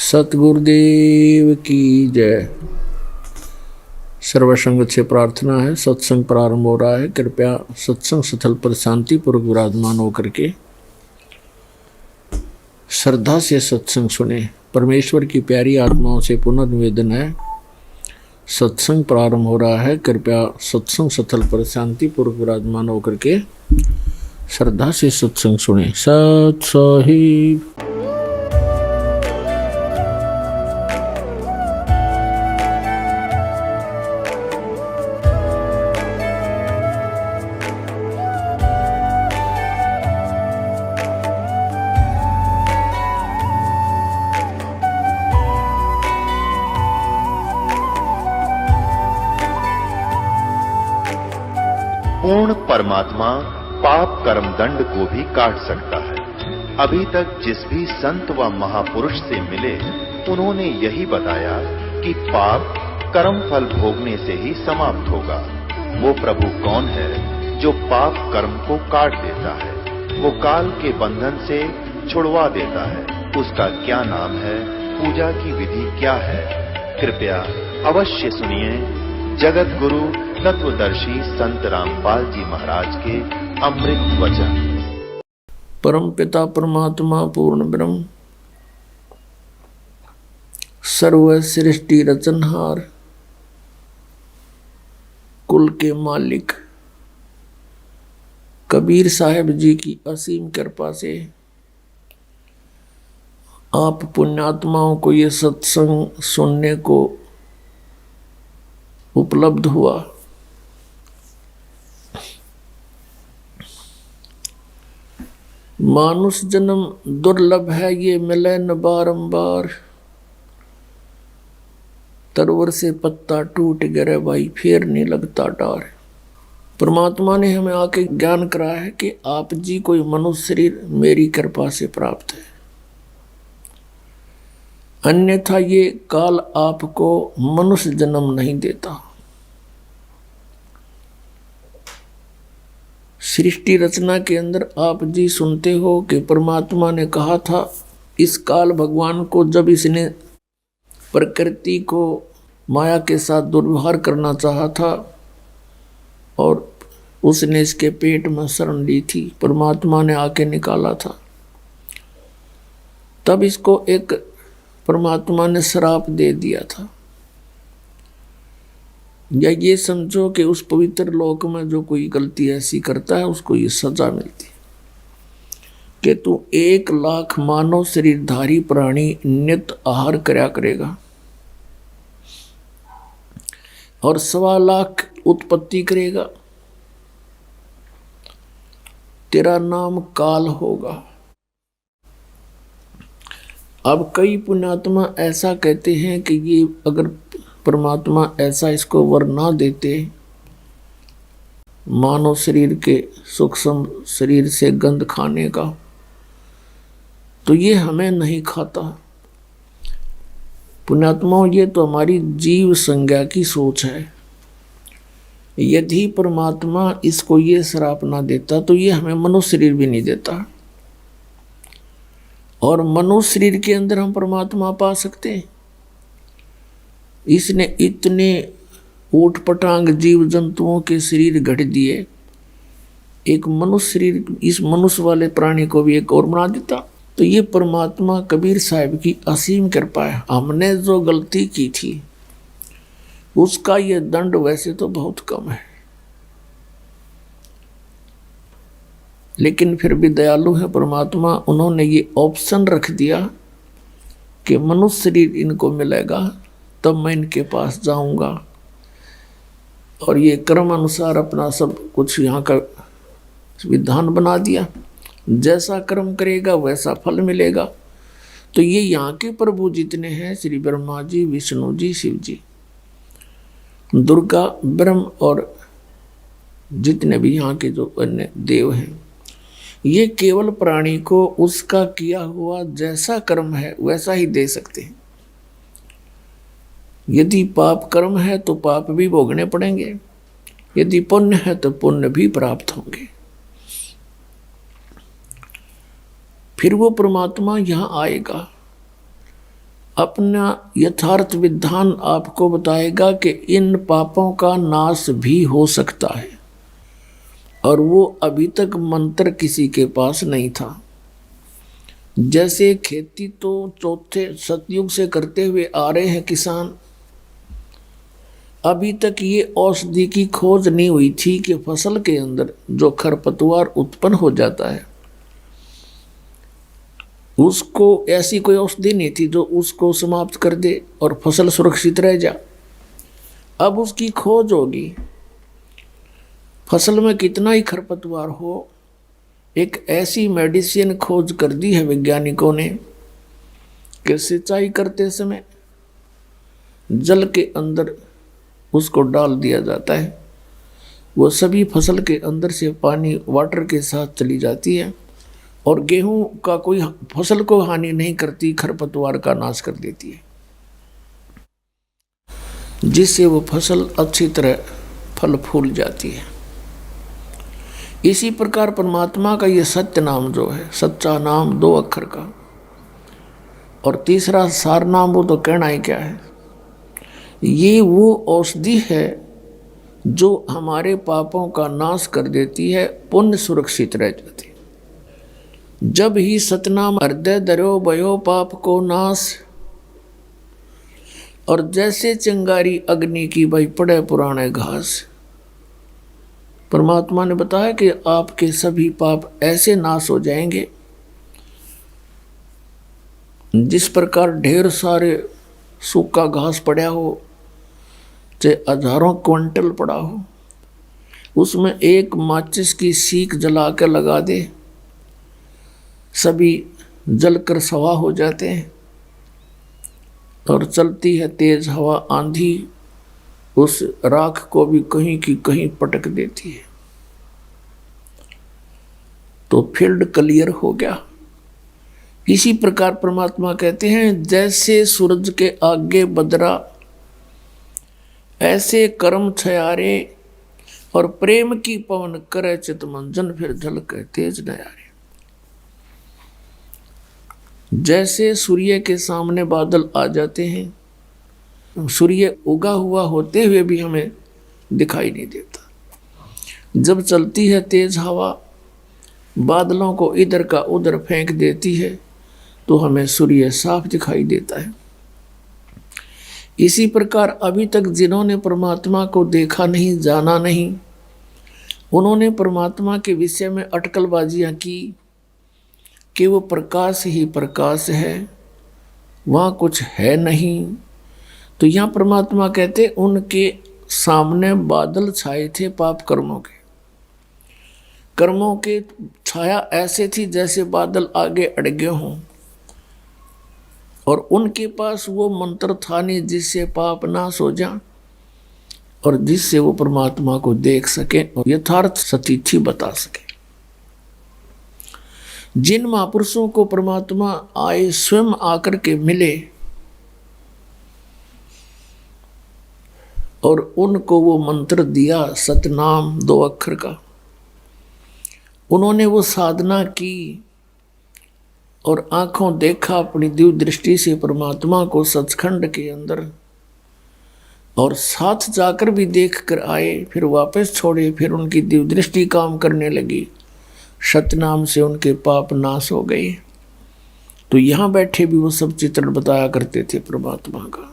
सतगुरुदेव की जय। सर्वसंग से प्रार्थना है। सत्संग प्रारंभ हो रहा है। कृपया सत्संग स्थल पर शांतिपूर्वक विराजमान होकर के श्रद्धा से सत्संग सुने। परमेश्वर की प्यारी आत्माओं से पुनर्निवेदन है, सत्संग प्रारंभ हो रहा है। कृपया सत्संग स्थल पर शांतिपूर्वक विराजमान होकर के श्रद्धा से सत्संग सुने। सत साहिब। पूर्ण परमात्मा पाप कर्म दंड को भी काट सकता है। अभी तक जिस भी संत व महापुरुष से मिले, उन्होंने यही बताया कि पाप कर्म फल भोगने से ही समाप्त होगा। वो प्रभु कौन है जो पाप कर्म को काट देता है, वो काल के बंधन से छुड़वा देता है। उसका क्या नाम है, पूजा की विधि क्या है? कृपया अवश्य सुनिए जगत गुरु तत्वदर्शी संत रामपाल जी महाराज के अमृत वचन। परम पिता परमात्मा पूर्ण ब्रह्म, सर्व सृष्टि रचनहार, कुल के मालिक कबीर साहब जी की असीम कृपा से आप पुण्यात्माओं को ये सत्संग सुनने को उपलब्ध हुआ। मानुष जन्म दुर्लभ है, ये मिले न बारंबार। तरवर से पत्ता टूट गिरे भाई, फिर नहीं लगता डार। परमात्मा ने हमें आके ज्ञान कराया है कि आप जी कोई मनुष्य शरीर मेरी कृपा से प्राप्त है, अन्यथा ये काल आपको मनुष्य जन्म नहीं देता। सृष्टि रचना के अंदर आप जी सुनते हो कि परमात्मा ने कहा था, इस काल भगवान को जब इसने प्रकृति को माया के साथ दुर्व्यवहार करना चाहा था और उसने इसके पेट में शरण ली थी, परमात्मा ने आके निकाला था। तब इसको एक परमात्मा ने श्राप दे दिया था, या ये समझो कि उस पवित्र लोक में जो कोई गलती ऐसी करता है उसको ये सजा मिलती कि तू 1,00,000 मानव शरीरधारी प्राणी नित्य आहार करया करेगा और 1,25,00,000 उत्पत्ति करेगा, तेरा नाम काल होगा। अब कई पुण्यात्मा ऐसा कहते हैं कि ये अगर परमात्मा ऐसा इसको वर ना देते, मानव शरीर के सूक्ष्म शरीर से गंध खाने का, तो ये हमें नहीं खाता। पुण्यात्माओं, ये तो हमारी जीव संज्ञा की सोच है। यदि परमात्मा इसको ये श्राप ना देता तो ये हमें मनुष्य शरीर भी नहीं देता, और मनुष्य शरीर के अंदर हम परमात्मा पा सकते हैं। इसने इतने ऊट पटांग जीव जंतुओं के शरीर गढ़ दिए, एक मनुष्य शरीर इस मनुष्य वाले प्राणी को भी एक और बना देता। तो ये परमात्मा कबीर साहब की असीम कृपा है। हमने जो गलती की थी उसका ये दंड वैसे तो बहुत कम है, लेकिन फिर भी दयालु है परमात्मा। उन्होंने ये ऑप्शन रख दिया कि मनुष्य शरीर इनको मिलेगा तब मैं इनके पास जाऊंगा, और ये कर्म अनुसार अपना सब कुछ यहाँ का विधान बना दिया। जैसा कर्म करेगा वैसा फल मिलेगा। तो ये यहाँ के प्रभु जितने हैं, श्री ब्रह्मा जी, विष्णु जी, शिव जी, दुर्गा, ब्रह्म और जितने भी यहाँ के जो अन्य देव हैं, ये केवल प्राणी को उसका किया हुआ जैसा कर्म है वैसा ही दे सकते हैं। यदि पाप कर्म है तो पाप भी भोगने पड़ेंगे, यदि पुण्य है तो पुण्य भी प्राप्त होंगे। फिर वो परमात्मा यहाँ आएगा। अपना यथार्थ विधान आपको बताएगा कि इन पापों का नाश भी हो सकता है, और वो अभी तक मंत्र किसी के पास नहीं था। जैसे खेती तो चौथे सतयुग से करते हुए आ रहे हैं किसान, अभी तक ये औषधि की खोज नहीं हुई थी कि फसल के अंदर जो खरपतवार उत्पन्न हो जाता है उसको ऐसी कोई औषधि नहीं थी जो उसको समाप्त कर दे और फसल सुरक्षित रह जा। अब उसकी खोज होगी। फसल में कितना ही खरपतवार हो, एक ऐसी मेडिसिन खोज कर दी है वैज्ञानिकों ने कि सिंचाई करते समय जल के अंदर उसको डाल दिया जाता है, वो सभी फसल के अंदर से पानी वाटर के साथ चली जाती है और गेहूं का कोई फसल को हानि नहीं करती, खरपतवार का नाश कर देती है, जिससे वो फसल अच्छी तरह फल फूल जाती है। इसी प्रकार परमात्मा का ये सत्य नाम जो है, सच्चा नाम 2 अक्षर का, और तीसरा सार नाम, वो तो कहना ही क्या है। ये वो औषधि है जो हमारे पापों का नाश कर देती है, पुण्य सुरक्षित रह जाती है। जब ही सतनाम हृदय धरो भयो पाप को नाश, और जैसे चिंगारी अग्नि की भाई पड़े पुराने घास, परमात्मा ने बताया कि आपके सभी पाप ऐसे नाश हो जाएंगे जिस प्रकार ढेर सारे सूखा घास पड़ा हो, चाहे हजारों क्विंटल पड़ा हो, उसमें एक माचिस की सीख जला कर लगा दे, सभी जलकर सवा हो जाते हैं, और चलती है तेज हवा आंधी, उस राख को भी कहीं की कहीं पटक देती है, तो फील्ड क्लियर हो गया। इसी प्रकार परमात्मा कहते हैं, जैसे सूरज के आगे बदरा, ऐसे कर्म छयारे, और प्रेम की पवन करे चित मंजन, फिर झलके तेज नयारे। जैसे सूर्य के सामने बादल आ जाते हैं, सूर्य उगा हुआ होते हुए भी हमें दिखाई नहीं देता। जब चलती है तेज हवा, बादलों को इधर का उधर फेंक देती है, तो हमें सूर्य साफ दिखाई देता है। इसी प्रकार अभी तक जिन्होंने परमात्मा को देखा नहीं, जाना नहीं, उन्होंने परमात्मा के विषय में अटकलबाजियां की कि वो प्रकाश ही प्रकाश है, वहाँ कुछ है नहीं। तो यहाँ परमात्मा कहते उनके सामने बादल छाए थे पाप कर्मों के छाया ऐसे थी जैसे बादल आगे अड़गे हों, और उनके पास वो मंत्र था नहीं जिससे पाप नाश हो जा और जिससे वो परमात्मा को देख सके और यथार्थ सतीथि बता सके। जिन महापुरुषों को परमात्मा आए स्वयं आकर के मिले और उनको वो मंत्र दिया सतनाम 2 अक्षर का, उन्होंने वो साधना की और आंखों देखा अपनी दिव्य दृष्टि से परमात्मा को सचखंड के अंदर, और साथ जाकर भी देख कर आए, फिर वापस छोड़े, फिर उनकी दिव्य दृष्टि काम करने लगी, सतनाम से उनके पाप नाश हो गए। तो यहाँ बैठे भी वो सब चित्रण बताया करते थे परमात्मा का,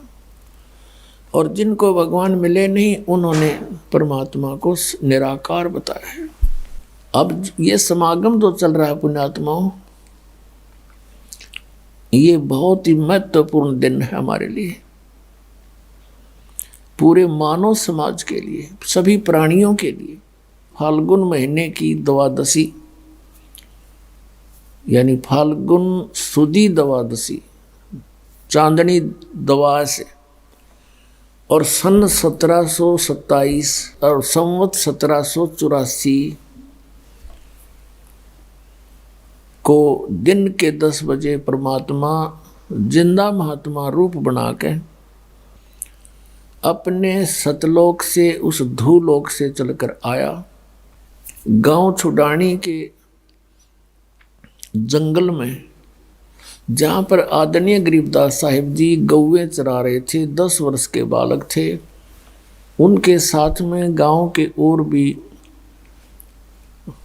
और जिनको भगवान मिले नहीं उन्होंने परमात्मा को निराकार बताया है। अब ये समागम जो चल रहा है पुण्यात्माओं, ये बहुत ही महत्वपूर्ण दिन है हमारे लिए, पूरे मानव समाज के लिए, सभी प्राणियों के लिए। फाल्गुन महीने की द्वादशी यानी फाल्गुन सुदी द्वादशी, चांदनी द्वादश, और सन 1727 और संवत 1784 को दिन के 10 बजे परमात्मा जिंदा महात्मा रूप बना के अपने सतलोक से, उस धूलोक से चलकर आया। गांव छुडानी के जंगल में जहाँ पर आदरणीय गरीबदास साहिब जी गौवें चरा रहे थे, 10 वर्ष के बालक थे। उनके साथ में गांव के और भी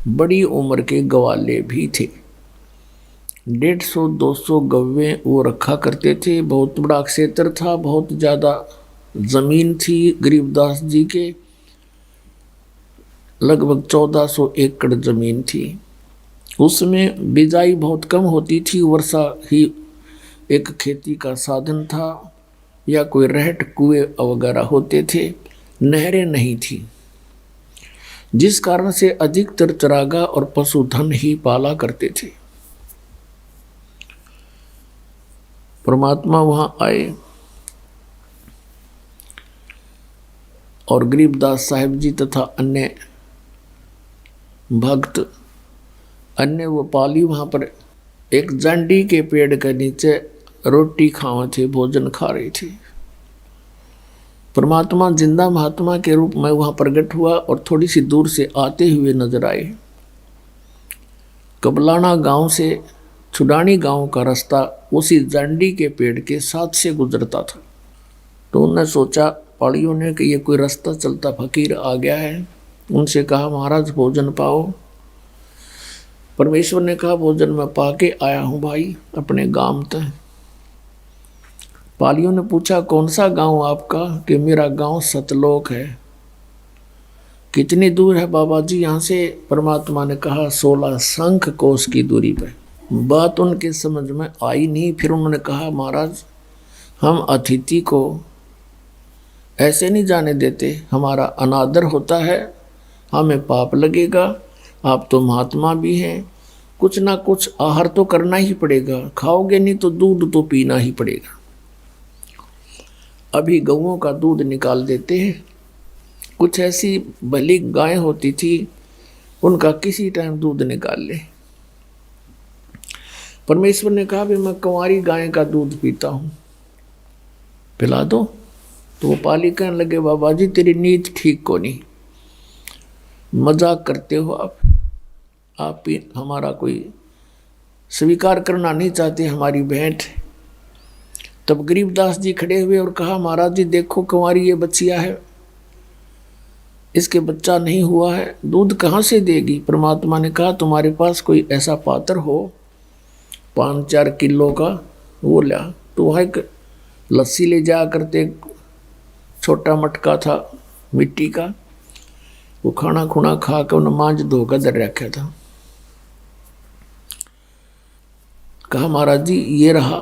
बड़ी उम्र के ग्वाले भी थे। 150-200 गौवें वो रखा करते थे। बहुत बड़ा क्षेत्र था, बहुत ज़्यादा जमीन थी गरीबदास जी के, लगभग 1400 एकड़ जमीन थी। उसमें बिजाई बहुत कम होती थी, वर्षा ही एक खेती का साधन था, या कोई रहट कुएं वगैरह होते थे, नहरें नहीं थी, जिस कारण से अधिकतर चरागा और पशुधन ही पाला करते थे। परमात्मा वहां आए और गरीबदास साहिब जी तथा अन्य भक्त, अन्य वो पाली वहां पर एक जांडी के पेड़ के नीचे रोटी खावा थे, भोजन खा रही थी। परमात्मा जिंदा महात्मा के रूप में वहां प्रकट हुआ और थोड़ी सी दूर से आते हुए नजर आए। कबलाना गांव से छुडानी गांव का रास्ता उसी जांडी के पेड़ के साथ से गुजरता था। तो उन्होंने सोचा, पाड़ियों ने, कि ये कोई रास्ता चलता फकीर आ गया है। उनसे कहा, महाराज भोजन पाओ। परमेश्वर ने कहा, भोजन मैं पाके आया हूँ भाई, अपने गांव तक। पालियों ने पूछा, कौन सा गांव आपका? कि मेरा गांव सतलोक है। कितनी दूर है बाबा जी यहाँ से? परमात्मा ने कहा, 16 शंख कोस की दूरी पर। बात उनके समझ में आई नहीं। फिर उन्होंने कहा, महाराज हम अतिथि को ऐसे नहीं जाने देते, हमारा अनादर होता है, हमें पाप लगेगा। आप तो महात्मा भी हैं, कुछ ना कुछ आहार तो करना ही पड़ेगा, खाओगे नहीं तो दूध तो पीना ही पड़ेगा। अभी गऊओं का दूध निकाल देते हैं। कुछ ऐसी भली गायें होती थी, उनका किसी टाइम दूध निकाल ले। परमेश्वर ने कहा, भी मैं कुंवारी गाय का दूध पीता हूँ, पिला दो। तो वो पाली कहने लगे, बाबा जी तेरी नीयत ठीक को नहीं, मजाक करते हो आप भी हमारा कोई स्वीकार करना नहीं चाहते हमारी भेंट। तब गरीबदास जी खड़े हुए और कहा, महाराज जी देखो कुंवारी ये बच्चिया है, इसके बच्चा नहीं हुआ है, दूध कहाँ से देगी? परमात्मा ने कहा, तुम्हारे पास कोई ऐसा पात्र हो 5-4 किलो का, वो ला। तो वहाँ एक लस्सी ले जा करते, छोटा मटका था मिट्टी का, वो खाना खुना खा कर उन्हें मांझ धोकर दर रखा था। कहा, महाराज जी ये रहा।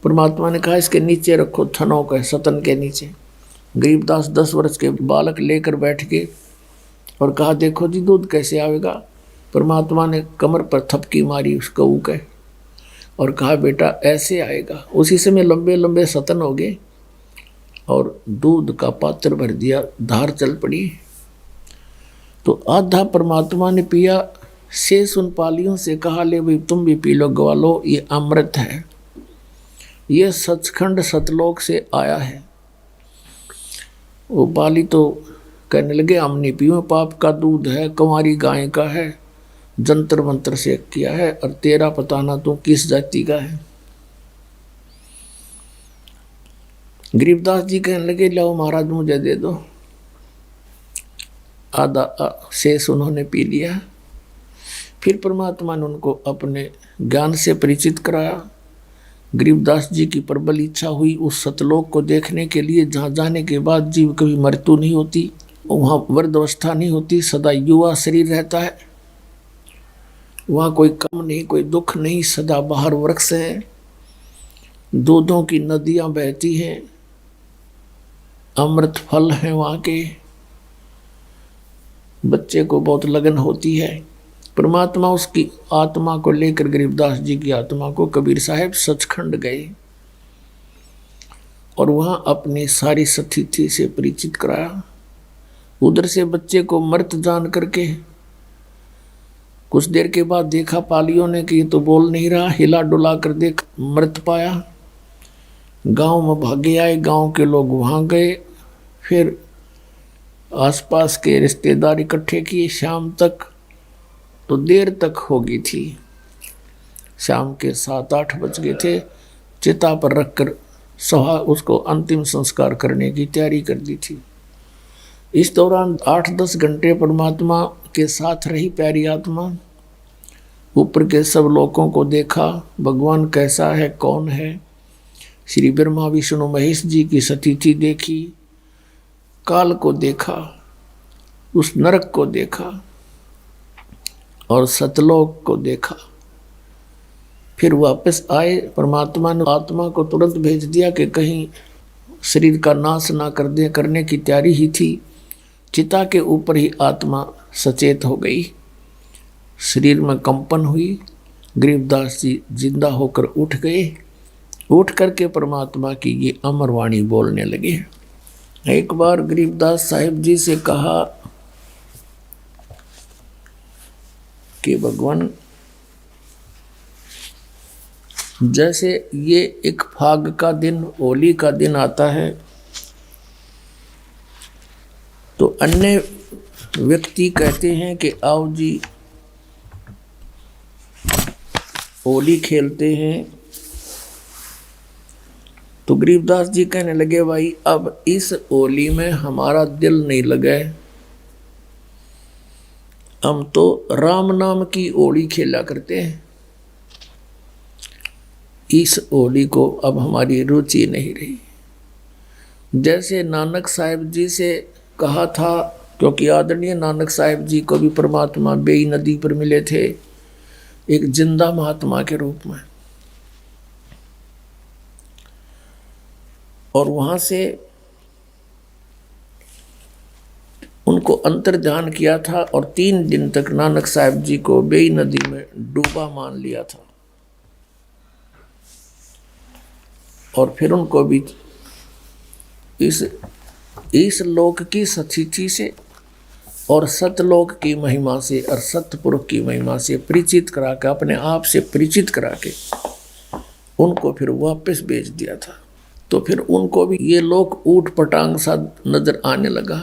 परमात्मा ने कहा, इसके नीचे रखो, थनों के सतन के नीचे। गरीबदास 10 वर्ष के बालक लेकर बैठ गए और कहा, देखो जी दूध कैसे आवेगा? परमात्मा ने कमर पर थपकी मारी उस गऊ के और कहा, बेटा ऐसे आएगा। उसी समय लंबे लंबे सतन हो गए और दूध का पात्र भर दिया, धार चल पड़ी। तो आधा परमात्मा ने पिया, शेष उन पालियों से कहा, ले भाई तुम भी पी लो ग्वालो, ये अमृत है, ये सचखंड सतलोक से आया है। वो पाली तो कहने लगे, हम नहीं पियो, पाप का दूध है, कुंवारी गाय का है, जंतर मंत्र से किया है, और तेरा पता ना तू किस जाति का है। गरीबदास जी कहने लगे, लो महाराज मुझे दे दो। आधा शेष उन्होंने पी लिया। फिर परमात्मा ने उनको अपने ज्ञान से परिचित कराया। गरीबदास जी की प्रबल इच्छा हुई उस सतलोक को देखने के लिए, जहाँ जाने के बाद जीव कभी मृत्यु नहीं होती, वहाँ वृद्धावस्था नहीं होती, सदा युवा शरीर रहता है, वहाँ कोई कम नहीं, कोई दुख नहीं, सदा बाहर वृक्ष हैं, दूधों की नदियाँ बहती हैं, अमृत फल हैं वहाँ के, बच्चे को बहुत लगन होती है। परमात्मा उसकी आत्मा को लेकर, गरीबदास जी की आत्मा को, कबीर साहब सचखंड गए और वहाँ अपनी सारी स्थिति से परिचित कराया। उधर से बच्चे को मृत जान करके कुछ देर के बाद देखा पालियों ने कि ये तो बोल नहीं रहा, हिला डुला कर देख मृत पाया। गांव में भागे आए, गांव के लोग वहाँ गए, फिर आसपास के रिश्तेदार इकट्ठे किए। शाम तक तो देर तक हो गई थी, शाम के 7-8 बज गए थे। चिता पर रखकर सभा उसको अंतिम संस्कार करने की तैयारी कर दी थी। इस दौरान 8-10 घंटे परमात्मा के साथ रही प्यारी आत्मा। ऊपर के सब लोगों को देखा, भगवान कैसा है, कौन है। श्री ब्रह्मा विष्णु महेश जी की स्थिति देखी, काल को देखा, उस नरक को देखा और सतलोक को देखा। फिर वापस आए। परमात्मा ने आत्मा को तुरंत भेज दिया कि कहीं शरीर का नाश ना कर दे, करने की तैयारी ही थी। चिता के ऊपर ही आत्मा सचेत हो गई, शरीर में कंपन हुई। गरीबदास जी जिंदा होकर उठ गए। उठ करके परमात्मा की ये अमर वाणी बोलने लगे। एक बार गरीबदास साहिब जी से कहा कि भगवान, जैसे ये एक फाग का दिन, होली का दिन आता है, तो अन्य व्यक्ति कहते हैं कि आओ जी होली खेलते हैं। तो गरीबदास जी कहने लगे, भाई अब इस होली में हमारा दिल नहीं लगा, हम तो राम नाम की होली खेला करते हैं। इस होली को अब हमारी रुचि नहीं रही। जैसे नानक साहिब जी से कहा था, क्योंकि आदरणीय नानक साहिब जी को भी परमात्मा बेई नदी पर मिले थे, एक जिंदा महात्मा के रूप में, और वहां से उनको अंतर्ध्यान किया था और 3 दिन तक नानक साहिब जी को बेई नदी में डूबा मान लिया था। और फिर उनको भी इस लोक की स्थिति से और सतलोक की महिमा से और सतपुरुष की महिमा से परिचित करा के, अपने आप से परिचित करा के उनको फिर वापस भेज दिया था। तो फिर उनको भी ये लोक ऊट पटांग सा नजर आने लगा।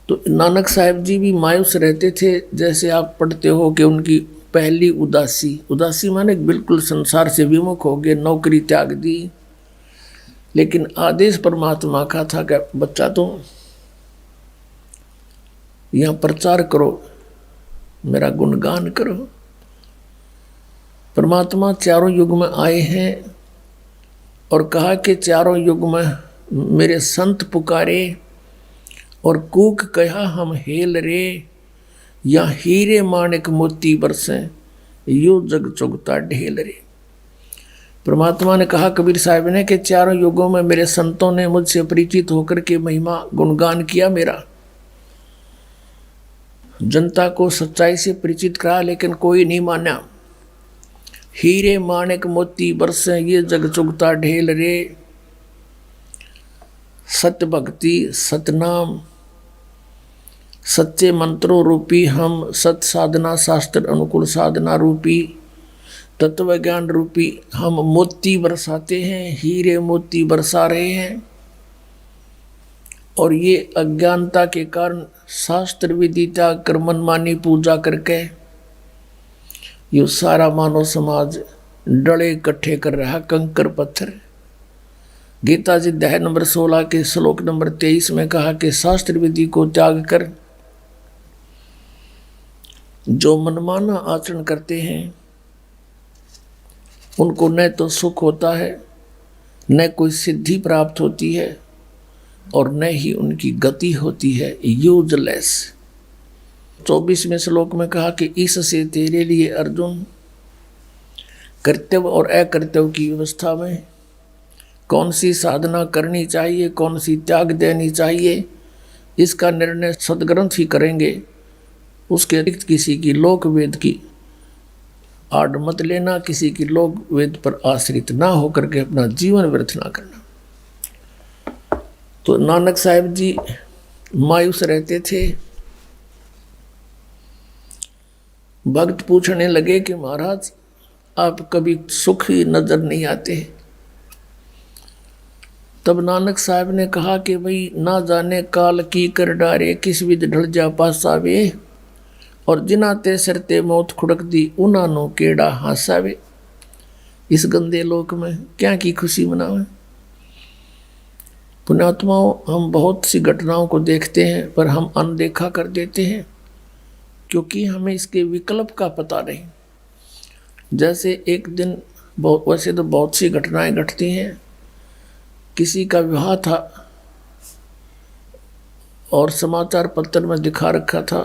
तो नानक साहिब जी भी मायूस रहते थे। जैसे आप पढ़ते हो कि उनकी पहली उदासी माने बिल्कुल संसार से विमुख हो गए, नौकरी त्याग दी। लेकिन आदेश परमात्मा का था कि बच्चा तुम यहाँ प्रचार करो, मेरा गुणगान करो। परमात्मा चारों युग में आए हैं और कहा कि चारों युग में मेरे संत पुकारे और कूक कहा हम हेल रे, या हीरे माणिक मोती बरसे यो जग चुगता ढेल रे। परमात्मा ने कहा कबीर साहब ने कि चारों युगों में मेरे संतों ने मुझसे परिचित होकर के महिमा गुणगान किया मेरा, जनता को सच्चाई से परिचित करा, लेकिन कोई नहीं माना। हीरे माणिक मोती बरसे ये जग चुगता ढेल रे। सत्य भक्ति, सतनाम, सच्चे मंत्रों रूपी हम, सत साधना शास्त्र अनुकूल साधना रूपी, तत्व ज्ञान रूपी हम मोती बरसाते हैं, हीरे मोती बरसा रहे हैं। और ये अज्ञानता के कारण शास्त्र विधि त्याग कर मनमानी पूजा करके ये सारा मानव समाज डले इकट्ठे कर रहा, कंकर पत्थर। गीता जी अध्याय नंबर 16 के श्लोक नंबर 23 में कहा कि शास्त्र विधि को त्याग कर जो मनमाना आचरण करते हैं उनको न तो सुख होता है, न कोई सिद्धि प्राप्त होती है, और न ही उनकी गति होती है, यूजलेस। 24वें श्लोक में कहा कि इससे तेरे लिए अर्जुन कर्तव्य और अकर्तव्य की व्यवस्था में कौन सी साधना करनी चाहिए, कौन सी त्याग देनी चाहिए, इसका निर्णय सदग्रंथ ही करेंगे। उसके अतिरिक्त किसी की लोक वेद की आड़ मत लेना, किसी की लोक वेद पर आश्रित ना होकर के अपना जीवन व्यर्थ ना करना। तो नानक साहिब जी मायूस रहते थे। भक्त पूछने लगे कि महाराज आप कभी सुखी नजर नहीं आते। तब नानक साहब ने कहा कि भाई ना जाने काल की कर डारे, किस विध ढल जा पासावे। और जिना ते सिर ते मौत खुड़क दी उना नो केड़ा हासावे। इस गंदे लोक में क्या की खुशी मनावे। पुण्यात्माओं, हम बहुत सी घटनाओं को देखते हैं पर हम अनदेखा कर देते हैं क्योंकि हमें इसके विकल्प का पता नहीं। जैसे एक दिन वैसे तो बहुत सी घटनाएं घटती हैं। किसी का विवाह था और समाचार पत्र में दिखा रखा था।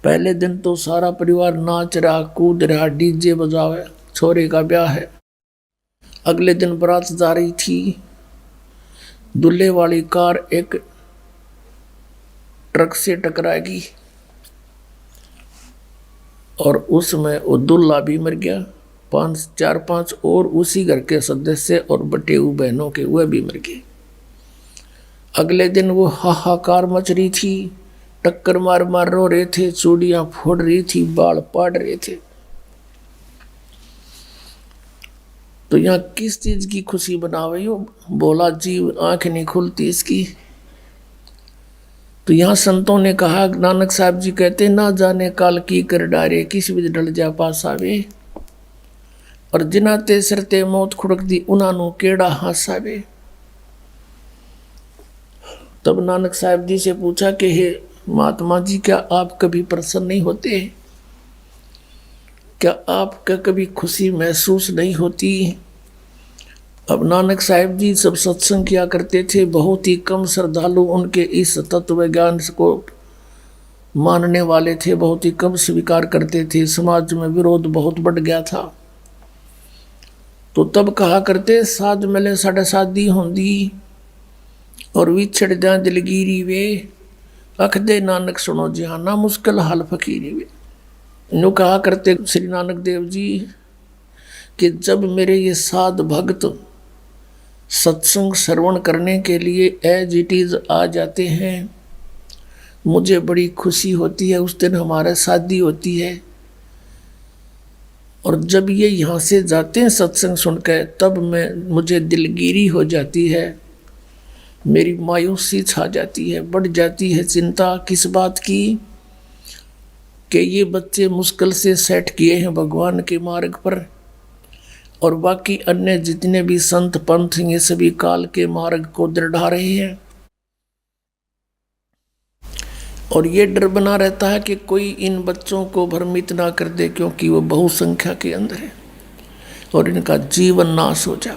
पहले दिन तो सारा परिवार नाच रहा, कूद रहा, डीजे बजावे, छोरे का ब्याह है। अगले दिन बारात जा रही थी। दूल्हे वाली कार एक ट्रक से टकराएगी और उसमें वो दूल्हा भी मर गया। 4-5 और उसी घर के सदस्य और बटेऊ बहनों के वह भी मर गए। अगले दिन वो हाहाकार मच रही थी, टक्कर मार मार रो रहे थे, चूड़ियां फोड़ रही थी, बाल पाड़ रहे थे। तो यहाँ किस चीज की खुशी बनावे हो? बोला जीव आंख नहीं खुलती इसकी। तो यहाँ संतों ने कहा, नानक साहब जी कहते ना जाने काल की कर डारे, किस विध डल जा पास आवे। और जिना ते सिर ते मौत खुड़क दी उना नो केड़ा हासावे। तब नानक साहब जी से पूछा कि हे महात्मा जी, क्या आप कभी प्रसन्न नहीं होते? क्या आपका कभी खुशी महसूस नहीं होती? अब नानक साहब जी सब सत्संग किया करते थे। बहुत ही कम श्रद्धालु उनके इस तत्व ज्ञान को मानने वाले थे, बहुत ही कम स्वीकार करते थे। समाज में विरोध बहुत बढ़ गया था। तो तब कहा करते, साध मिले साढ़े शादी होंदी और विछड़ जा दिलगिरी वे, अख दे नानक सुनो जहाना मुश्किल हाल फकीरी वे। यूँ कहा करते श्री नानक देव जी कि जब मेरे ये साध भक्त सत्संग श्रवण करने के लिए एज इट इज आ जाते हैं, मुझे बड़ी खुशी होती है। उस दिन हमारा शादी होती है और जब ये यहाँ से जाते हैं सत्संग सुनकर, तब मुझे दिलगिरी हो जाती है, मेरी मायूसी छा जाती है, बढ़ जाती है चिंता। किस बात की? कि ये बच्चे मुश्किल से सेट किए हैं भगवान के मार्ग पर और बाकी अन्य जितने भी संत पंथ ये सभी काल के मार्ग को दृढ़ा रहे हैं। और ये डर बना रहता है कि कोई इन बच्चों को भ्रमित ना कर दे, क्योंकि वो बहुसंख्या के अंदर है और इनका जीवन नाश हो जाए।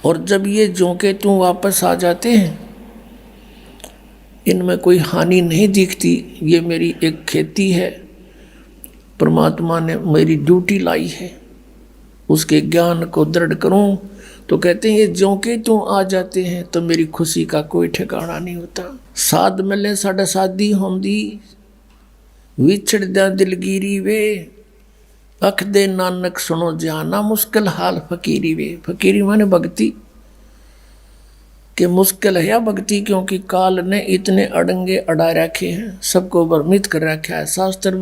और जब ये ज्यों के त्यों वापस आ जाते हैं, इनमें कोई हानि नहीं दिखती। ये मेरी एक खेती है, परमात्मा ने मेरी ड्यूटी लाई है, उसके ज्ञान को दृढ़ करूं। तो कहते हैं ये ज्यों के त्यों आ जाते हैं तो मेरी खुशी का कोई ठिकाना नहीं होता। साध मिले साढ़े शादी होंदी, विछड़ जा दिलगिरी वे, अख दे नानक सुनो जाना मुश्किल हाल फकीरी वे। फकीरी माने भक्ति के मुश्किल है या भक्ति, क्योंकि काल ने इतने अड़ंगे अड़ा रखे हैं, सबको भ्रमित कर रखा है, शास्त्र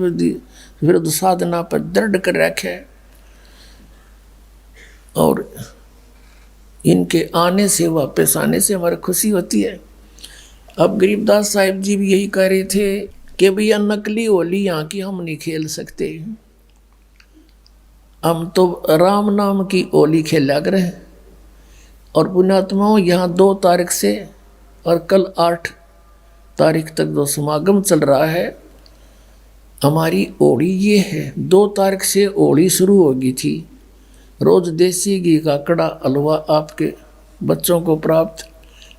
विरुद्ध साधना पर दृढ़ कर रखा है। और इनके आने से, वापस आने से हमारी खुशी होती है। अब गरीबदास साहिब जी भी यही कह रहे थे कि भैया नकली होली यहाँ की हम नहीं खेल सकते, हम तो राम नाम की होली खेला करें। और पुण्यात्माओं, यहाँ 2 तारीख से और कल 8 तारीख तक जो समागम चल रहा है, हमारी होली ये है। 2 तारीख से होली शुरू होगी थी। रोज देसी घी का कड़ा हलवा आपके बच्चों को प्राप्त,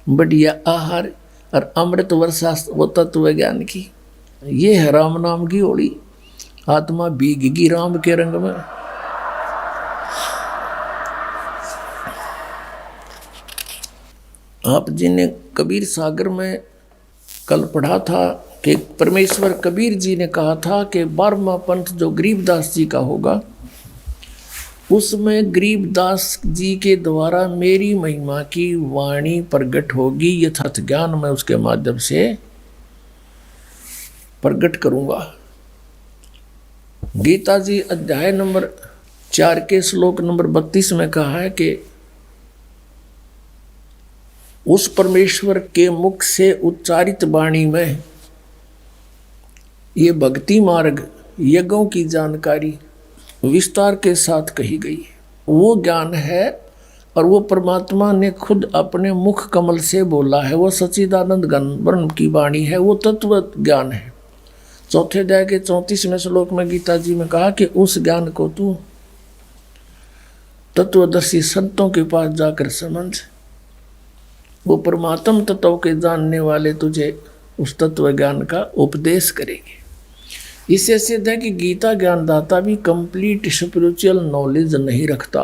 बढ़िया आहार और अमृत वर्षा वो तत्व ज्ञान की। ये है राम नाम की होली। आत्मा भीगेगी राम के रंग में। आप जी ने कबीर सागर में कल पढ़ा था कि परमेश्वर कबीर जी ने कहा था कि 12वां पंथ जो गरीबदास जी का होगा, उसमें गरीबदास जी के द्वारा मेरी महिमा की वाणी प्रकट होगी। यथार्थ ज्ञान मैं उसके माध्यम से प्रकट करूंगा। गीता जी अध्याय नंबर 4 के श्लोक नंबर 32 में कहा है कि उस परमेश्वर के मुख से उच्चारित वाणी में ये भक्ति मार्ग यज्ञों की जानकारी विस्तार के साथ कही गई है। वो ज्ञान है और वो परमात्मा ने खुद अपने मुख कमल से बोला है। वो सच्चिदानंद घन ब्रह्म की वाणी है, वो तत्व ज्ञान है। चौथे अध्याय के 34वें श्लोक में गीता जी में कहा कि उस ज्ञान को तू तत्वदर्शी संतों के पास जाकर समझ, वो परमात्म तत्व के जानने वाले तुझे उस तत्व ज्ञान का उपदेश करेंगे। इससे सिद्ध है कि गीता ज्ञानदाता भी कंप्लीट स्पिरिचुअल नॉलेज नहीं रखता।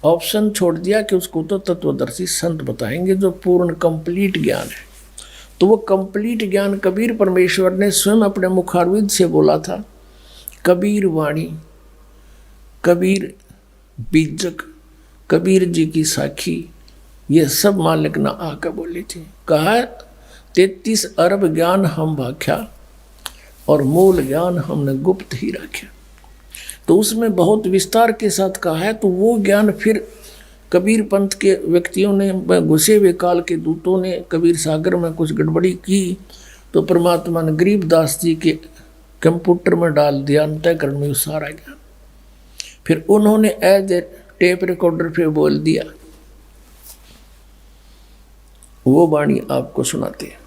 ऑप्शन छोड़ दिया कि उसको तो तत्वदर्शी संत बताएंगे जो पूर्ण कंप्लीट ज्ञान है। तो वो कंप्लीट ज्ञान कबीर परमेश्वर ने स्वयं अपने मुखारविंद से बोला था। कबीर वाणी, कबीर बीजक, कबीर जी की साखी, ये सब मालिक ना आकर बोली थी। कहा 33 अरब ज्ञान हम भाख्या और मूल ज्ञान हमने गुप्त ही रखा। तो उसमें बहुत विस्तार के साथ कहा है। तो वो ज्ञान फिर कबीर पंथ के व्यक्तियों ने, घुसे हुए काल के दूतों ने कबीर सागर में कुछ गड़बड़ी की तो परमात्मा ने गरीबदास जी के कंप्यूटर में डाल दिया अंतःकरण में सारा ज्ञान। फिर उन्होंने एज ए टेप रिकॉर्डर पे बोल दिया। वो वाणी आपको सुनाते हैं।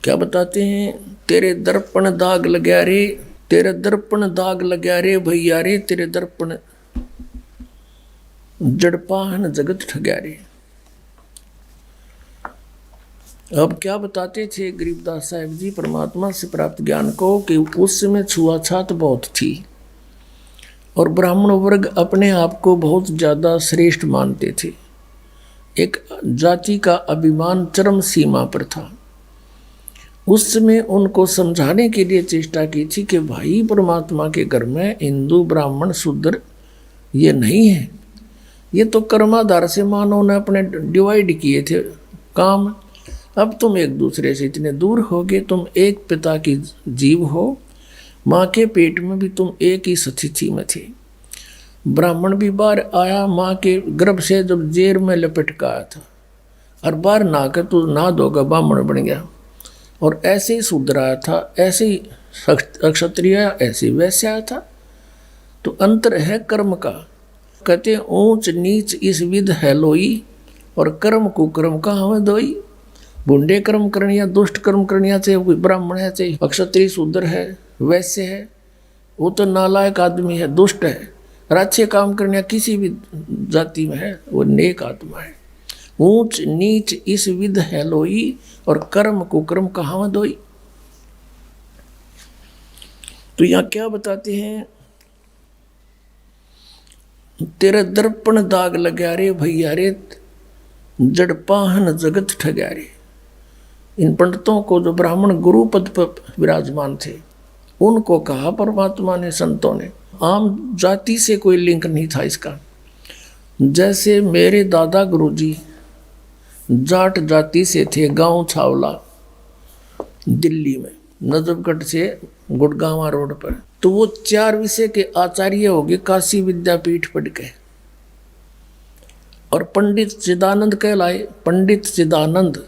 क्या बताते हैं? तेरे दर्पण दाग लग्या रे, तेरे दर्पण दाग लग्या रे भैया रे, तेरे दर्पण जड़पाहन जगत ठग्या रे। अब क्या बताते थे गरीबदास साहिब जी परमात्मा से प्राप्त ज्ञान को कि उस समय छुआछात बहुत थी और ब्राह्मण वर्ग अपने आप को बहुत ज़्यादा श्रेष्ठ मानते थे। एक जाति का अभिमान चरम सीमा पर था। उस समय उनको समझाने के लिए चेष्टा की थी कि भाई परमात्मा के घर में हिंदू ब्राह्मण शूद्र ये नहीं है, ये तो कर्माधार से मानव ने अपने डिवाइड किए थे काम। अब तुम एक दूसरे से इतने दूर हो गए, तुम एक पिता की जीव हो, माँ के पेट में भी तुम एक ही स्थिति में थे। ब्राह्मण भी बाहर आया माँ के गर्भ से जब जेर में लपेट का आया था और बाहर ना कर तू ना धोगा ब्राह्मण बन गया। और ऐसे ही शूद्र आया था, ऐसे ही क्षत्रिय, ऐसे ही वैश्य आया था। तो अंतर है कर्म का। कहते ऊंच नीच इस विध है लोई और कर्म कुकर्म का हमें दोई। बुंडे कर्म करनिया, दुष्ट कर्म करनिया, चाहे ब्राह्मण है, चाहे क्षत्रिय शूद्र है, वैश्य है, वो तो नालायक आदमी है, दुष्ट है। और अच्छे काम करनिया किसी भी जाति में है, वो नेक आत्मा है। ऊंच नीच इस विध है लोई और कर्म कुकर्म कहाँ दोई। तो यहाँ क्या बताते हैं? तेरा दर्पण दाग लग्या रे भैया रे, जड़पाहन जगत ठग्या रे। इन पंडितों को जो ब्राह्मण गुरु पद पर विराजमान थे उनको कहा परमात्मा ने, संतों ने। आम जाति से कोई लिंक नहीं था इसका। जैसे मेरे दादा गुरुजी जाट जाति से थे, गांव छावला दिल्ली में, नजफगढ़ से गुड़गांवा रोड पर। तो वो 4 विषय के आचार्य हो गए, काशी विद्यापीठ पढ़ के, और पंडित चिदानंद कहलाए। पंडित चिदानंद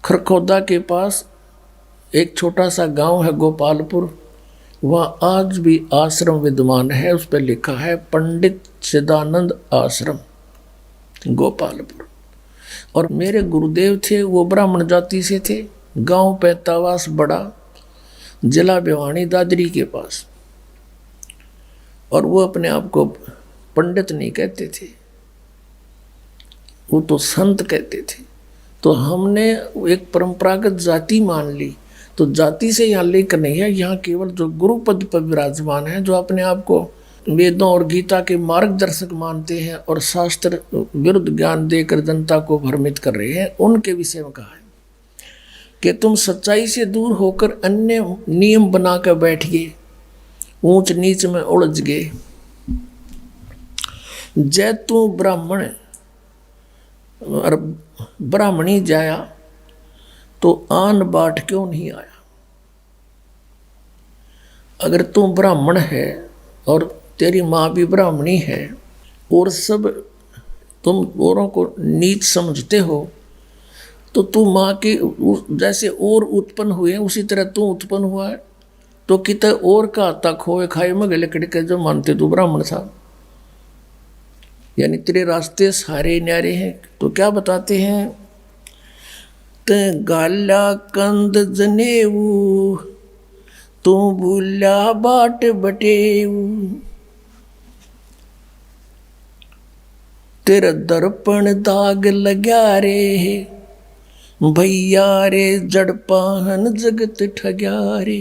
खरखोदा के पास एक छोटा सा गांव है गोपालपुर, वहाँ आज भी आश्रम विद्यमान है। उस पर लिखा है पंडित चिदानंद आश्रम गोपालपुर। और मेरे गुरुदेव थे वो ब्राह्मण जाति से थे। गांव पैतावास बड़ा, जिला भिवानी दादरी के पास। और वो अपने आप को पंडित नहीं कहते थे, वो तो संत कहते थे। तो हमने एक परंपरागत जाति मान ली। तो जाति से यहाँ लिंक नहीं है, यहाँ केवल जो गुरु पद पर विराजमान है, जो अपने आप को वेदों और गीता के मार्गदर्शक मानते हैं और शास्त्र विरुद्ध ज्ञान देकर जनता को भ्रमित कर रहे हैं, उनके विषय में कहा है कि तुम सच्चाई से दूर होकर अन्य नियम बनाकर बैठ गए, ऊंच नीच में उलझ गए। जय तू ब्राह्मण और ब्राह्मणी जाया तो आन बाट क्यों नहीं आया। अगर तू ब्राह्मण है और तेरी माँ भी ब्राह्मणी है और सब तुम औरों को नीच समझते हो, तो तू माँ के जैसे और उत्पन्न हुए उसी तरह तू उत्पन्न हुआ है। तो कितने और का आता खोए खाए में गले कड़के जो मानते तू ब्राह्मण साहब, यानी तेरे रास्ते सारे न्यारे हैं। तो क्या बताते हैं, ते गाला कंद जनेऊ तू भूला बाट बटेऊ, तेरा दर्पण दाग लग्या रे भैया रे, जड़पाहन जगत ठग्या रे।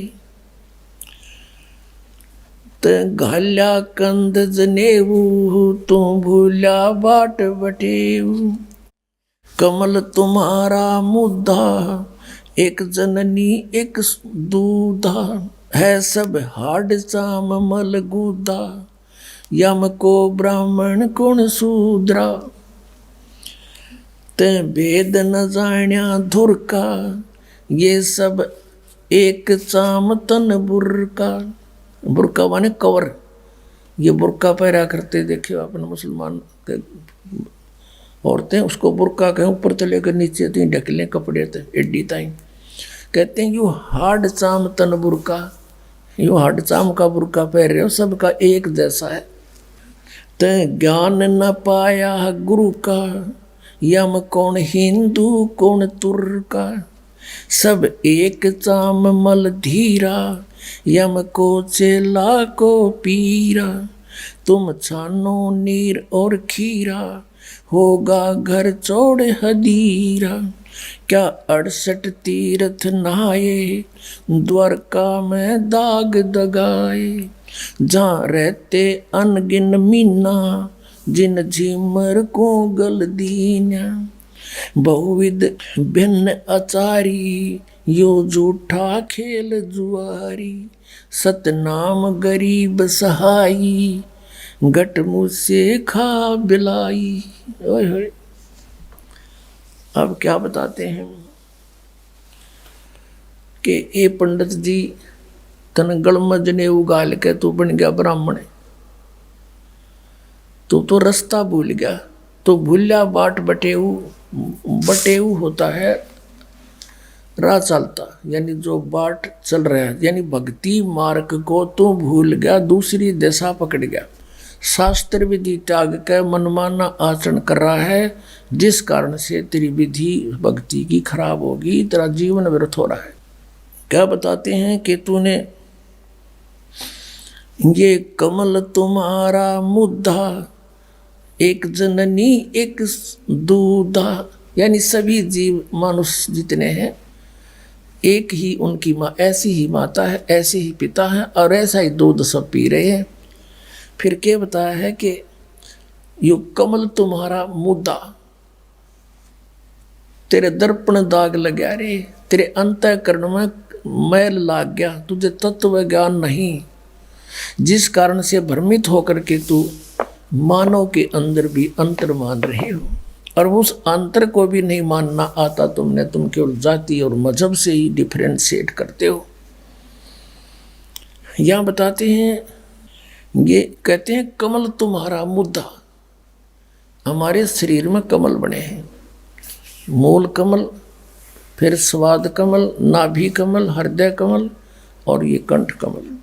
ते घाल्या कंद जनेऊ तू भूला बाट बटेऊ, कमल तुम्हारा मुद्दा एक जननी एक दूधा, है सब हाड चाम मल गुदा, यम को ब्राह्मण कुण शूद्रा। ते भेद न जाण्या धुर का, ये सब एक चाम तन बुरका। बुरका माने कवर, ये बुरका पहरा करते देखे अपने मुसलमान के औरतें, उसको बुरका कहें, ऊपर से लेकर नीचे तीन ढकले कपड़े थे एड्डी ताई, कहते हैं यू हार्ड चाम तन बुरका, यू हार्ड चाम का बुरका पहन रहे हो, सबका एक जैसा है। ते ज्ञान न पाया गुरु का, यम कौन हिंदू कौन तुर्का, सब एक चाम मल धीरा, यम को चेला को पीरा। तुम छानो नीर और खीरा, होगा घर चौड़े हदीरा। क्या 68 तीर्थ नहाए, द्वारका में दाग दगाए, जहाँ रहते अनगिन मीना, जिन झीमर को गल दीना। बहुविध भिन्न आचारी, यो झूठा खेल जुआरी, सतनाम गरीब सहाई, गट मुझसे खा बिलाई। ओए होए, अब क्या बताते हैं कि ए पंडित जी तन गलमज ने उगाल के तू बन गया ब्राह्मण, तू तो रास्ता भूल गया, तो भूल्या बाट बटेऊ। बटेऊ होता है राह चलता, यानी जो बाट चल रहा है, यानी भक्ति मार्ग को तू भूल गया, दूसरी दिशा पकड़ गया, शास्त्र विधि त्याग के मनमाना आचरण कर रहा है, जिस कारण से तेरी विधि भक्ति की खराब होगी, तेरा जीवन व्यर्थ हो रहा है। क्या बताते हैं कि तूने ये कमल तुम्हारा मुद्दा, एक जननी एक दूधा, यानी सभी जीव मनुष्य जितने हैं एक ही उनकी माँ, ऐसी ही माता है, ऐसे ही पिता है, और ऐसा ही दूध सब पी रहे हैं। फिर क्या बताया है कि यो कमल तुम्हारा मुद्दा, तेरे दर्पण दाग लगा रे, तेरे अंतःकरण में मैल लाग गया, तुझे तत्व ज्ञान नहीं, जिस कारण से भ्रमित होकर के तू मानव के अंदर भी अंतर मान रहे हो, और उस अंतर को भी नहीं मानना आता तुमने, तुम केवल जाति और मजहब से ही डिफरेंशिएट करते हो। यहाँ बताते हैं, ये कहते हैं कमल तुम्हारा मुद्दा, हमारे शरीर में कमल बने हैं, मूल कमल, फिर स्वाद कमल, नाभि कमल, हृदय कमल, और ये कंठ कमल,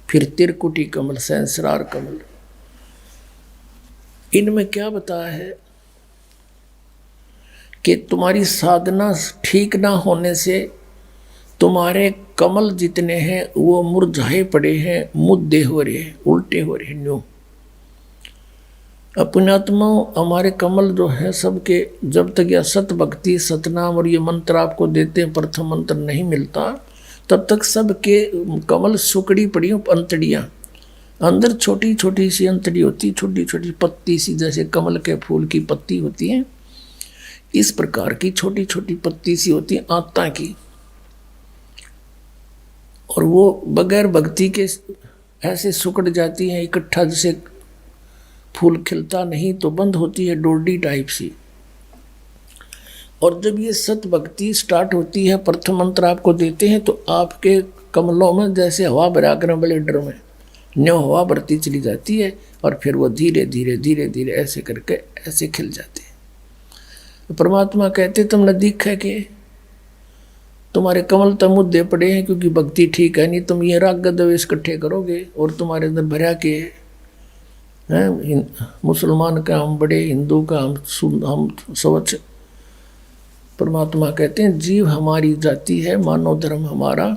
फिर त्रिकुटी कमल, सहस्रार कमल। इनमें क्या बताया है कि तुम्हारी साधना ठीक ना होने से तुम्हारे कमल जितने हैं वो मुरझाए पड़े हैं, मुद्दे हो रहे हैं, उल्टे हो रहे हैं। न्यू अपने आत्मा हमारे कमल जो है सबके, जब तक यह सत भक्ति सतनाम और ये मंत्र आपको देते हैं, प्रथम मंत्र नहीं मिलता, तब तक सबके कमल सुकड़ी पड़ी अंतड़ियाँ, अंदर छोटी छोटी सी अंतड़ी होती, छोटी छोटी पत्ती सी, जैसे कमल के फूल की पत्ती होती है, इस प्रकार की छोटी छोटी पत्ती सी होती है आत्ता की, और वो बगैर भक्ति के ऐसे सुकड़ जाती हैं इकट्ठा, जैसे फूल खिलता नहीं तो बंद होती है, डोडी टाइप सी। और जब ये सत भक्ति स्टार्ट होती है, प्रथम मंत्र आपको देते हैं, तो आपके कमलों में जैसे हवा भरा कर ब्लेडर में न्यो हवा भरती चली जाती है, और फिर वो धीरे धीरे धीरे धीरे ऐसे करके ऐसे खिल जाते हैं। परमात्मा कहते तुमने देखा कि तुम्हारे कमल तो मुद्दे पड़े हैं क्योंकि भक्ति ठीक है नहीं। तुम ये राग द्वेष इकट्ठे करोगे और तुम्हारे अंदर भरा के हैं। मुसलमान का हम बड़े, हिंदू का हम स्वच्छ। परमात्मा कहते हैं जीव हमारी जाति है, मानव धर्म हमारा।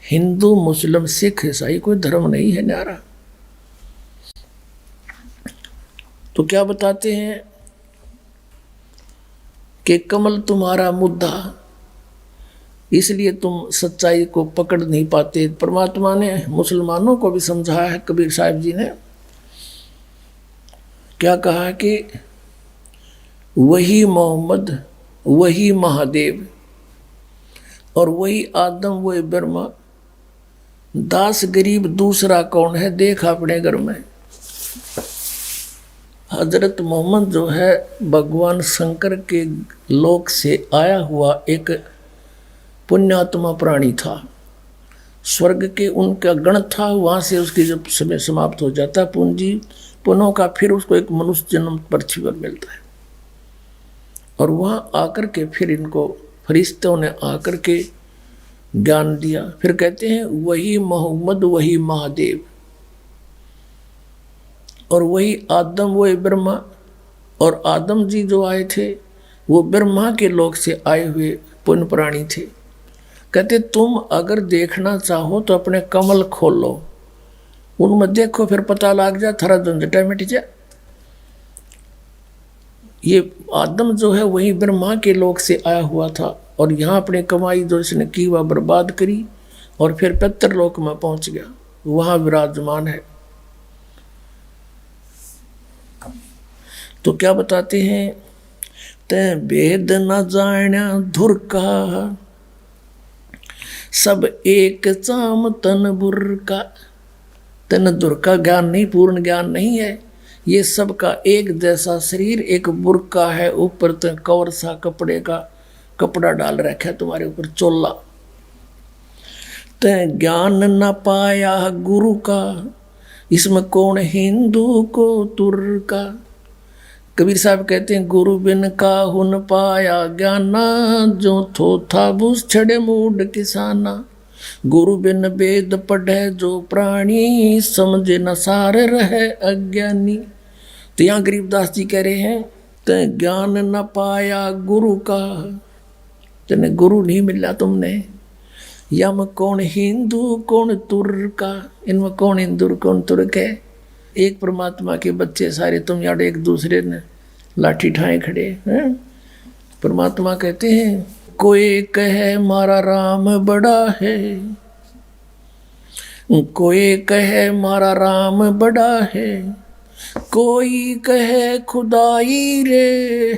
हिंदू मुस्लिम सिख ईसाई कोई धर्म नहीं है न्यारा। तो क्या बताते हैं कि कमल तुम्हारा मुद्दा, इसलिए तुम सच्चाई को पकड़ नहीं पाते। परमात्मा ने मुसलमानों को भी समझाया है। कबीर साहब जी ने क्या कहा कि वही मोहम्मद, वही महादेव और वही आदम, वही ब्रह्मा। दास गरीब दूसरा कौन है, देख अपने घर में। हजरत मोहम्मद जो है भगवान शंकर के लोक से आया हुआ एक पुण्यात्मा प्राणी था। स्वर्ग के उनका गण था, वहाँ से उसकी जब समय समाप्त हो जाता पूंजी पुनों का, फिर उसको एक मनुष्य जन्म पृथ्वी पर मिलता है। और वहाँ आकर के फिर इनको फरिश्तों ने आकर के ज्ञान दिया। फिर कहते हैं वही मोहम्मद, वही महादेव और वही आदम, वही ब्रह्मा। और आदम जी जो आए थे वो ब्रह्मा के लोक से आए हुए पुण्य प्राणी थे। कहते तुम अगर देखना चाहो तो अपने कमल खोलो, उनमें देखो, फिर पता लग जा, थारा झंझटा मिट जा। ये आदम जो है वही ब्रह्मा के लोक से आया हुआ था और यहाँ अपनी कमाई जो इसने की वह बर्बाद करी और फिर पितर लोक में पहुंच गया, वहाँ विराजमान है। तो क्या बताते हैं, ते भेद न जाना धुर का, सब एक चाम तन बुर का। तन दुर का ज्ञान नहीं, पूर्ण ज्ञान नहीं है। ये सब का एक जैसा शरीर, एक बुरका है, ऊपर तो कवर सा कपड़े का कपड़ा डाल रखा है तुम्हारे ऊपर, चोला। ते ज्ञान न पाया गुरु का, इसमें कौन हिंदू को तुर का। कबीर साहब कहते हैं गुरु बिन का हुन पाया ज्ञाना, जो थो था बुस छड़े मूड किसाना। गुरु बिन वेद पढ़े जो प्राणी, समझे न सार रहे अज्ञानी। तो यहाँ गरीबदास जी कह रहे हैं ते ज्ञान न पाया गुरु का, तेने गुरु नहीं मिला तुमने। यम कौन हिंदू कौन तुर्क का, इनमें कौन हिंदू कौन तुर्क है। एक परमात्मा के बच्चे सारे तुम यार एक दूसरे ने लाठी ठाए खड़े हैं। परमात्मा कहते हैं कोई कहे मारा राम बड़ा है, कोई कहे मारा राम बड़ा है, कोई कहे खुदाई रे,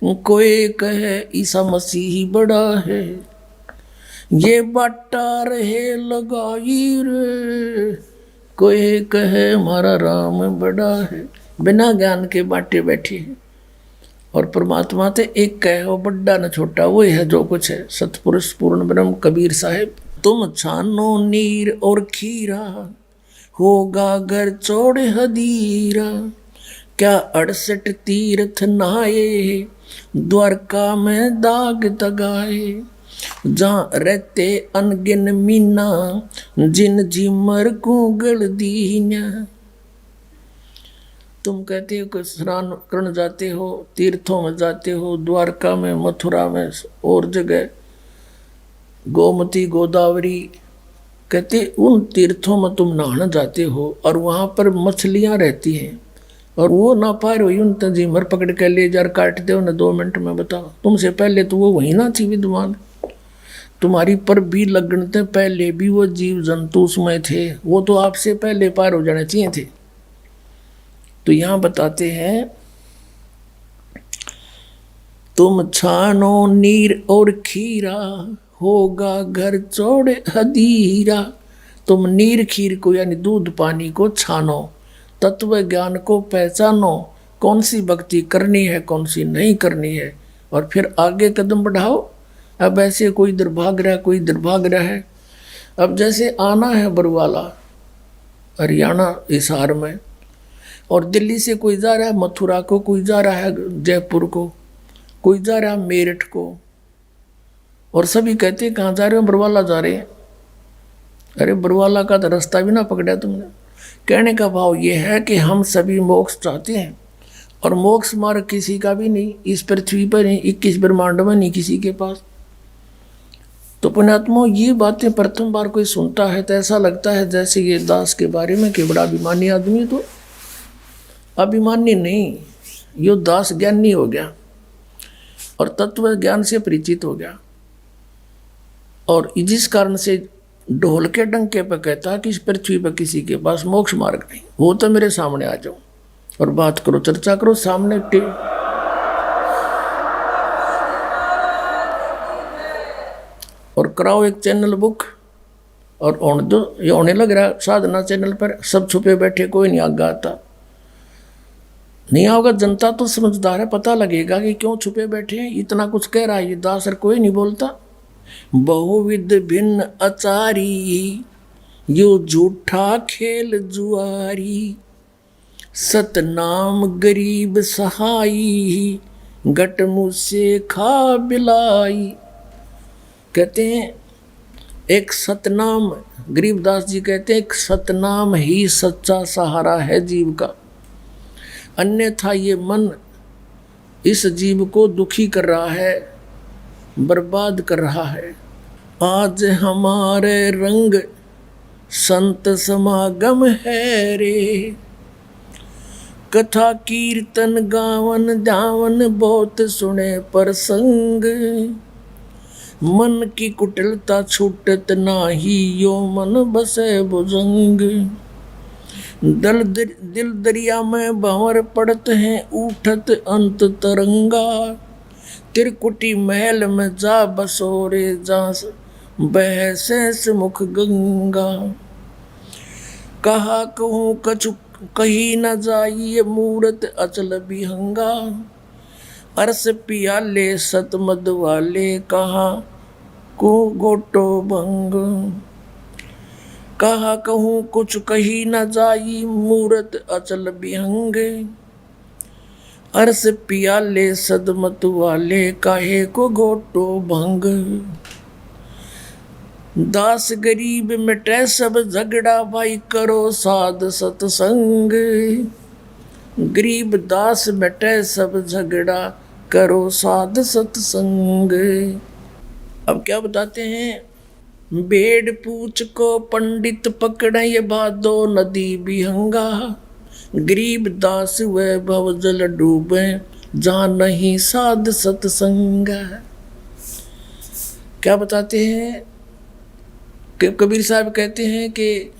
कोई कहे ईसा मसीह बड़ा है। ये बाटा रहे लगाई रे, कोई कहे हमारा राम बड़ा है। बिना ज्ञान के बाटे बैठे हैं और परमात्मा ते एक कहे हो, बड़ा न छोटा, वही है जो कुछ है। सतपुरुष पूर्ण ब्रह्म कबीर साहिब। तुम छानो नीर और खीरा, होगा घर चौड़ हदीरा। क्या 68 तीर्थ नहाए, द्वारका में दाग दगाए। जहाँ रहते अनगिन मीना, जिन जिमर को गल दीना। तुम कहते हो कि स्नान करने जाते हो, तीर्थों में जाते हो, द्वारका में, मथुरा में और जगह, गोमती गोदावरी, कहते उन तीर्थों में तुम नहाने जाते हो और वहाँ पर मछलियाँ रहती हैं और वो ना पार हुई उन तंजीमर पकड़ के ले जा काट दो ना 2 मिनट में। बताओ, तुमसे पहले तो वो वहीं ना थी विद्वान, तुम्हारी पर भी लगने पहले भी वो जीव जंतु उसमें थे, वो तो आपसे पहले पार हो जाने चाहिए थे। तो यहाँ बताते हैं तुम छानो नीर और खीरा, होगा घर चौड़े हदीरा। तुम नीर खीर को यानी दूध पानी को छानो, तत्व ज्ञान को पहचानो, कौन सी भक्ति करनी है कौन सी नहीं करनी है, और फिर आगे कदम बढ़ाओ। अब ऐसे कोई इधर भाग रहा है, कोई इधर भाग रहा है। अब जैसे आना है बरवाला हरियाणा हिसार में, और दिल्ली से कोई जा रहा है मथुरा को, कोई जा रहा है जयपुर को, कोई जा रहा है मेरठ को, और सभी कहते हैं कहाँ जा रहे हो? बरवाला जा रहे हैं। अरे बरवाला का तो रास्ता भी ना पकड़ा तुमने। कहने का भाव ये है कि हम सभी मोक्ष चाहते हैं, और मोक्ष मार्ग किसी का भी नहीं, इस पृथ्वी पर नहीं, 21 ब्रह्मांड में नहीं किसी के पास। तो पुण्यात्मा, ये बातें प्रथम बार कोई सुनता है तो ऐसा लगता है जैसे ये दास के बारे में कि बड़ा अभिमानी आदमी। तो अभिमानी नहीं, यो दास ज्ञानी हो गया और तत्व ज्ञान से परिचित हो गया, और जिस कारण से ढोल के डंके पर कहता है कि इस पृथ्वी पर किसी के पास मोक्ष मार्ग नहीं। वो तो मेरे सामने आ जाओ और बात करो, चर्चा करो सामने। और कराओ एक चैनल बुक और ये होने लग रहा है साधना चैनल पर। सब छुपे बैठे, कोई नहीं आगे आता। नहीं आओगा जनता तो समझदार है, पता लगेगा कि क्यों छुपे बैठे हैं। इतना कुछ कह रहा है ये दास और कोई नहीं बोलता। बहुविध भिन्न अचारी, यो झूठा खेल जुआरी, सतनाम गरीब सहाई, गट मुझसे खा बिलाई। कहते हैं एक सतनाम, गरीबदास जी कहते हैं एक सतनाम ही सच्चा सहारा है जीव का, अन्यथा ये मन इस जीव को दुखी कर रहा है, बर्बाद कर रहा है। आज हमारे रंग संत समागम है रे, कथा कीर्तन गावन जावन बहुत सुने प्रसंग, मन की कुटिलता छूटत नाही, यो मन बसे भुजंग। दिल दरिया में भंवर पड़त हैं, उठत अंत तरंगा, त्रिकुटी महल में जा बसोरे, जा बह से मुख गंगा। कहा कहूँ कछु कही न जाइए, मूरत अचल बिहंगा, अरस पियाले सतमद वाले, कहा को गोटो भंग। कहा कहूँ कुछ कही न जाई, मूरत अचल बिहंग, अरस पियाले सदमत वाले, काहे को गोटो भंग। दास गरीब मिटे सब झगड़ा, भाई करो साध सतसंग, गरीब दास मिटे सब झगड़ा, करो साध सतसंग। अब क्या बताते हैं? भेड़ पूछ को पंडित पकड़े, ये भादो नदी बिहंगा, गरीब दास व भव जल डूबे, जहाँ नहीं साध सतसंग। क्या बताते हैं कि कबीर साहब कहते हैं कि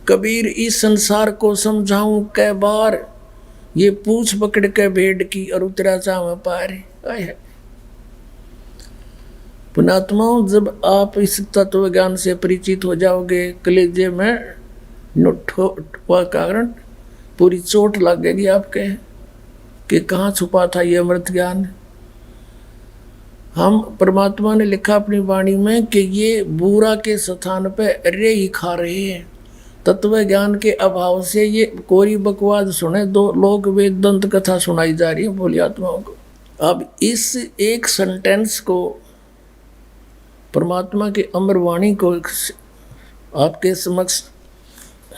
कबीर इस संसार को समझाऊं कै बार, ये पूछ पकड़ के भेड़ की और उतरा चाव पार। पुणात्माओं, जब आप इस तत्व ज्ञान से परिचित हो जाओगे, कलेजे में कारण पूरी चोट लगेगी आपके कि कहाँ छुपा था ये अमृत ज्ञान। हम परमात्मा ने लिखा अपनी वाणी में कि ये बुरा के स्थान पे रे ही खा रहे हैं। तत्व ज्ञान के अभाव से ये कोरी बकवाद सुने, दो लोग वेद दंत कथा सुनाई जा रही है भोली आत्माओं को। अब इस एक सेंटेंस को, परमात्मा के अमर वाणी को आपके समक्ष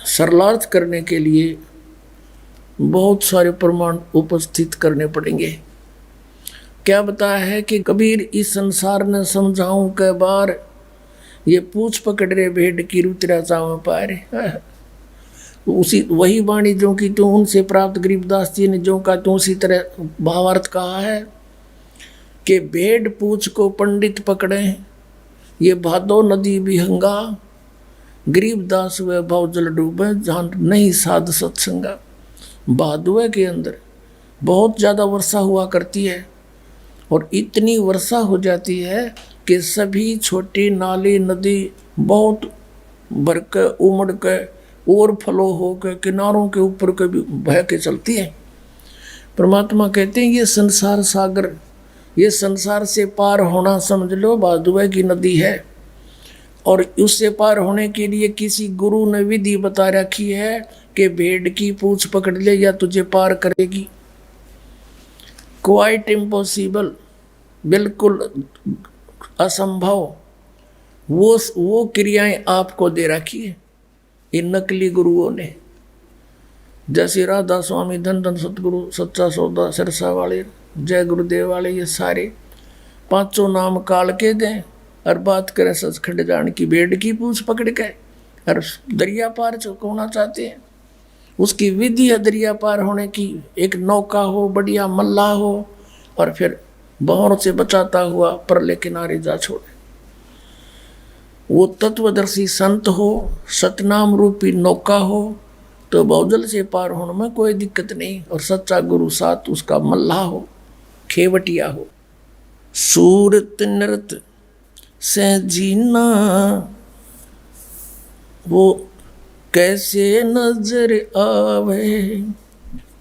सरलार्थ करने के लिए बहुत सारे प्रमाण उपस्थित करने पड़ेंगे। क्या बताया है कि कबीर इस संसार ने समझाऊं कै बार, ये पूछ पकड़ रे भेड़ की रुतरा चाव पारे। उसी वही वाणी जो कि तू उनसे प्राप्त गरीबदास जी ने जो कहा तू उसी तरह भावार्थ कहा है कि भेड़ पूछ को पंडित पकड़े, ये भादो नदी बिहंगा, गरीबदास व भाव जल डूबे, जहाँ नहीं साध सत्संगा। भादुए के अंदर बहुत ज़्यादा वर्षा हुआ करती है, और इतनी वर्षा हो जाती है कि सभी छोटी नाली नदी बहुत भर के उमड़ के ओवरफ्लो हो के किनारों के ऊपर के भी बह के चलती है। परमात्मा कहते हैं ये संसार सागर, ये संसार से पार होना समझ लो भादुए की नदी है, और उससे पार होने के लिए किसी गुरु ने विधि बता रखी है कि भेड़ की पूंछ पकड़ ले या तुझे पार करेगी। Quite impossible. बिल्कुल असंभव, वो क्रियाएं आपको दे रखी है इन नकली गुरुओं ने। जैसे राधा स्वामी, धन धन सतगुरु, सच्चा सौदा, सिरसा वाले, जय गुरुदेव वाले, ये सारे पांचों नाम काल के दें और बात करें सचखंड जान की भेड़ की पूछ पकड़ के और दरिया पार होना चाहते हैं। उसकी विधि है दरिया पार होने की, एक नौका हो, बढ़िया मल्ला हो और फिर बहरों से बचाता हुआ परले किनारे जा छोड़े। वो तत्वदर्शी संत हो, सतनाम रूपी नौका हो तो बहुजल से पार होने में कोई दिक्कत नहीं, और सच्चा गुरु साथ उसका मल्ला हो, खेवटिया हो। सूरत नृत से जीना वो कैसे नजर आवे,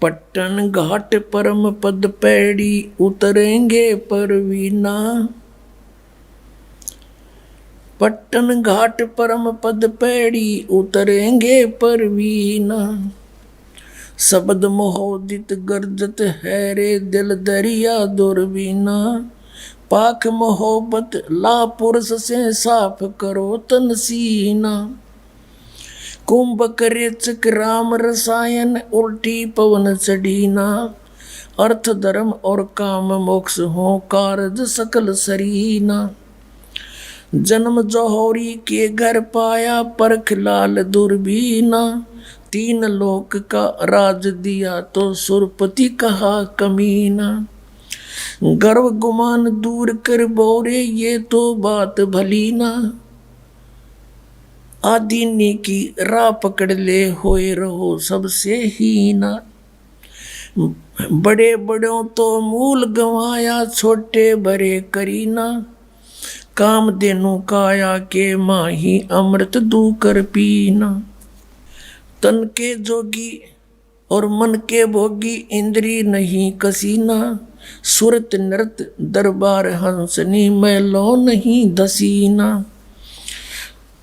पट्टन घाट परम पद पैड़ी उतरेंगे परवीना। पट्टन घाट परम पद पैड़ी उतरेंगे परवीना। शब्द मोहोदित गर्जत है रे दिल दरिया दुर्बीना। पाक मोहब्बत ला पुरुष से साफ करो तन सीना। कुंभक रेचक राम रसायन उल्टी पवन चढ़ीना। अर्थ धर्म और काम मोक्ष हो कारज सकल सरीना। जन्म जौहरी के घर पाया परख लाल दुर्बीना। तीन लोक का राज दिया तो सुरपति कहा कमीना। गर्व गुमान दूर कर बोरे ये तो बात भली ना। आदीनी की राह पकड़ ले होए रहो सबसे ही ना। बड़े बड़ों तो मूल गंवाया छोटे बड़े करीना। काम देनु काया के माही अमृत दू कर पीना। तन के जोगी और मन के भोगी इंद्री नहीं कसीना। सुरत नृत दरबार हंसनी मैलो नहीं दसीना।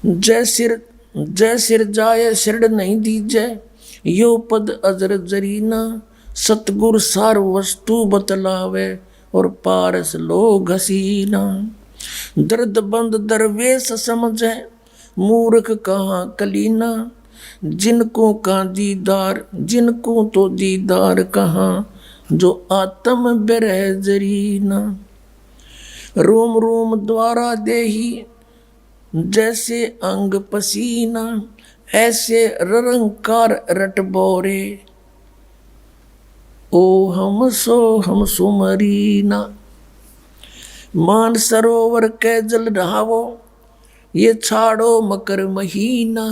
जय सिर जाय सिरड नहीं दीजय यो पद अजर जरीना। सतगुर सार वस्तु बतलावे और पारस लो घसीना। दर्द बंद दरवेश समझे मूर्ख कहाँ कलीना। जिनको का दीदार जिनको तो दीदार कहाँ जो आत्म बिरह जरीना। रोम रोम द्वारा देही जैसे अंग पसीना। ऐसे ररंकार रट बोरे ओ हम सुमरीना। मान सरोवर के जल रहावो ये छाड़ो मकर महीना।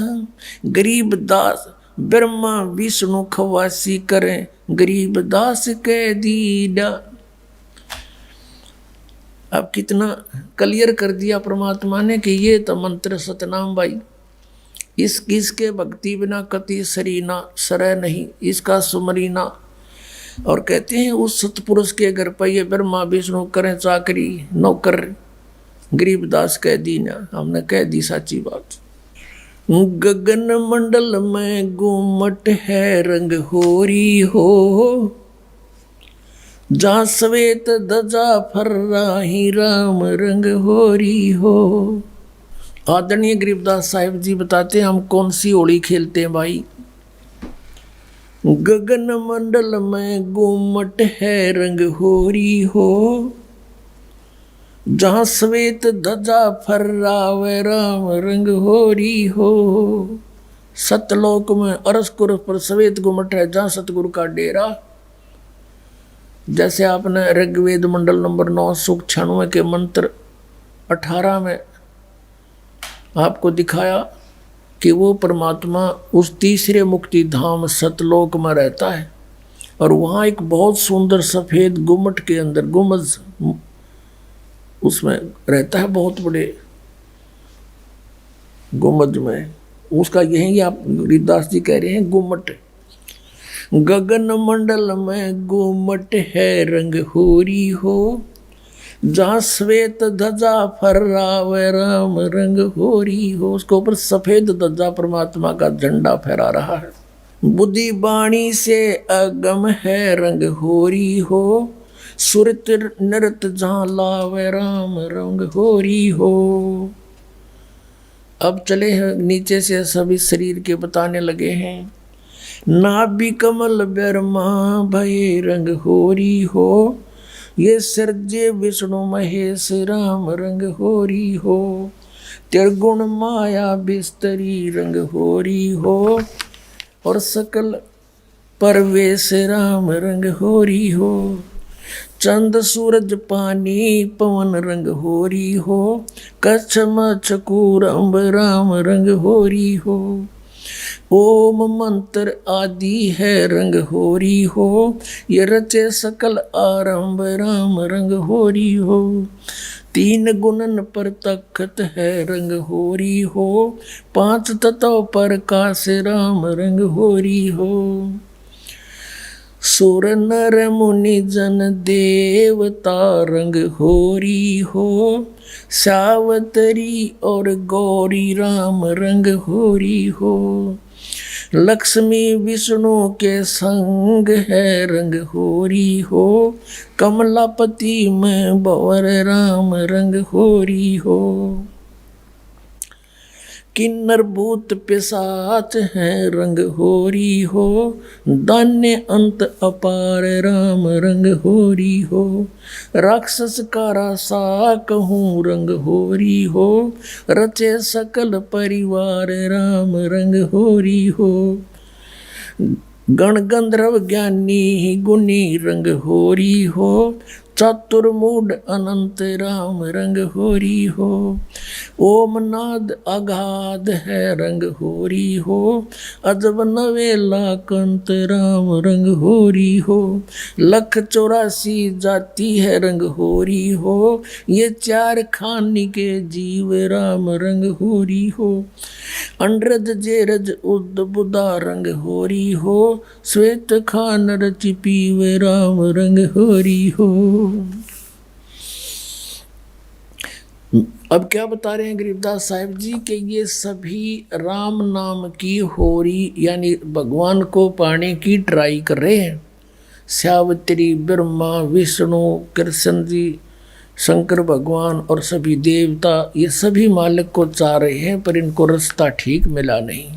गरीब दास ब्रह्मा विष्णु खवासी करें गरीब दास के दीदा। अब कितना क्लियर कर दिया परमात्मा ने कि ये तो मंत्र सतनाम भाई, इसके भक्ति बिना कति सरीना सरय नहीं, इसका सुमरीना। और कहते हैं उस सतपुरुष के घर पर ये ब्रह्मा विष्णु करें चाकरी नौकर गरीबदास कह दी ना। हमने कह दी साची बात। गगन मंडल में गुमट है रंग होरी हो। जहाँ श्वेत ध्वजा फर्राही राम रंग होरी हो। आदरणीय गरीबदास साहिब जी बताते हैं हम कौन सी होली खेलते हैं भाई। गगन मंडल में गुमट है रंग होरी हो। जहाँ श्वेत ध्वजा फर्रावे राम रंग होरी हो। सतलोक में अरसकुर पर श्वेत गुमट है जहाँ सतगुरु का डेरा। जैसे आपने ऋग्वेद मंडल नंबर 9 सूक्त 96 के मंत्र 18 में आपको दिखाया कि वो परमात्मा उस तीसरे मुक्ति धाम सतलोक में रहता है और वहाँ एक बहुत सुंदर सफ़ेद गुम्मट के अंदर गुम्बज उसमें रहता है, बहुत बड़े गुम्बज में। उसका यही आप गरीबदास जी कह रहे हैं गुम्मट। गगन मंडल में गुम्मट है रंग होरी हो। जहाँ श्वेत ध्वजा फर्रावे राम रंग होरी हो। उसके ऊपर सफेद ध्वजा परमात्मा का झंडा फहरा रहा है। बुद्धि बाणी से अगम है रंग होरी हो। सुरत नृत जहाँ लावे राम रंग होरी हो। अब चले हैं नीचे से सभी शरीर के बताने लगे हैं। नाभि कमल ब्रह्मा भय रंग होरी हो, ये सर्जे विष्णु महेश राम रंग होरी हो। त्रिगुण माया बिस्तरी रंग होरी हो, और सकल परवेश राम रंग होरी हो। चंद सूरज पानी पवन रंग होरी हो, कच्छ मच्छ कूरम्ब राम रंग होरी हो। ओम मंत्र आदि है रंग होरी हो, ये रचे सकल आरंभ राम रंग होरी हो। तीन गुणन पर तखत है रंग होरी हो, पांच तत्व पर काश राम रंग होरी हो। सुर नर मुनि जन देवता रंग होरी हो, सावतरी और गौरी राम रंग होरी हो। लक्ष्मी विष्णु के संग है रंग होरी हो, कमलापति में बवर राम रंग होरी हो। किन्नर भूत पिशाच है रंग होरी हो, दान्य अंत अपार राम रंग होरी हो। राक्षस का रासा कहूँ रंग होरी हो, रचे सकल परिवार राम रंग होरी हो। गण गंधर्व ज्ञानी गुनी रंग होरी हो, चतुर्मूड अनंत राम रंग होरी हो। ओम नाद अगाध है रंग होरी हो, अजब नवेला कंत राम रंग होरी हो। लख 84 जाति है रंग होरी हो, ये चार खानी के जीव राम रंग होरी हो। अंड्रज जेरज उद बुदा रंग होरी हो, श्वेत खान रचि पीवे राम रंग होरी हो। अब क्या बता रहे हैं गरीबदास साहिब जी कि ये सभी राम नाम की होरी यानी भगवान को पाने की ट्राई कर रहे हैं। सावित्री, ब्रह्मा, विष्णु, कृष्ण जी, शंकर भगवान और सभी देवता ये सभी मालिक को चाह रहे हैं, पर इनको रास्ता ठीक मिला नहीं।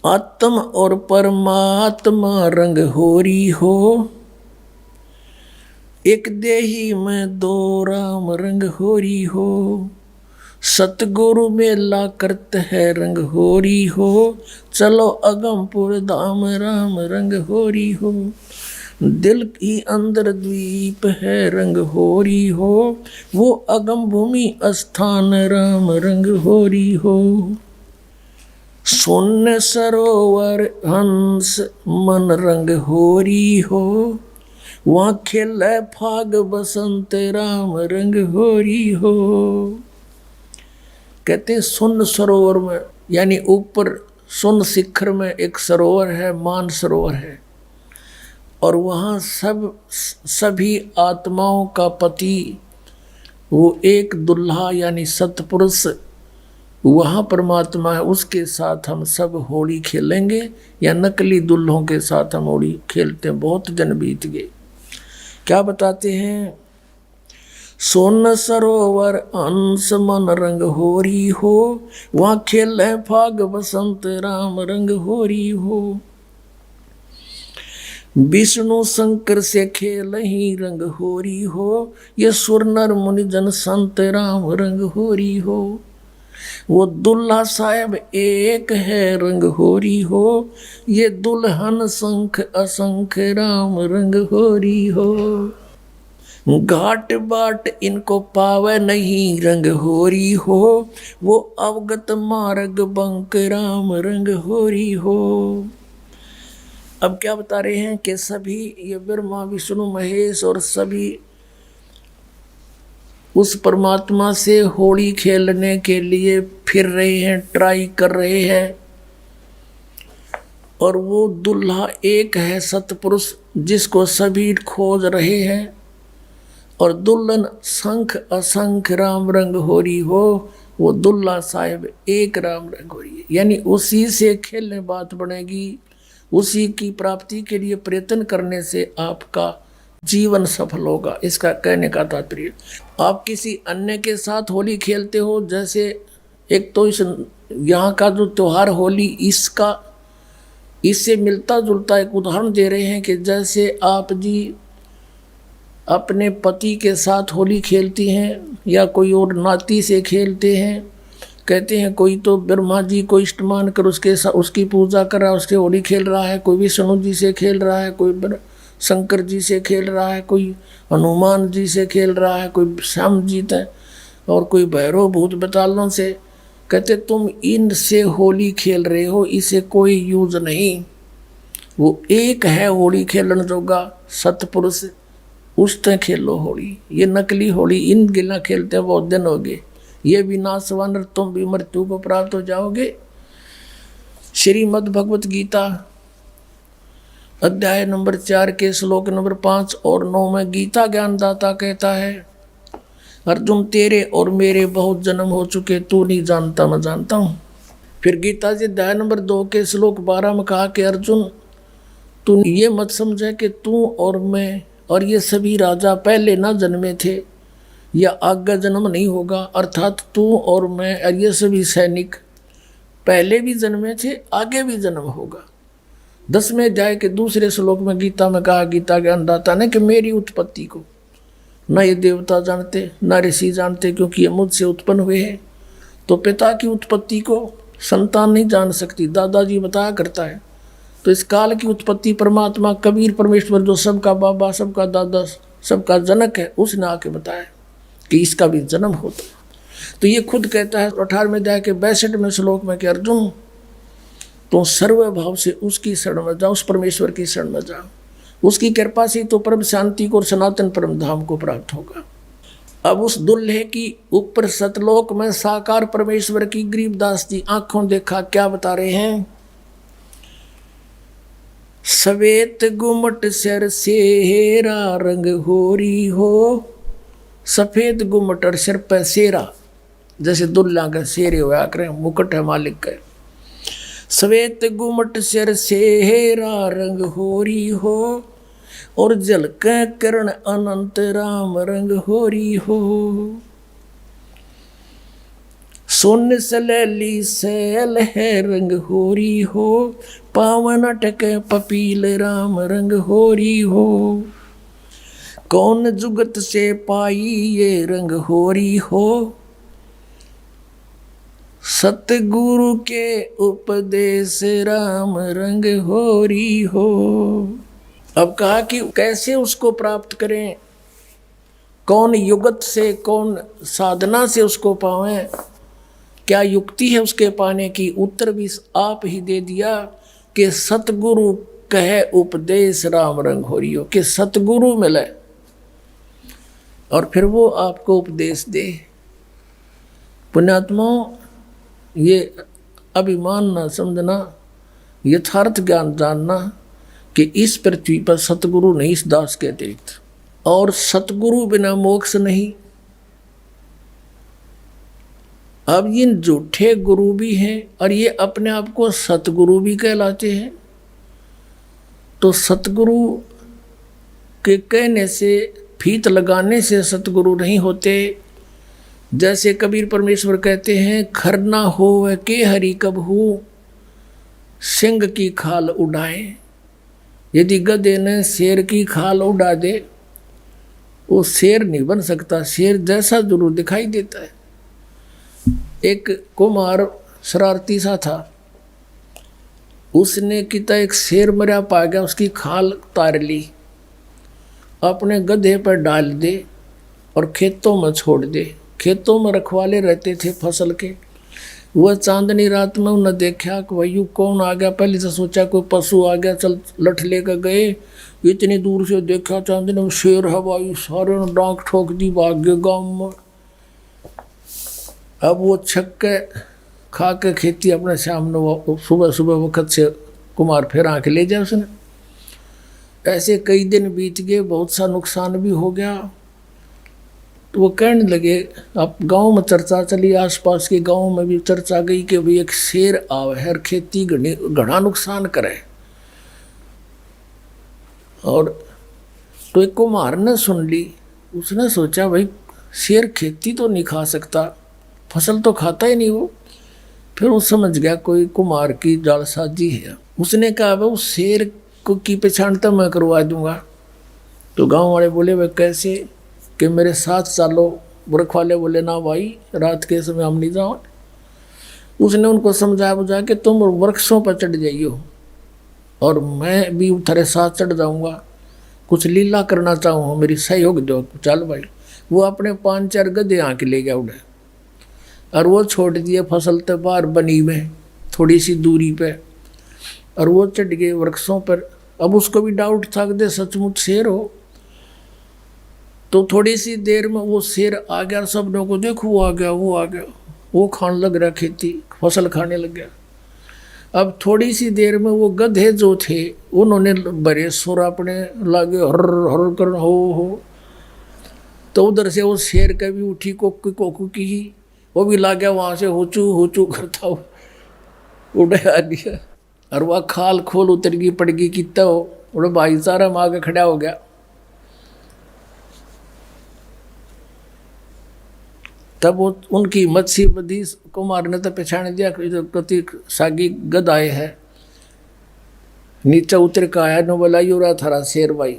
आत्म और परमात्मा रंग होरी हो, एक देही में दो राम रंग होरी हो। सतगुरु मेला करते है रंग होरी हो, चलो अगमपुर धाम राम रंग होरी हो। दिल की अंदर द्वीप है रंग होरी हो, वो अगम भूमि स्थान राम रंग होरी हो। शून्य सरोवर हंस मन रंग होरी हो, वहाँ खेले फाग बसंत राम रंग होरी हो। कहते हैं शून्य सरोवर में यानी ऊपर शून्य शिखर में एक सरोवर है, मान सरोवर है, और वहाँ सभी आत्माओं का पति वो एक दुल्हा यानी सतपुरुष वहाँ परमात्मा है, उसके साथ हम सब होली खेलेंगे या नकली दुल्हों के साथ हम होली खेलते हैं। बहुत जन बीत गए। क्या बताते हैं? सोन सरोवर अंश मन रंग होरी हो, वहाँ खेले फाग बसंत राम रंग होरी हो। विष्णु शंकर से खेल ही रंग होरी हो, ये सुर नर मुनि जन संत राम रंग होरी हो। वो दुल्हा साहब एक है रंग होरी हो, ये दुल्हन शंख असंख राम रंग होरी हो। घाट बाट इनको पावे नहीं रंग होरी हो, वो अवगत मार्ग बंक राम रंग होरी हो। अब क्या बता रहे हैं कि सभी ये ब्रह्मा विष्णु महेश और सभी उस परमात्मा से होली खेलने के लिए फिर रहे हैं, ट्राई कर रहे हैं, और वो दुल्हा एक है सतपुरुष जिसको सभी खोज रहे हैं। और दुल्हन शंख असंख राम रंग होरी हो, वो दुल्ला साहिब एक राम रंग हो रही है। यानी उसी से खेलने बात बनेगी, उसी की प्राप्ति के लिए प्रयत्न करने से आपका जीवन सफल होगा। इसका कहने का तात्पर्य, आप किसी अन्य के साथ होली खेलते हो, जैसे एक तो इस यहाँ का जो त्योहार होली, इससे मिलता जुलता एक उदाहरण दे रहे हैं कि जैसे आप जी अपने पति के साथ होली खेलती हैं या कोई और नाती से खेलते हैं। कहते हैं कोई तो ब्रह्मा जी को इष्टमान कर उसकी पूजा कर रहा है, उसके होली खेल रहा है, कोई विष्णु जी से खेल रहा है, कोई शंकर जी से खेल रहा है, कोई हनुमान जी से खेल रहा है, कोई श्याम जी है और कोई भैरव भूत बतालों से। कहते तुम इनसे होली खेल रहे हो, इसे कोई यूज नहीं। वो एक है होली खेलन जोगा सतपुरुष, उससे खेलो होली। ये नकली होली इन गिला खेलते हैं बहुत दिन हो गए। ये भी नासवान, तुम भी मृत्यु को प्राप्त हो जाओगे। श्रीमद् भगवत गीता अध्याय नंबर 4 के श्लोक नंबर 5 और 9 में गीता ज्ञानदाता कहता है, अर्जुन तेरे और मेरे बहुत जन्म हो चुके, तू नहीं जानता मैं जानता हूँ। फिर गीता जी अध्याय नंबर 2 के श्लोक 12 में कहा कि अर्जुन तू ये मत समझे कि तू और मैं और ये सभी राजा पहले ना जन्मे थे या आगे जन्म नहीं होगा। अर्थात तू और मैं और ये सभी सैनिक पहले भी जन्मे थे, आगे भी जन्म होगा। 10वें अध्याय के दूसरे श्लोक में गीता में कहा गीता ज्ञानदाता ने कि मेरी उत्पत्ति को न ये देवता जानते न ऋषि जानते, क्योंकि ये मुझसे उत्पन्न हुए हैं। तो पिता की उत्पत्ति को संतान नहीं जान सकती, दादाजी बताया करता है। तो इस काल की उत्पत्ति परमात्मा कबीर परमेश्वर जो सबका बाबा सबका दादा सबका जनक है, उसने आके बताया कि इसका भी जन्म होता है। तो ये खुद कहता है 18वें अध्याय के 62वें श्लोक में कि अर्जुन तो सर्वभाव से उसकी शरण में जाओ, उस परमेश्वर की शरण में जाओ, उसकी कृपा से तो परम शांति को और सनातन परम धाम को प्राप्त होगा। अब उस दुल्हे की ऊपर सतलोक में साकार परमेश्वर की गरीबदास जी आंखों देखा क्या बता रहे हैं। सवेत गुमट सिर सेरा रंग होरी हो, सफेद गुमट और सिर पर सेरा, जैसे दुल्ला का शेरे हुआ करें, मुकुट है मालिक का। सवेत गुमट सिर सेरा रंग होरी हो, और झलक किरण अनंत राम रंग होरी हो। सोन सलैली सैल है रंग होरी हो, पावन अटक पपील राम रंग होरी हो। कौन जुगत से पाई ये रंग होरी हो, सतगुरु के उपदेश राम रंग होरी हो। अब कहा कि कैसे उसको प्राप्त करें, कौन युगत से कौन साधना से उसको पावें, क्या युक्ति है उसके पाने की। उत्तर भी आप ही दे दिया कि सतगुरु कहे उपदेश राम रंग होरी हो, कि सतगुरु मिले और फिर वो आपको उपदेश दे। पुण्यात्मा ये अभिमान ना समझना, यथार्थ ज्ञान जानना कि इस पृथ्वी पर सतगुरु नहीं इस दास के अतिरिक्त, और सतगुरु बिना मोक्ष नहीं। अब ये झूठे गुरु भी हैं और ये अपने आप को सतगुरु भी कहलाते हैं। तो सतगुरु के कहने से, फीत लगाने से सतगुरु नहीं होते। जैसे कबीर परमेश्वर कहते हैं, खरना हो के हरि कब हो, सिंह की खाल उड़ाए। यदि गधे ने शेर की खाल उड़ा दे, वो शेर नहीं बन सकता, शेर जैसा जरूर दिखाई देता है। एक कुम्हार शरारती सा था, उसने किता एक शेर मरा पा गया, उसकी खाल उतार ली, अपने गधे पर डाल दे और खेतों में छोड़ दे। खेतों में रखवाले रहते थे फसल के। वह चांदनी रात में उन्हें देखा कि वही कौन आ गया। पहले से सोचा कोई पशु आ गया, चल लठ लेकर गए। इतनी दूर से देखा चांदनी में शेर है भाई, सारे ने डांक ठोक दी, भाग गए गाँव में। अब वो छक्के खा के खेती अपने सामने, वो सुबह सुबह वक्त से कुमार फिर आके ले जाए उसने। ऐसे कई दिन बीत गए, बहुत सा नुकसान भी हो गया। तो वो कहने लगे, अब गांव में चर्चा चली, आसपास के गांव में भी चर्चा गई कि भाई एक शेर आवे है और खेती घना नुकसान करे। और तो एक कुम्हार ने सुन ली, उसने सोचा भाई शेर खेती तो नहीं खा सकता, फसल तो खाता ही नहीं वो। फिर वो समझ गया कोई कुम्हार की जालसाजी है। उसने कहा भाई उस शेर को की पहचान तो मैं करवा दूंगा। तो गांव वाले बोले भाई कैसे, कि मेरे साथ चलो। बुरख वाले बोले ना भाई, रात के समय हम नहीं जाओ। उसने उनको समझा बुझा के तुम वृक्षों पर चढ़ जाइयो और मैं भी तुम्हारे साथ चढ़ जाऊंगा, कुछ लीला करना चाहूँ, मेरी सहयोग दो। चल भाई, वो अपने 5-4 गधे आके ले गया उड़े और वो छोड़ दिए फसल तो बाहर बनी में थोड़ी सी दूरी पे, और वो चढ़ गए वृक्षों पर। अब उसको भी डाउट था कि सचमुच शेर हो। तो थोड़ी सी देर में वो शेर आ गया, सब लोगों को देखो वो आ गया, वो आ गया, वो खाने लग रहा, खेती फसल खाने लग गया। अब थोड़ी सी देर में वो गधे जो थे उन्होंने बड़े सुर अपने लागे हर हर कर हो। तो उधर से वो शेर का भी उठी कोकू कोकू की ही, वो भी ला गया वहाँ से होचू करता हो उड़े आ गया। और वह खाल खोल उतर गई पड़ गई कितना हो, उड़े भाईचारा में आगे खड़ा हो गया। तब वो उनकी मच्छी बदी कुमार ने तो पहचान दिया कति सागी गद आए है। नीचे उतर का आया नो बोला यो रहा थारा शेर भाई।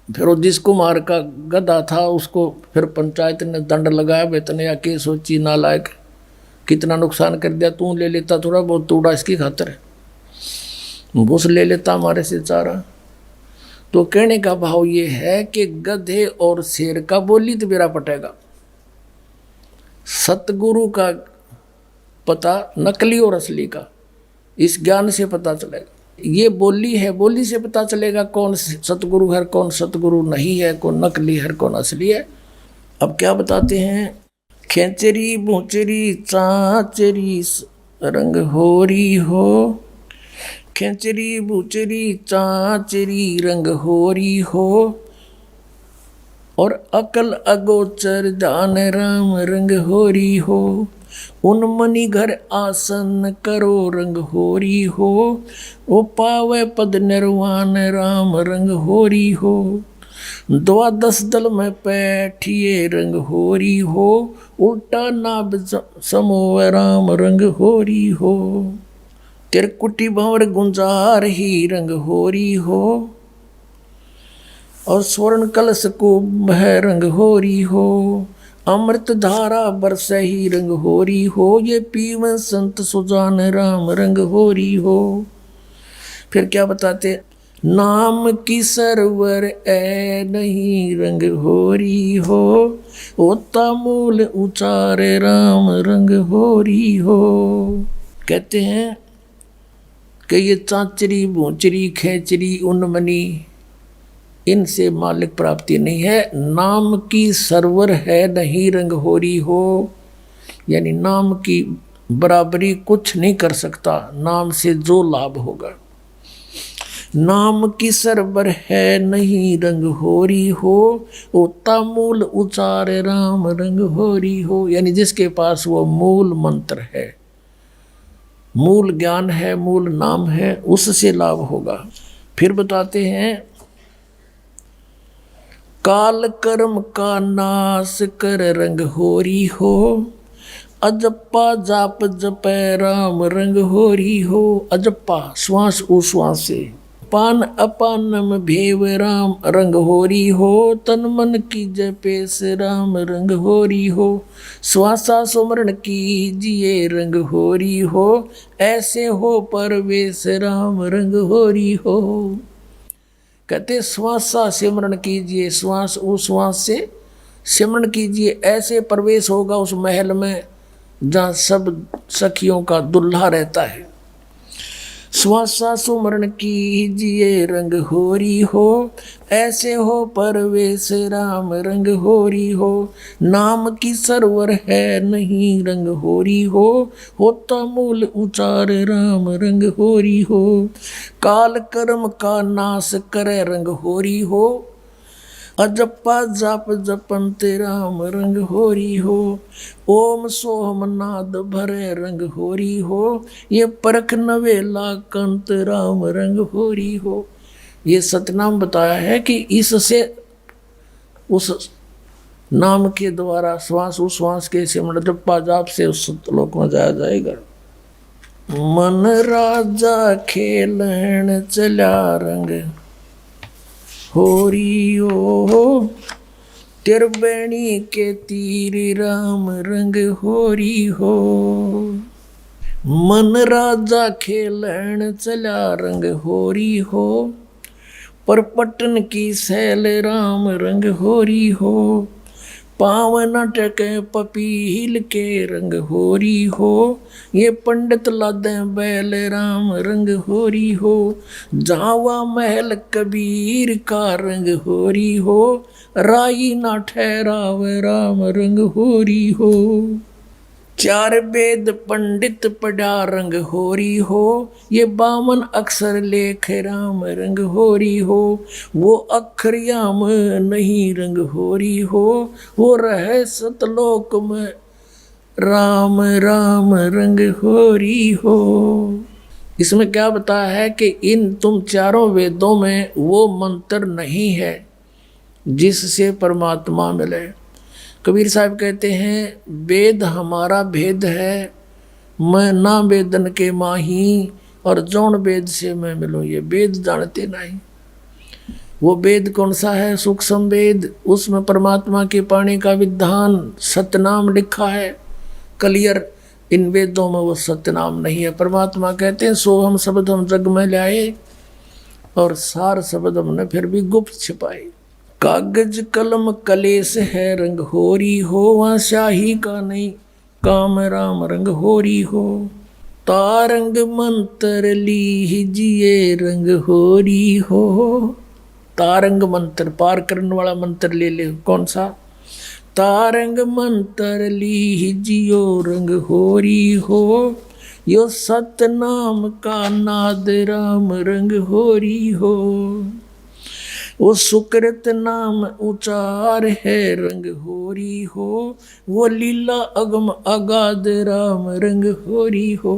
फिर वो जिस कुमार का गधा था उसको फिर पंचायत ने दंड लगाया, बेतने या के सोची नालायक, कितना नुकसान कर दिया, तू ले लेता थोड़ा बहुत तोड़ा इसकी खातर, भूस ले लेता हमारे से चारा। तो कहने का भाव ये है कि गधे और शेर का बोली तो मेरा पटेगा, सतगुरु का पता नकली और असली का इस ज्ञान से पता चलेगा। ये बोली है, बोली से पता चलेगा कौन सतगुरु है, कौन सतगुरु नहीं है, कौन नकली है, कौन असली है। अब क्या बताते हैं, खेचरी भूचरी चाचरी रंग होरी हो, खेचरी भूचरी चाचरी रंग होरी हो, और अकल अगोचर जान राम रंग होरी हो, उन मनी घर आसन करो रंग होरी हो, वो पावे पद निर्वाण राम रंग होरी हो, 12 दल में बैठिए रंग होरी हो, उल्टा नाभ समोव राम रंग होरी हो, तिरकुटी भंवर गुंजार ही रंग होरी हो, और स्वर्ण कलश को बह रंग होरी हो, अमृत धारा बरस ही रंग होरी हो, ये पीवन संत सुजान राम रंग होरी हो। फिर क्या बताते, नाम की सरवर ए नहीं रंग होरी हो, होता मूल उचारे राम रंग होरी हो। कहते हैं कि ये चाचरी भूचरी खेचरी उन्मनी इनसे मालिक प्राप्ति नहीं है, नाम की सरवर है नहीं रंग होरी हो, यानी नाम की बराबरी कुछ नहीं कर सकता नाम से जो लाभ होगा। नाम की सरवर है नहीं रंग होरी हो, होता मूल उचार राम रंग होरी हो, यानी जिसके पास वो मूल मंत्र है, मूल ज्ञान है, मूल नाम है, उससे लाभ होगा। फिर बताते हैं, काल कर्म का नाश कर रंग होरी हो, अजप्पा जाप जपै राम रंग होरी हो। अजप्पा श्वास उश्वास से, पान अपान में भेव राम रंग होरी हो, तन मन की जपे से राम रंग होरी हो, श्वासा सुमरण कीजिए रंग होरी हो, ऐसे हो परवेश राम रंग होरी हो। कहते श्वासा सिमरण कीजिए, श्वास उश्वास से सिमरण कीजिए, ऐसे प्रवेश होगा उस महल में जहाँ सब सखियों का दुल्हा रहता है। श्वासा सुमरण कीजिए रंग होरी हो, ऐसे हो परवेश राम रंग होरी हो, नाम की सरवर है नहीं रंग होरी हो, होता मूल उचार राम रंग होरी हो, काल कर्म का नाश करे रंग होरी हो। अजप्पा जाप जपंत राम रंग होरी हो, ओम सोहम नाद भरे रंग होरी हो, ये परख नवेला कंत राम रंग होरी हो। ये सतनाम बताया है कि इससे उस नाम के द्वारा श्वास उश्वास के सिमरण जप्पा जाप से उस सतलोक में जाया जाएगा। मन राजा खेलन चला रंग होरी हो, तिरबेणी के तीर राम रंग होरी हो। मन राजा खेलन चला रंग होरी हो, पर पटन की सैल राम रंग होरी हो, पावन टके पपील के रंग होरी हो, ये पंडित लादे बैल राम रंग होरी हो, जावा महल कबीर का रंग होरी हो, राई ना ठहराव राम रंग होरी हो। चार वेद पंडित पढ़ा रंग होरी हो, ये 52 अक्षर लेख राम रंग होरी हो, वो अक्षर याम नहीं रंग होरी हो, वो रहे सतलोक में राम राम रंग होरी हो। इसमें क्या बताया है कि इन तुम चारों वेदों में वो मंत्र नहीं है जिससे परमात्मा मिले। कबीर साहब कहते हैं वेद हमारा भेद है, मैं ना वेदन के माही, और जौन वेद से मैं मिलूँ ये वेद जानते नहीं। वो वेद कौन सा है? सूक्ष्म वेद, उसमें परमात्मा के पाने का विधान सतनाम लिखा है क्लियर। इन वेदों में वो सतनाम नहीं है। परमात्मा कहते हैं सो हम शब्द हम जग में लाए, और सार शब्द हमने फिर भी गुप्त छिपाए। कागज कलम कलेस है रंग होरी हो, वहाँ शाही का नहीं काम राम रंग होरी हो, तारंग मंत्र ली जिए रंग होरी हो। तारंग मंत्र पार करने वाला मंत्र ले ले, कौन सा? तारंग मंत्र ली जियो रंग होरी हो, यो सतनाम का नाद राम रंग होरी हो, वो सुकृत नाम उचार है रंग होरी हो, वो लीला अगम अगाध राम रंग होरी हो,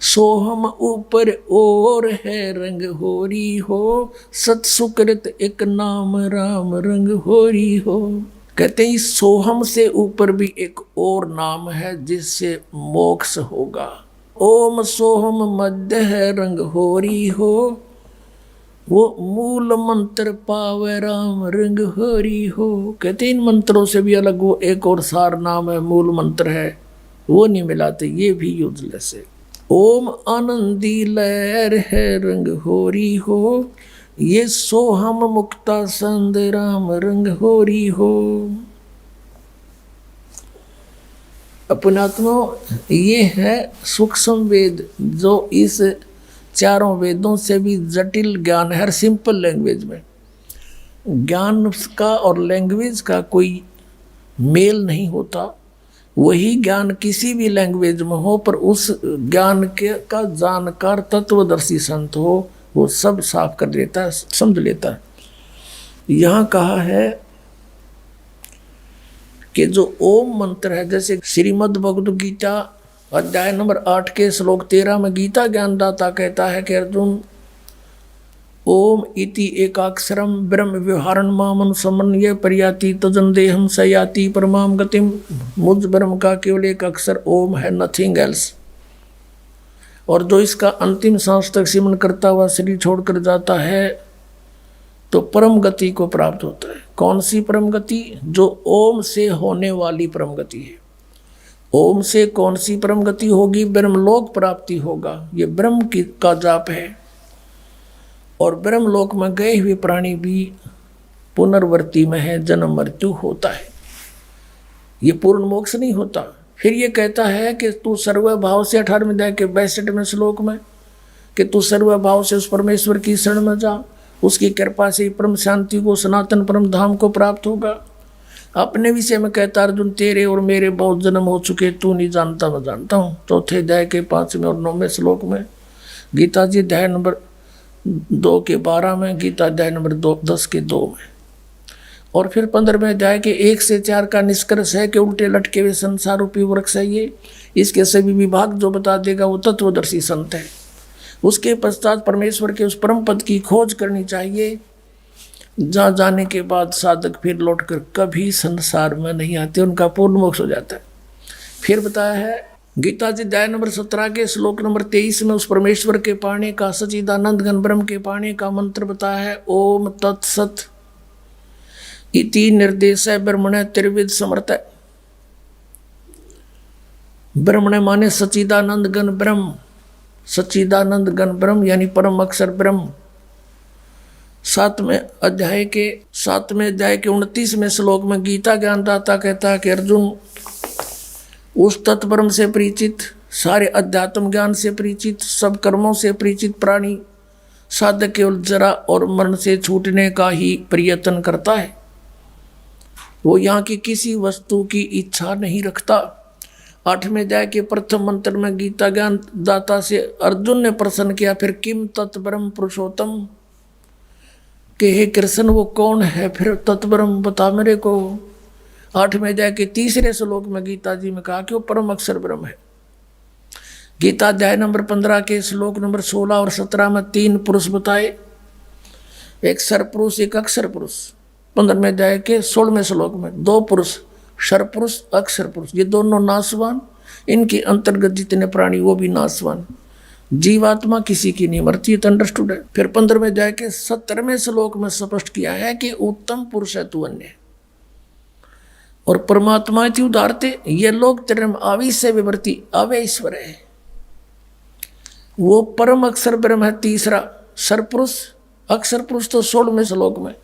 सोहम ऊपर और है रंग होरी हो, सत सुकृत एक नाम राम रंग होरी हो। कहते हैं सोहम से ऊपर भी एक और नाम है जिससे मोक्ष होगा। ओम सोहम मध्य है रंग होरी हो, वो मूल मंत्र पावे राम रंग होरी हो। कहते इन मंत्रों से भी अलग वो एक और सार नाम है, मूल मंत्र है, वो नहीं मिलाते, ये भी यूजलेस है। ओम आनंदी लहर है रंग होरी हो, ये सोहम मुक्ता संद राम रंग होरी हो। अपनात्मा ये है सूक्ष्म वेद, जो इस चारों वेदों से भी जटिल ज्ञान है। हर सिंपल लैंग्वेज में ज्ञान का और लैंग्वेज का कोई मेल नहीं होता। वही ज्ञान किसी भी लैंग्वेज में हो, पर उस ज्ञान के का जानकार तत्वदर्शी संत हो, वो सब साफ कर देता है, समझ लेता है। यहाँ कहा है कि जो ओम मंत्र है, जैसे श्रीमद् भगवद गीता अध्याय नंबर 8 के श्लोक 13 में गीता ज्ञानदाता कहता है कि अर्जुन ओम इति एकाक्षरम ब्रह्म व्यवहारण मामनुसमन्वय पर्याति तजन देहम सयाति परमाम गतिम। मुझ ब्रह्म का केवल एक अक्षर ओम है, नथिंग एल्स। और जो इसका अंतिम सांस तक सिमरन करता हुआ शरीर छोड़कर जाता है तो परम गति को प्राप्त होता है। कौन सी परम गति? जो ओम से होने वाली परम गति है। ओम से कौन सी परम गति होगी? ब्रह्मलोक प्राप्ति होगा। ये ब्रह्म का जाप है। और ब्रह्मलोक में गए हुए प्राणी भी पुनर्वर्ती में है, जन्म मृत्यु होता है, ये पूर्ण मोक्ष नहीं होता। फिर ये कहता है कि तू सर्वभाव से 18वें अध्याय के 62वें श्लोक में कि तू सर्वभाव से उस परमेश्वर की शरण में जा, उसकी कृपा से परम शांति को, सनातन परम धाम को प्राप्त होगा। अपने विषय में कहता अर्जुन तेरे और मेरे बहुत जन्म हो चुके, तू नहीं जानता मैं जानता हूँ। चौथे अध्याय के 5वें और 9वें श्लोक में, गीता जी अध्याय नंबर 2 के 12 में, गीता अध्याय नंबर 10 के 2 में। और फिर 15वें अध्याय के 1 से 4 का निष्कर्ष है कि उल्टे लटके हुए संसार रूपी वृक्ष है ये, इसके सभी विभाग जो बता देगा वो तत्वदर्शी संत है। उसके पश्चात परमेश्वर के उस परम पद की खोज करनी चाहिए, जहाँ जाने के बाद साधक फिर लौटकर कभी संसार में नहीं आते, उनका पूर्ण मोक्ष हो जाता है। फिर बताया है गीता जी अध्याय नंबर 17 के श्लोक नंबर 23 में उस परमेश्वर के पाने का, सच्चिदानंद घन ब्रह्म के पाने का मंत्र बताया है, ओम तत्सत इति निर्देश ब्रह्मण त्रिविध समर्थ। ब्रह्मण माने सच्चिदानंद घन ब्रह्म, सच्चिदानंद घन ब्रह्म यानी परम अक्षर ब्रह्म। 7वें अध्याय के 29वें श्लोक में गीता ज्ञानदाता कहता है कि अर्जुन उस तत्परम से परिचित, सारे अध्यात्म ज्ञान से परिचित, सब कर्मों से परिचित प्राणी साधक केवल जरा और मरण से छूटने का ही प्रयत्न करता है। वो यहाँ की किसी वस्तु की इच्छा नहीं रखता। 8वें अध्याय के प्रथम मंत्र में गीता ज्ञान दाता से अर्जुन ने प्रश्न किया, फिर किम तत्परम पुरुषोत्तम, कि हे कृष्ण वो कौन है फिर तत्परम बता मेरे को। 8वें अध्याय के 3 श्लोक में गीता जी में कहा कि वो परम अक्षर ब्रह्म है। गीता अध्याय नंबर 15 के श्लोक नंबर 16 और 17 में 3 पुरुष बताए, एक सरपुरुष एक अक्षर पुरुष। 15वें अध्याय के 16वें श्लोक में 2 पुरुष, सरपुरुष अक्षर पुरुष, ये दोनों नाशवान, इनके अंतर्गत जितने प्राणी वो भी नाशवान। जीवात्मा किसी की नहीं मरती, ये तो अंडरस्टूड है। फिर 15वें अध्याय के 17वें श्लोक में स्पष्ट किया है कि उत्तम पुरुष है तू अन्य, और परमात्मा थी उदारते, ये लोग तेरे आवेश से विवर्ती अवय ईश्वर है। वो परम अक्षर ब्रह्म है तीसरा, सरपुरुष अक्षर पुरुष तो 16वें श्लोक में,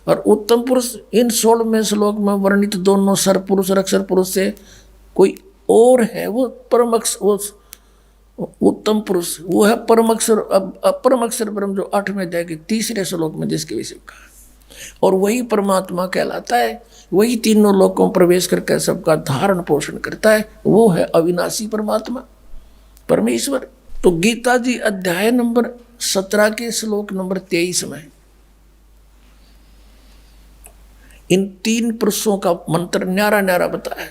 और उत्तम पुरुष इन 16वें श्लोक में वर्णित दोनों सरपुरुष और अक्षर पुरुष से कोई और है, वो परम अक्षर, वो उत्तम पुरुष वो है परम अक्षर ब्रह्म, जो 8वें अध्याय के 3 श्लोक में जिसके विषय कहा, और वही परमात्मा कहलाता है। वही तीनों लोकों में प्रवेश करके सबका धारण पोषण करता है, वो है अविनाशी परमात्मा परमेश्वर। तो गीता जी अध्याय नंबर 17 के श्लोक नंबर 23 में इन 3 पुरुषों का मंत्र न्यारा न्यारा बताया।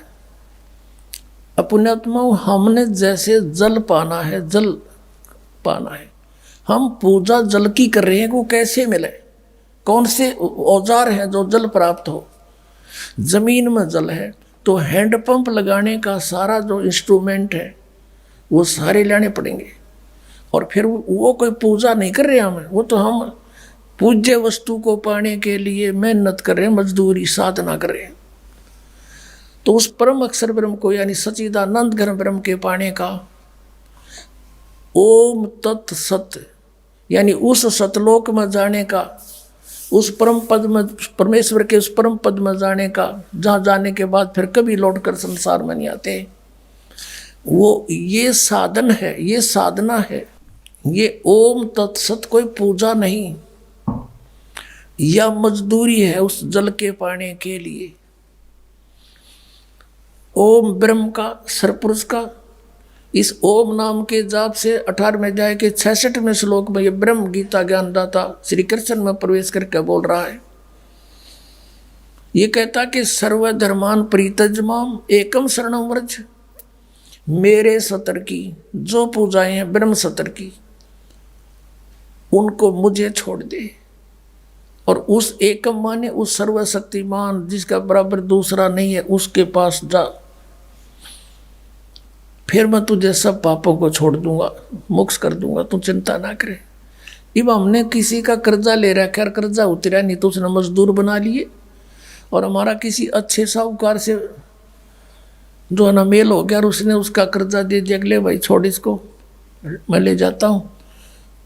अपनात्मा हमने जैसे जल पाना है, जल पाना है, हम पूजा जल की कर रहे हैं, वो कैसे मिले, कौन से औजार हैं जो जल प्राप्त हो। जमीन में जल है तो हैंडपंप लगाने का सारा जो इंस्ट्रूमेंट है वो सारे लाने पड़ेंगे, और फिर वो कोई पूजा नहीं कर रहे हमें, वो तो हम पूज्य वस्तु को पाने के लिए मेहनत कर रहे हैं, मजदूरी साधना कर रहे हैं। तो उस परम अक्षर ब्रह्म को यानी सच्चिदानंद घन ब्रह्म के पाने का ओम तत् सत यानी उस सतलोक में जाने का, उस परम पद में, परमेश्वर के उस परम पद में जाने का, जहाँ जाने के बाद फिर कभी लौटकर संसार में नहीं आते, वो ये साधन है, ये साधना है। ये ओम तत्सत कोई पूजा नहीं या मजदूरी है उस जल के पाने के लिए। ओम ब्रह्म का, सरपुरुष का, इस ओम नाम के जाप से 18वें अध्याय के 66वें श्लोक में ये ब्रह्म गीता ज्ञानदाता श्री कृष्ण में प्रवेश करके बोल रहा है। ये कहता कि सर्वधर्मान परित्यज्यमाम एकम शरणम व्रज, मेरे सतर की जो पूजाएं हैं ब्रह्म सतर की, उनको मुझे छोड़ दे, और उस एकम माने उस सर्वशक्तिमान जिसका बराबर दूसरा नहीं है उसके पास जा, फिर मैं तुझे सब पापों को छोड़ दूंगा, मुक्त कर दूंगा, तू चिंता ना करे। अब हमने किसी का कर्जा ले रखा है, कर्जा उतरा नहीं तो उसने मजदूर बना लिए, और हमारा किसी अच्छे साहूकार से जो है ना मेल हो गया और उसने उसका कर्जा दे दिया, ले भाई छोड़ इसको, मैं ले जाता हूँ,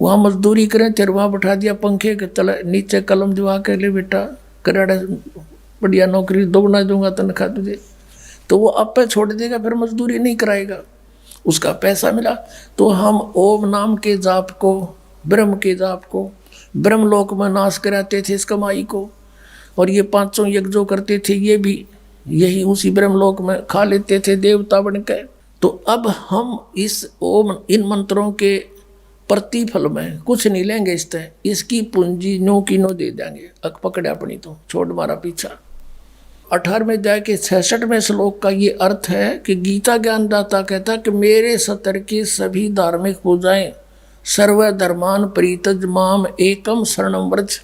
वहाँ मजदूरी करें, तेरे वहाँ बैठा दिया पंखे के तले नीचे कलम दिवा के, ले बेटा कराड़ा बढ़िया नौकरी दोगुना दूंगा तनख्वाह तुझे, तो वो आप पे छोड़ देगा, फिर मजदूरी नहीं कराएगा, उसका पैसा मिला। तो हम ओम नाम के जाप को, ब्रह्म के जाप को, ब्रह्मलोक में नाश कराते थे इस कमाई को, और ये 500 यज्ञ जो करते थे ये भी यही उसी ब्रह्मलोक में खा लेते थे देवता बन के। तो अब हम इस ओम इन मंत्रों के प्रतिफल में कुछ नहीं लेंगे, इसकी पूंजी नो की नो दे देंगे। अक पकड़े अपनी तो छोड़ मारा पीछा। 18वें अध्याय के 66वें श्लोक का ये अर्थ है कि गीता ज्ञानदाता कहता है कि मेरे सतर की सभी धार्मिक पूजाएं सर्वधर्मान प्रीतज माम एकम शरणम व्रज।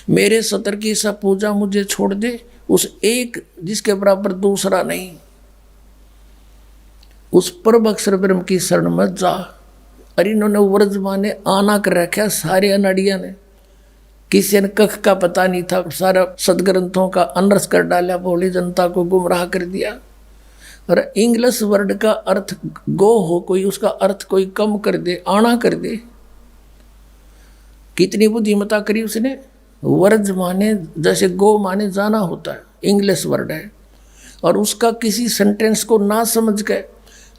मेरे सतर की सब पूजा मुझे छोड़ दे, उस एक जिसके बराबर दूसरा नहीं, उस परम अक्षर ब्रह्म की शरण मत जा। अरे इन्होंने व्रज माने आना कर रखा सारे अनाड़िया ने, किसी ने कख का पता नहीं था, सारा सदग्रंथों का अनर्स कर डाला, भोली जनता को गुमराह कर दिया। और इंग्लिश वर्ड का अर्थ गो हो कोई, उसका अर्थ कोई कम कर दे, आना कर दे। कितनी बुद्धिमता करी उसने। वर्ज माने जैसे गो माने जाना होता है, इंग्लिश वर्ड है, और उसका किसी सेंटेंस को ना समझ के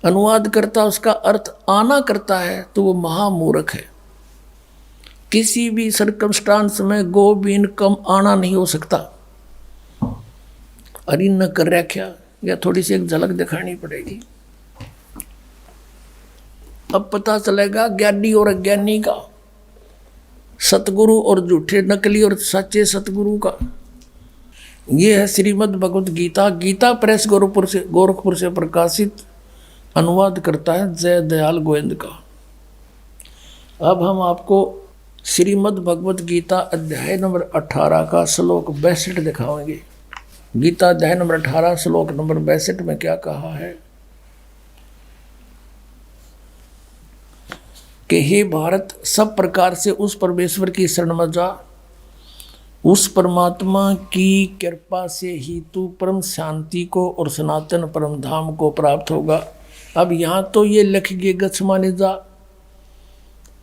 अनुवाद करता, उसका अर्थ आना करता है, तो वो महामूर्ख है। किसी भी सर्कमस्टांस में गो बीन कम आना नहीं हो सकता। अरे न कर रखा, या थोड़ी सी एक झलक दिखानी पड़ेगी। अब पता चलेगा ज्ञानी और अज्ञानी का, सतगुरु और झूठे नकली और सच्चे सतगुरु का। ये है श्रीमद् भगवत गीता। गीता प्रेस गोरखपुर से प्रकाशित, अनुवाद करता है जय दयाल गोविंद का। अब हम आपको श्रीमद् भगवत गीता अध्याय नंबर 18 का श्लोक 62 दिखाएंगे। गीता अध्याय नंबर 18 श्लोक नंबर 62 में क्या कहा है कि हे भारत, सब प्रकार से उस परमेश्वर की शरण में जा, उस परमात्मा की कृपा से ही तू परम शांति को और सनातन परम धाम को प्राप्त होगा। अब यहाँ तो ये लिख गए गच्छ माने जा,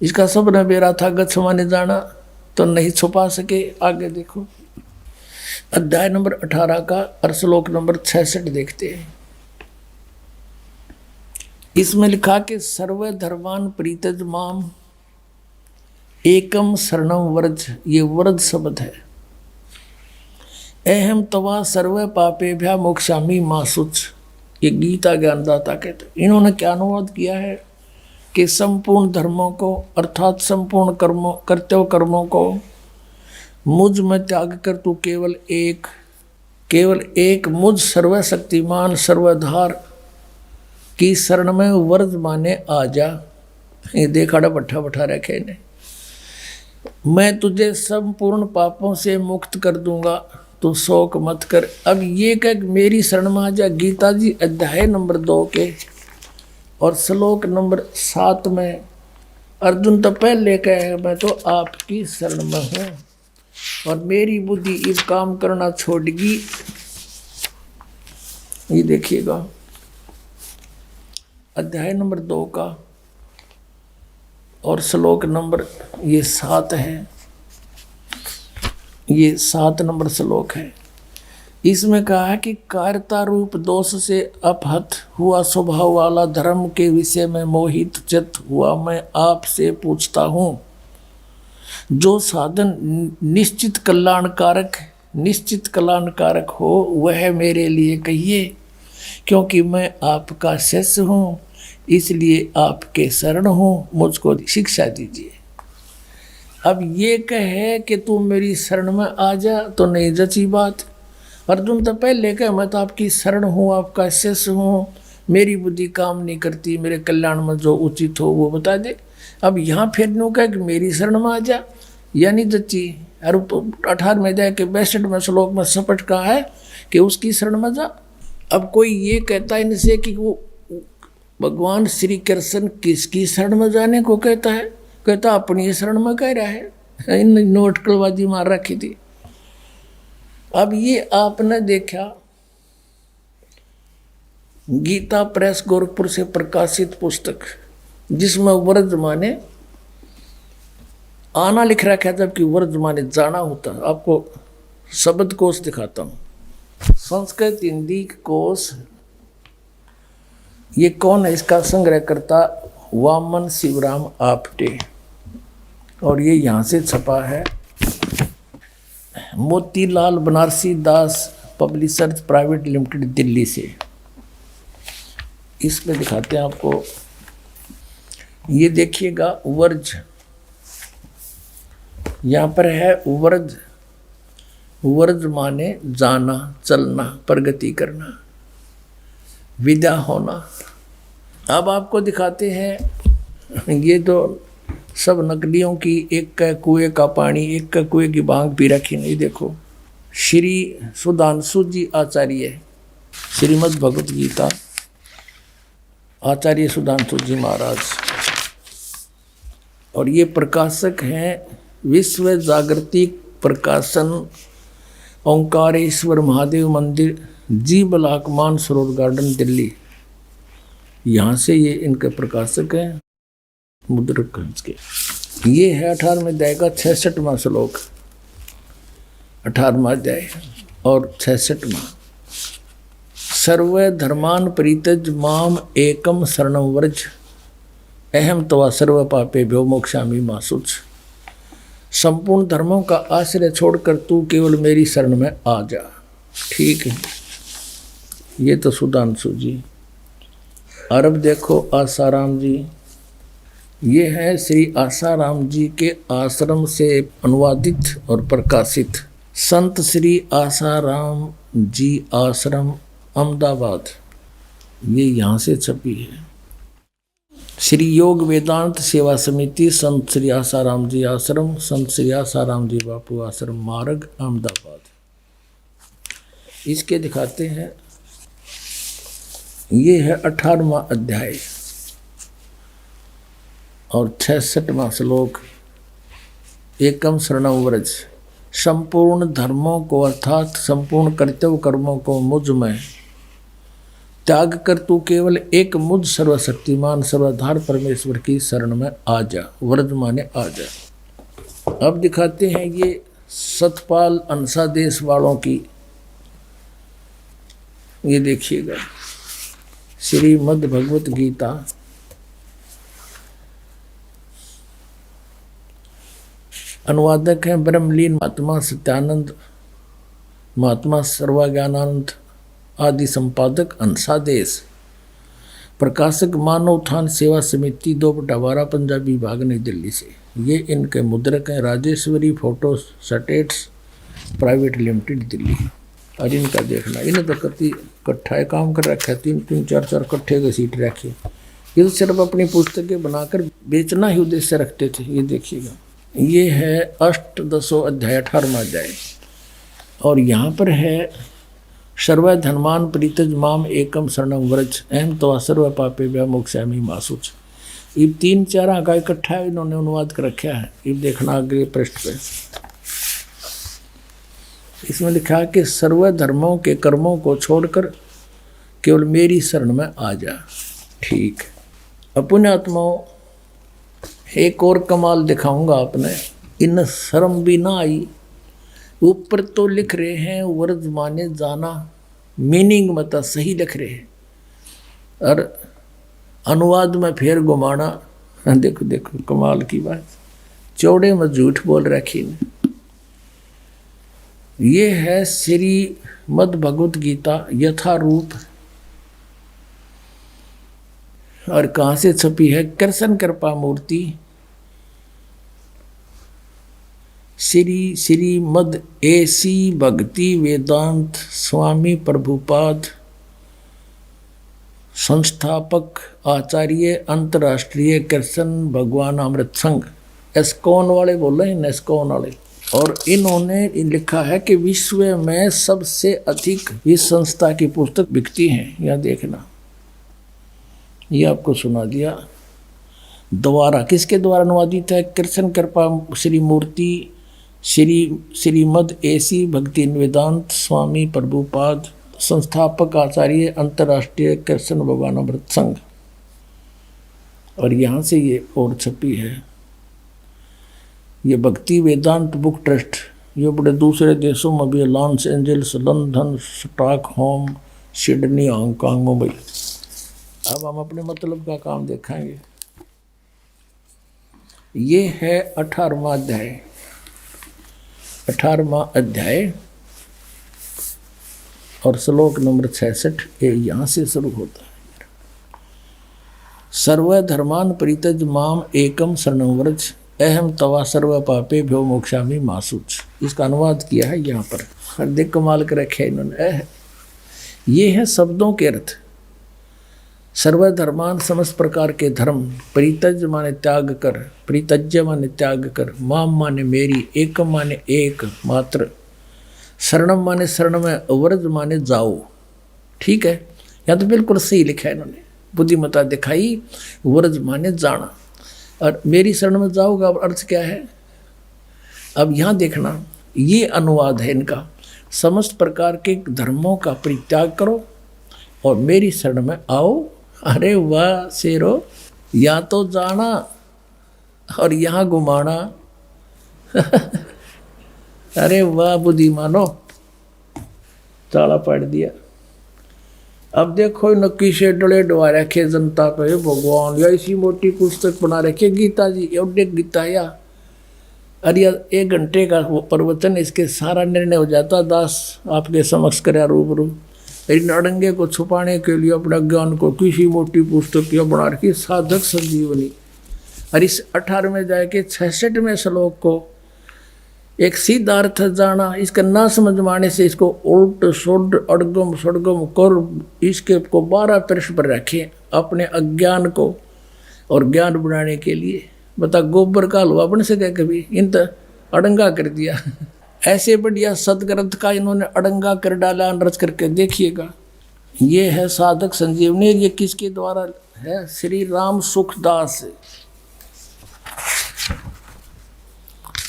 इसका सब नबेरा था गच्छ माने जाना, तो नहीं छुपा सके। आगे देखो अध्याय नंबर 18 का और श्लोक नंबर 66 देखते हैं। इसमें लिखा कि सर्वधर्मान प्रीतज माम एकम शरणम व्रज, ये व्रज शब्द है। अहम तवा सर्व पापे भ्या मोक्षामी मासुच, ये गीता ज्ञानदाता कहते। इन्होंने क्या अनुवाद किया है कि संपूर्ण धर्मों को अर्थात संपूर्ण कर्मों कर्तव्य कर्मों को मुझ में त्याग कर तू केवल एक मुझ सर्वशक्तिमान सर्वधार की शरण में व्रज माने आ जा। ये देखा बैठा बैठा रखे ने, मैं तुझे संपूर्ण पापों से मुक्त कर दूंगा, तू शोक मत कर। अब ये कह मेरी शरण में आ जा। गीता जी अध्याय नंबर 2 के और श्लोक नंबर 7 में अर्जुन तो पहले कहे मैं तो आपकी शरण में हूँ और मेरी बुद्धि इस काम करना छोड़गी। ये देखिएगा अध्याय नंबर 2 का और श्लोक नंबर ये 7 है, ये 7 नंबर श्लोक है। इसमें कहा है कि कायरता रूप दोष से अपहत हुआ स्वभाव वाला धर्म के विषय में मोहित चित्त हुआ मैं आपसे पूछता हूँ, जो साधन निश्चित कल्याणकारक हो वह मेरे लिए कहिए, क्योंकि मैं आपका शिष्य हूँ, इसलिए आपके शरण हूँ, मुझको शिक्षा दीजिए। अब ये कहे कि तू मेरी शरण में आ जा तो नहीं जची बात। अर्जुन तो पहले कहे मैं तो आपकी शरण हूँ, आपका शिष्य हूँ, मेरी बुद्धि काम नहीं करती, मेरे कल्याण में जो उचित हो वो बता दे। अब यहाँ फिर न्यू कहे कि मेरी शरण में आ जा, यानी जची। और 18वें अध्याय के 62वें श्लोक में सपट कहा है कि उसकी शरण में जा। अब कोई ये कहता है इनसे कि वो भगवान श्री कृष्ण किसकी शरण में जाने को कहता है, कहता अपनी शरण में कह रहा है। इन नोटकलबाजी मार रखी थी। अब ये आपने देखा गीता प्रेस गोरखपुर से प्रकाशित पुस्तक जिसमें व्रज माने आना लिख रखा है, जबकि व्रज माने जाना होता है। आपको शब्द कोश दिखाता हूँ, संस्कृत हिंदी कोश। ये कौन है, इसका संग्रह करता वामन शिवराम आपटे, और ये यहाँ से छपा है मोतीलाल बनारसी दास पब्लिशर्स प्राइवेट लिमिटेड दिल्ली से। इसमें दिखाते हैं आपको ये देखिएगा वर्ज, यहाँ पर है वर्ज। वर्ज माने जाना, चलना, प्रगति करना, विदा होना। अब आपको दिखाते हैं, ये तो सब नकलियों की, एक का कुएं का पानी, एक का कुएं की भांग पी रखी। नहीं, देखो श्री सुधांशु जी आचार्य, श्रीमद् भगवत गीता, आचार्य सुधांशु जी महाराज। और ये प्रकाशक हैं विश्व जागृति प्रकाशन, ओंकारेश्वर महादेव मंदिर, जी ब्लॉक, मानसरोवर गार्डन, दिल्ली। यहाँ से ये इनके प्रकाशक हैं, मुद्रक के। ये है 18वें अध्याय का 66वां श्लोक, 18वां अध्याय और 66वां। सर्व धर्मान परित्यज माम एकम शरणं व्रज, अहम तवा सर्व पापेभ्यो मोक्षामि मा शुच। संपूर्ण धर्मों का आश्रय छोड़कर तू केवल मेरी शरण में आ जा। ठीक है, ये तो सुधांशु जी। और अब देखो आसाराम जी, ये है श्री आसाराम जी के आश्रम से अनुवादित और प्रकाशित संत श्री आसाराम जी आश्रम, अहमदाबाद। ये यहाँ से छपी है। श्री योग वेदांत सेवा समिति, संत श्री आसाराम जी आश्रम, संत श्री आसाराम जी बापू आश्रम, मार्ग, अहमदाबाद। इसके दिखाते हैं, ये है 18वां अध्याय और 66वां श्लोक। एकम शरणं व्रज, संपूर्ण धर्मों को अर्थात संपूर्ण कर्तव्य कर्मों को मुझ में त्याग कर तू केवल एक मुझ सर्वशक्तिमान सर्वाधार परमेश्वर की शरण में आ जा। व्रज माने आ जा। अब दिखाते हैं ये सतपाल अंसा देश वालों की। ये देखिएगा श्रीमद् भगवत गीता, अनुवादक हैं ब्रह्मलीन महात्मा सत्यानंद, महात्मा सर्वज्ञानानंद आदि, संपादक अंसादेश, प्रकाशक मानव उत्थान सेवा समिति 2/12 पंजाबी विभाग, नई दिल्ली से। ये इनके मुद्रक हैं Rajeshwari photo states private limited, Delhi. और इनका देखना, इन्हें तो कति इकट्ठा है काम कर रखा है, 3-3, 4-4 इकट्ठे के सीट रखे। ये तो सिर्फ अपनी पुस्तकें बनाकर बेचना ही उद्देश्य रखते थे। ये देखिएगा, ये है अष्टदशो अध्याय, 18वां अध्याय। और यहाँ पर है सर्व धर्मान परित्यज माम एकम शरणं व्रज, अहम तवा सर्व पापेभ्यो मोक्षामि मा शुच। ये 3-4 का इकट्ठा इन्होंने अनुवाद कर रखा है। ये देखना अगले पृष्ठ पे, इसमें लिखा है कि सर्व धर्मों के कर्मों को छोड़कर केवल मेरी शरण में आ जा। ठीक। अपने आत्माओं, एक और कमाल दिखाऊंगा आपने। इन शर्म भी ना आई। ऊपर तो लिख रहे हैं व्रज माने जाना, मीनिंग मत सही लिख रहे हैं, और अनुवाद में फिर घुमाना। देखो देखो कमाल की बात, चौड़े में झूठ बोल रखी ने। ये है श्रीमद् भगवत गीता यथारूप। और कहाँ से छपी है? कृष्ण कृपा मूर्ति, श्रीमद् एसी भक्ति वेदांत स्वामी प्रभुपाद, संस्थापक आचार्य अंतर्राष्ट्रीय कृष्ण भगवान अमृत संघ। एस्कॉन वाले बोल रहे हैं, एस्कॉन वाले। और इन्होंने लिखा है कि विश्व में सबसे अधिक इस संस्था की पुस्तक बिकती हैं। यह देखना, ये आपको सुना दिया। द्वारा किसके द्वारा अनुवादित है? कृष्ण कृपा श्री मूर्ति, श्रीमद् एसी भक्ति वेदांत स्वामी प्रभुपाद, संस्थापक आचार्य अंतर्राष्ट्रीय कृष्ण भगवान अमृत संघ। और यहाँ से ये और छपी है। ये भक्ति वेदांत बुक ट्रस्ट, ये बड़े दूसरे देशों में भी, Los Angeles, London, Stockholm, Sydney, Hong Kong, Mumbai. अब हम अपने मतलब का काम देखेंगे। ये है 18वां अध्याय। 18वां अध्याय और श्लोक नंबर 66 ये यहाँ से शुरू होता है। सर्वधर्मान परित्यज माम एकम शरणं व्रज अहम तवा सर्व पापे भ्यो मोक्षामि मा शुच। इसका अनुवाद किया है यहाँ पर, हर देख कमाल कर रखे इन्होंने। ये है शब्दों के अर्थ। सर्वधर्मान समस्त प्रकार के धर्म, परित्यज माने त्याग कर, परित्यज्य माने त्याग कर, माम माने मेरी, एकम माने एक मात्र, शरणम माने शरण में, व्रज माने जाओ। ठीक है, या तो बिल्कुल सही लिखा है इन्होंने, बुद्धिमत्ता दिखाई। व्रज माने जाना और मेरी शरण में जाओगा, अर्थ क्या है? अब यहाँ देखना, ये अनुवाद है इनका, समस्त प्रकार के धर्मों का परित्याग करो और मेरी शरण में आओ। अरे वाह शेरो, या तो जाना और यहाँ घुमाना। अरे वाह बुद्धिमानो, ताला पाड़ दिया। अब देखो नक्की से डले डवा रखे जनता पे भगवान, या इसी मोटी पुस्तक बना रखे गीता जी, एवढे गीता या अरे 1 घंटे का प्रवचन, इसके सारा निर्णय हो जाता। दास आपके समक्ष कर रूबरू। इन अड़ंगे को छुपाने के लिए अपने ज्ञान को किसी मोटी पुस्तक की बना रखी, साधक संजीवनी। और इस 18वें जाके 66वें श्लोक को एक सीधा अर्थ जाना, इसका ना समझ माने से इसको उल्ट सुड अड़गम सड़गम कर इसके को 12 पृष्ठ पर रखे अपने अज्ञान को और ज्ञान बनाने के लिए। बता, गोबर का हलवा बन सके कभी? इन तो अड़ंगा कर दिया। ऐसे बढ़िया सदग्रंथ का इन्होंने अड़ंगा कर डाला, अनरच करके देखिएगा। ये है साधक संजीवनी। ये किसके द्वारा है? श्री राम सुखदास।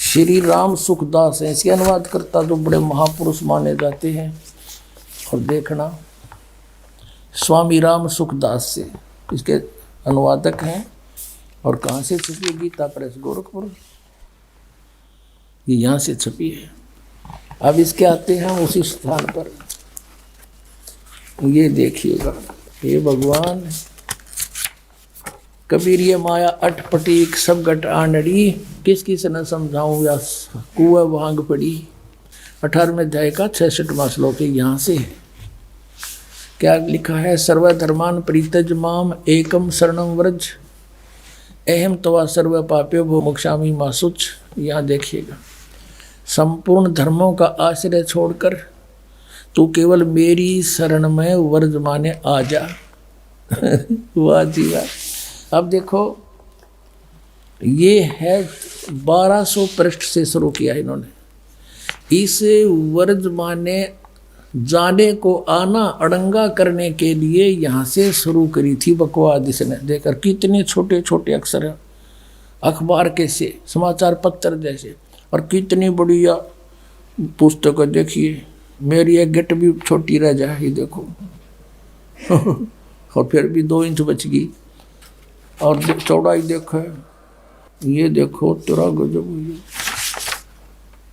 श्री राम सुखदास है इसके अनुवाद करता, जो बड़े महापुरुष माने जाते हैं। और देखना, स्वामी राम सुखदास से इसके अनुवादक हैं। और कहाँ से छपी है? गीता प्रेस गोरखपुर, ये यहाँ से छपी है। अब इसके आते हैं उसी स्थान पर, ये देखिएगा। हे भगवान, कबीर ये माया अटपटी सब गट आनड़ी, किस किस न समझाऊं या कुआ भांग पड़ी। 18वें अध्याय का 66वां श्लोक यहाँ से है। क्या लिखा है? सर्वधर्मान परित्यज माम एकम शरणं व्रज अहम तवा सर्व पाप्यो भो मोक्षामि मा शुच। यहाँ देखिएगा, संपूर्ण धर्मों का आश्रय छोड़कर तू केवल मेरी शरण में व्रज माने आ जा। वाह जी वाह। अब देखो, ये है 1200 पृष्ठ से शुरू किया इन्होंने। इस व्रज माने जाने को आना, अड़ंगा करने के लिए यहाँ से शुरू करी थी बकवाद इसने। देखकर कितने छोटे छोटे अक्षर हैं, अखबार के से, समाचार पत्र जैसे, और कितनी बढ़िया पुस्तक देखिए। मेरी एक गिट भी छोटी रह जाए, ये देखो। और फिर भी 2 इंच बच गई। और चौड़ाई देखो, ये देखो, तेरा गजब,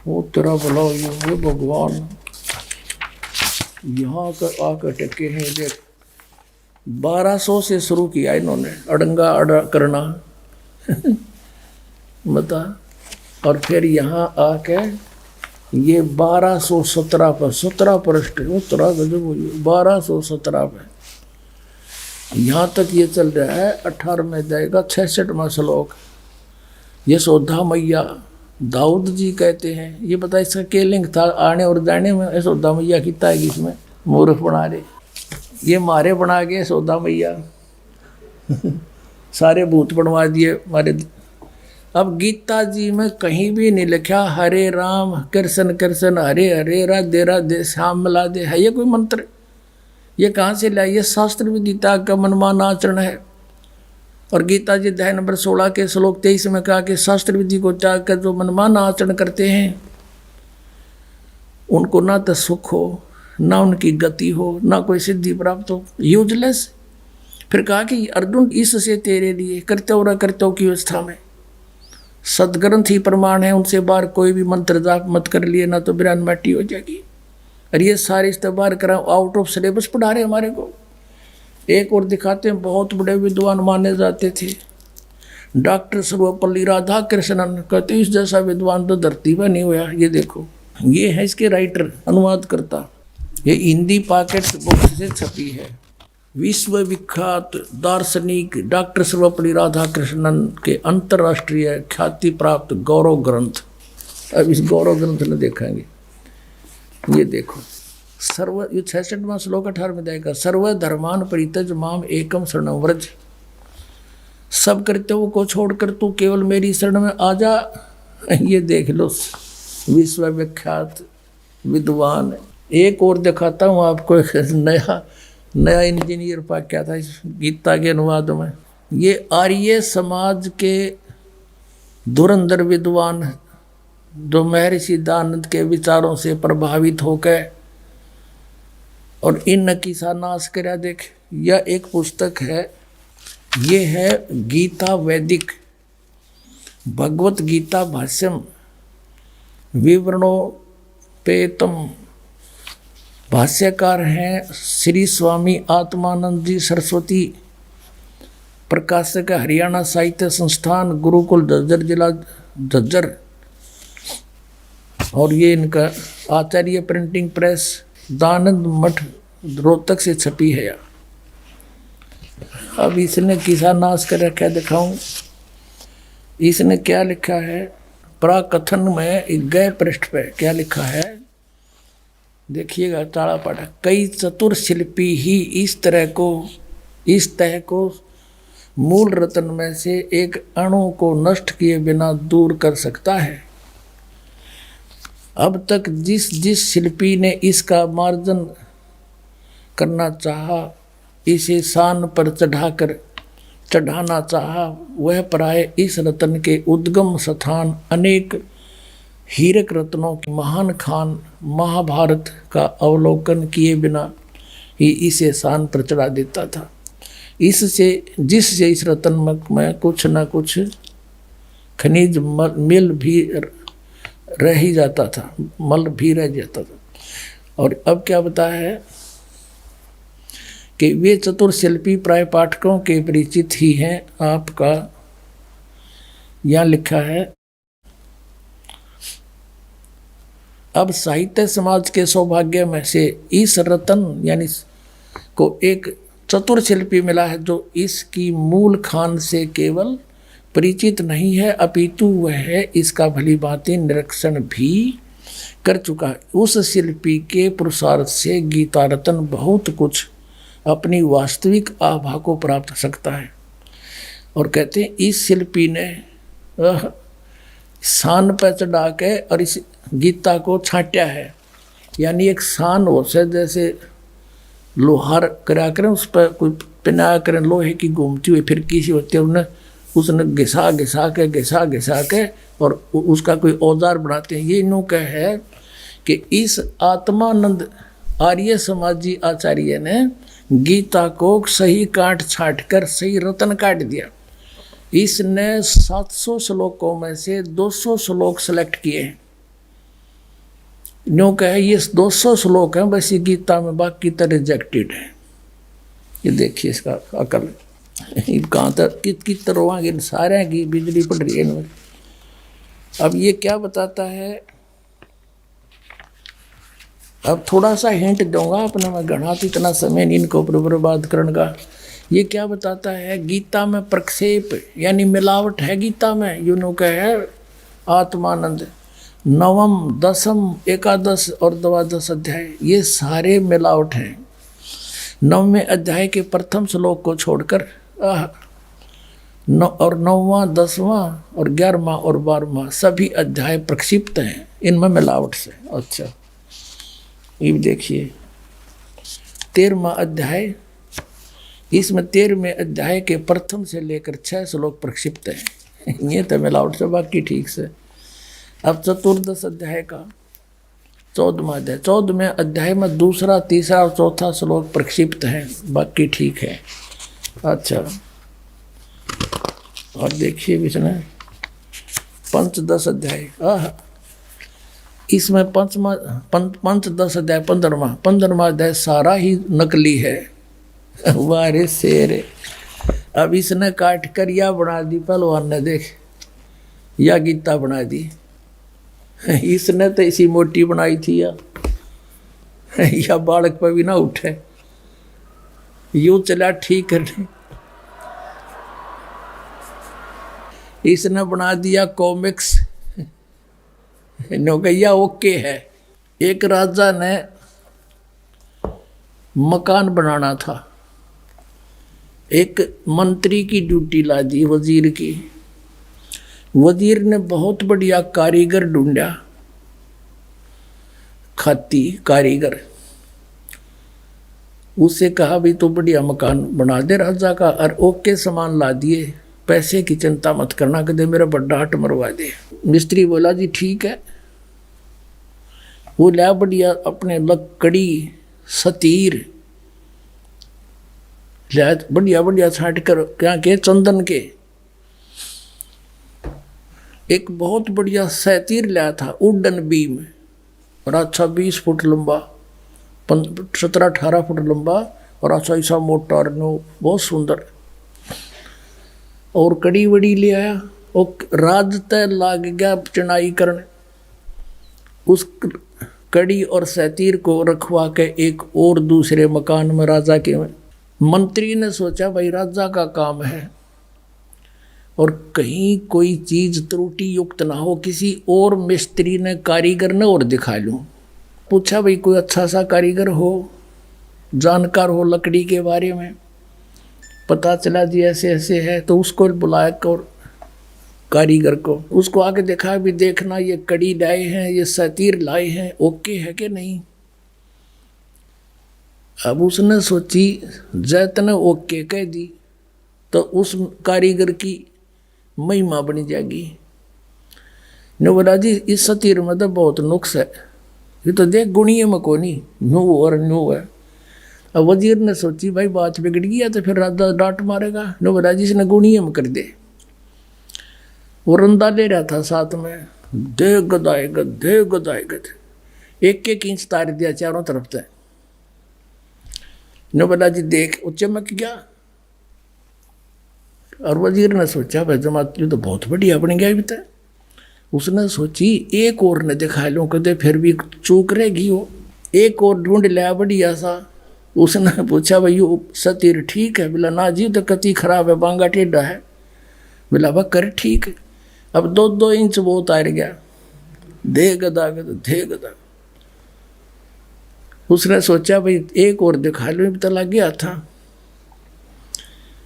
वो तेरा भला, ये भगवान यहाँ कर आकर टके हैं। देख, 1200 से शुरू किया इन्होंने अड़ंगा अड़ा करना। बता, और फिर यहाँ आके ये 1217 पर 17 पृष्ठ, उत्तरा गजब हुई, 1217 पे यहाँ तक ये चल रहा है। 18वें अध्याय का 66वां श्लोक। यशोदा मैया दाऊद जी कहते हैं। ये बता, इसका क्या लिंक था आने और जाने में? यशोदा मैया कितना है इसमें? मूर्ख बना रहे, ये मारे बना गए यशोदा मैया। सारे भूत बनवा दिए मारे। अब गीता जी में कहीं भी नहीं लिखा हरे राम कृष्ण कृष्ण हरे हरे राधे राधे श्याम मिला दे। है ये कोई मंत्र? ये कहाँ से लाया? ये शास्त्र विदिता का मनमाना आचरण है। और गीता जी अध्याय नंबर 16 के श्लोक 23 में कहा कि शास्त्र विधि को त्याग कर जो मनमाना आचरण करते हैं उनको ना तो सुख हो, ना उनकी गति हो, ना कोई सिद्धि प्राप्त हो, यूजलेस। फिर कहा कि अर्जुन, इससे तेरे लिए कर्तव्य की अवस्था में सदग्रंथ ही प्रमाण है, उनसे बाहर कोई भी मंत्र जाप मत कर लिए, ना तो बिरान माटी हो जाएगी। और ये सारे इस्तेबार करा, आउट ऑफ सिलेबस पढ़ा रहे हमारे को। एक और दिखाते हैं, बहुत बड़े विद्वान माने जाते थे डॉक्टर सर्वपल्ली राधा कृष्णन, कहते इस जैसा विद्वान तो धरती पर नहीं हुआ। ये देखो, ये है इसके राइटर, अनुवाद करता। ये हिंदी पॉकेट बुक से छपी है। विश्व विख्यात दार्शनिक डॉक्टर सर्वपल्ली राधाकृष्णन के अंतर्राष्ट्रीय ख्याति प्राप्त गौरव ग्रंथ। अब इस गौरव ग्रंथ में देखेंगे, ये देखो सर्व, ये 66वां श्लोक 18वें अध्याय का, सर्व धर्मान परित्यज माम एकम शरणं व्रज। सब कर्तव्यों को छोड़कर तू केवल मेरी शरण में आ जा। ये देख लो विश्व विख्यात विद्वान। एक और दिखाता हूँ आपको, एक नया इंजीनियर पाक क्या था इस गीता के अनुवाद में। ये आर्य समाज के धुरंधर विद्वान जो महर्षि दयानंद के विचारों से प्रभावित होकर और इन की सा नाश करा। देख, यह एक पुस्तक है, ये है गीता वैदिक भगवत गीता भाष्यम विवरणोपेतम। भाष्यकार हैं श्री स्वामी आत्मानंद जी सरस्वती, प्रकाशक हरियाणा साहित्य संस्थान, गुरुकुल झज्जर, जिला झज्जर। और ये इनका आचार्य प्रिंटिंग प्रेस, दानंद मठ, रोहतक से छपी है। अब इसने किसा नाश कर रखा है, दिखाऊं। इसने क्या लिखा है प्राकथन में, गए पृष्ठ पे क्या लिखा है देखिएगा, ताड़ा पाठा। कई चतुर शिल्पी ही इस तरह को मूल रत्न में से एक अणु को नष्ट किए बिना दूर कर सकता है। अब तक जिस शिल्पी ने इसका मार्जन करना चाहा, इसे शान पर चढ़ाना चाहा, वह प्राय इस रत्न के उद्गम स्थान अनेक हीरक रत्नों की महान खान महाभारत का अवलोकन किए बिना ही इसे शान पर चढ़ा देता था। जिससे इस रत्न में कुछ न कुछ खनिज मिल भी रह ही जाता था, मल भी रह जाता था। और अब क्या बताया है कि वे चतुर शिल्पी प्राय पाठकों के परिचित ही हैं। आपका यहाँ लिखा है, अब साहित्य समाज के सौभाग्य में से इस रत्न यानी को एक चतुर शिल्पी मिला है जो इसकी मूल खान से केवल परिचित नहीं है, अपितु वह इसका भली भांति निरीक्षण भी कर चुका है। उस शिल्पी के पुरुषार्थ से गीता रत्न बहुत कुछ अपनी वास्तविक आभा को प्राप्त कर सकता है। और कहते हैं इस शिल्पी ने शान पर चढ़ा के और इस गीता को छांटा है। यानी एक शान हो से जैसे लोहार करा करें, उस पर कोई पिना करें लोहे की घूमती हुई फिर किसी होती है, उन्हें उसने घिसा के और उसका कोई औजार बनाते हैं। ये इन्हों का है कि इस आत्मानंद आर्य समाजी आचार्य ने गीता को सही काट छाट कर सही रत्न काट दिया। इसने 700 श्लोकों में से 200 श्लोक सेलेक्ट किए हैं। न्यू कहे ये 200 श्लोक हैं बस ये गीता में, बाकी तो रिजेक्टेड है। ये देखिए इसका अकल कहाँ तक कित तरह सारे की बिजली पड़ रही है इनमें। अब ये क्या बताता है, अब थोड़ा सा हिंट दूंगा अपने में, घना तो इतना समय नहीं इनको बर्बाद करने का। ये क्या बताता है, गीता में प्रक्षेप यानी मिलावट है गीता में। यूनो का है आत्मानंद 9वीं 10वीं 11 और 12 अध्याय ये सारे मिलावट हैं। 9वें अध्याय के प्रथम श्लोक को छोड़कर और 9वां 10वां और 11वां और 12वां सभी अध्याय प्रक्षिप्त हैं इनमें मिलावट से। अच्छा ये देखिए 13वां अध्याय, इसमें 13वें अध्याय के प्रथम से लेकर 6 श्लोक प्रक्षिप्त हैं। ये तो मिलावट से, बाकी ठीक से। अब चतुर्दश अध्याय का 14वां अध्याय, 14वें अध्याय में 2रा 3रा और 4था श्लोक प्रक्षिप्त हैं, बाकी ठीक है। अच्छा और देखिए इसमें पंचदश अध्याय, इसमें पंचदश अध्याय 15वां अध्याय सारा ही नकली है। वारे शेर, अब इसने काट कर या बना दी पहलवान ने, देख या गीता बना दी। इसने तो इसी मोटी बनाई थी या बालक पर भी ना उठे। यूं चला ठीक करने। इसने बना दिया कॉमिक्स, नौकैया ओके है। एक राजा ने मकान बनाना था, एक मंत्री की ड्यूटी ला दी वजीर की। वजीर ने बहुत बढ़िया कारीगर ढूंढा, खाती कारीगर। उससे कहा भी तो बढ़िया मकान बना दे राजा का, और ओके सामान ला दिए, पैसे की चिंता मत करना, कदे मेरा बड़ा हट मरवा दे। मिस्त्री बोला जी ठीक है। वो लिया बढ़िया अपने लकड़ी सतीर लिया, बढ़िया बढ़िया छाट कर क्या के चंदन के। एक बहुत बढ़िया सतीर लिया था वुडन बीम, और अच्छा 20 फुट लंबा, 17-18 फुट लंबा, और अच्छा ऐसा मोटा और बहुत सुंदर। और कड़ी वड़ी ले आया, और राज तय लाग गया चुनाई करने। उस कड़ी और सतीर को रखवा के एक और दूसरे मकान में राजा के में। मंत्री ने सोचा भाई राजा का काम है, और कहीं कोई चीज त्रुटि युक्त ना हो, किसी और मिस्त्री ने कारीगर ने और दिखा लूं। पूछा भाई कोई अच्छा सा कारीगर हो, जानकार हो लकड़ी के बारे में। पता चला जी ऐसे ऐसे है, तो उसको बुलाया और कारीगर को, उसको आके देखा भी देखना ये कड़ी लाए हैं, ये सतीर लाए हैं, ओके है कि नहीं। अब उसने सोची जैतने ओके कह दी तो उस कारीगर की महिमा बनी जाएगी। ने बोला जी इस सतीर में तो बहुत नुक्स है, ये तो देख गुणिये में को नहीं, न्यू और न्यू है। अब वजीर ने सोची भाई बात बिगड़ गया तो फिर राजा डांट मारेगा। ने बोला जी इसने गुणिये में कर दे। वो रंदा ले रहा था साथ में, दे गदाए गद, एक एक इंच तार दिया चारों तरफ से। ने बोला जी देख वो चमक गया। और वजीर ने सोचा भाई जमात तो बहुत बढ़िया बन गया भी था। उसने सोची एक और ने दिखा लो, कदे फिर भी चूक रहेगी वो। एक और ढूंढ लिया बढ़िया सा। उसने पूछा भाई यो सतीर ठीक है? बोला ना जी तो कति खराब है, बांगा टेढ़ा है। बोला बा कर ठीक है। अब 2-2 इंच वो उतार गया, दे गदा। उसने सोचा भाई एक और दिखा लो, तो लग गया था।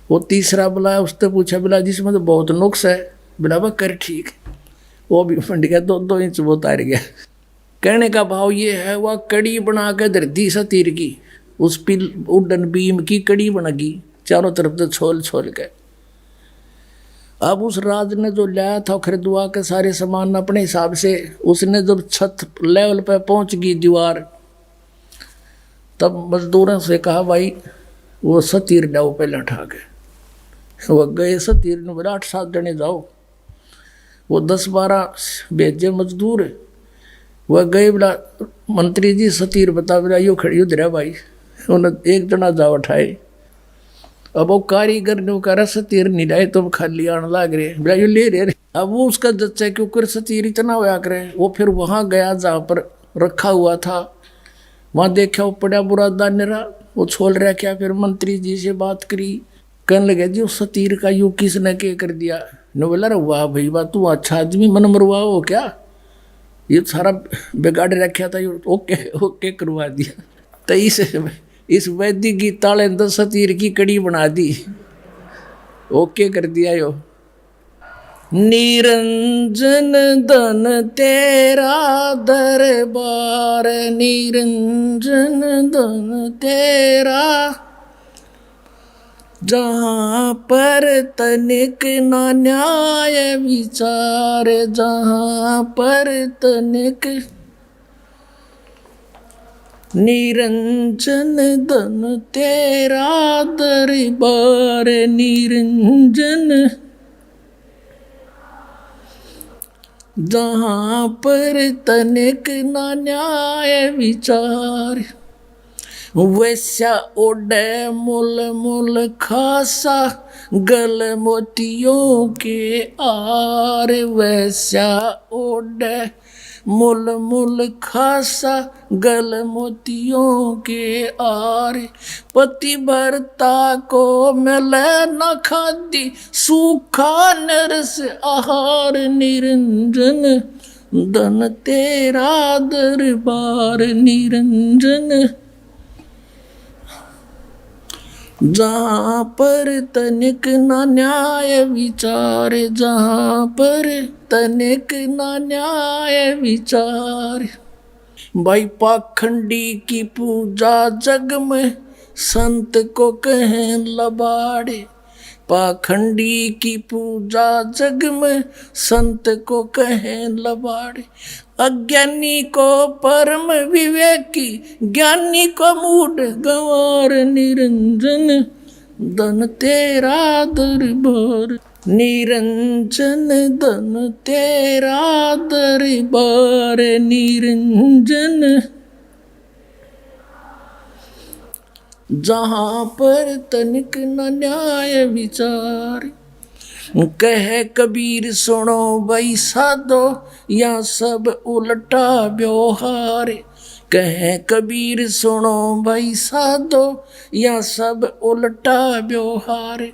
वो तीसरा बुलाया, उसने पूछा बोला जिसमें तो बहुत नुक्स है। बोला बा कर ठीक है। वो भी फंड गया, 2-2 इंच वो उतार गया। कहने का भाव ये है, वह कड़ी बना के धरती सतीर की, उस पिल वुडन बीम की कड़ी बनेगी चारों तरफ से छोल छोल के। अब उस राज ने जो लाया था खरीदवा के सारे सामान अपने हिसाब से, उसने जब छत लेवल पे पहुंच गई दीवार, तब मजदूरों से कहा भाई वो सतीर लाओ पहले उठा के। वो गए सतीर ने, बोला 8-7 जने जाओ। वो 10-12 भेजे मजदूर, वह गए। बोला मंत्री जी सतीर बता। बोला यो खड़ी उधर है भाई। उन्हें एक जना जा उठाए। अब वो कारीगर ने कहा सतीर नहीं लाए तो खाली आने लग रहे। बोला यो ले रहे। अब वो उसका जच्चा क्यों कर सतीर इतना होया करे। वो फिर वहां गया जहाँ पर रखा हुआ था, वहां देखा वो पड़ा बुरा दानेरा, वो छोड़ रहा क्या। फिर मंत्री जी से बात करी, कहने लगे जी उस सतीर का यू किसने के कर दिया। ने बोला रे वाह भाई वाह, तू अच्छा आदमी, मन मरवा हो क्या, ये सारा बिगाड़ रखा था, ओके ओके करवा दिया। तो इस वैदिक की ताले 10 सतीर की कड़ी बना दी, ओके कर दिया यो। निरंजन धन तेरा दरबार, निरंजन धन तेरा, जहाँ पर तनिक ना न्याय विचार, जहाँ पर तनिक। निरंजन धन तेरा दरबार, निरंजन, जहाँ पर तनिक ना न्याय विचार। वैसा ओढ़े मुल मुल खासा, गल मोतियों के आर। वैसा ओढ़े मुल मुल खासा गल मोतियों के आर, पतिव्रता को मिले न खादी सूखा नरस आहार, निरंजन धन तेरा दरबार निरंजन। जहाँ पर तनिक न न्याय विचार, जहाँ पर तनिक न न्याय विचार, भाई पाखंडी की पूजा जग में संत को कहें लबाड़े, पाखंडी की पूजा जग में संत को कहें लबाड़े, अज्ञानी को परम विवेकी ज्ञानी को मूढ़ गंवार, निरंजन धन तेरा दरबार निरंजन धन तेरा दरबार निरंजन। जहाँ पर तनिक न न्याय विचार, कहे कबीर सुनो भाई साधो या सब उल्टा व्यवहार, कहे कबीर सुनो भाई साधो या सब उल्टा व्यवहार,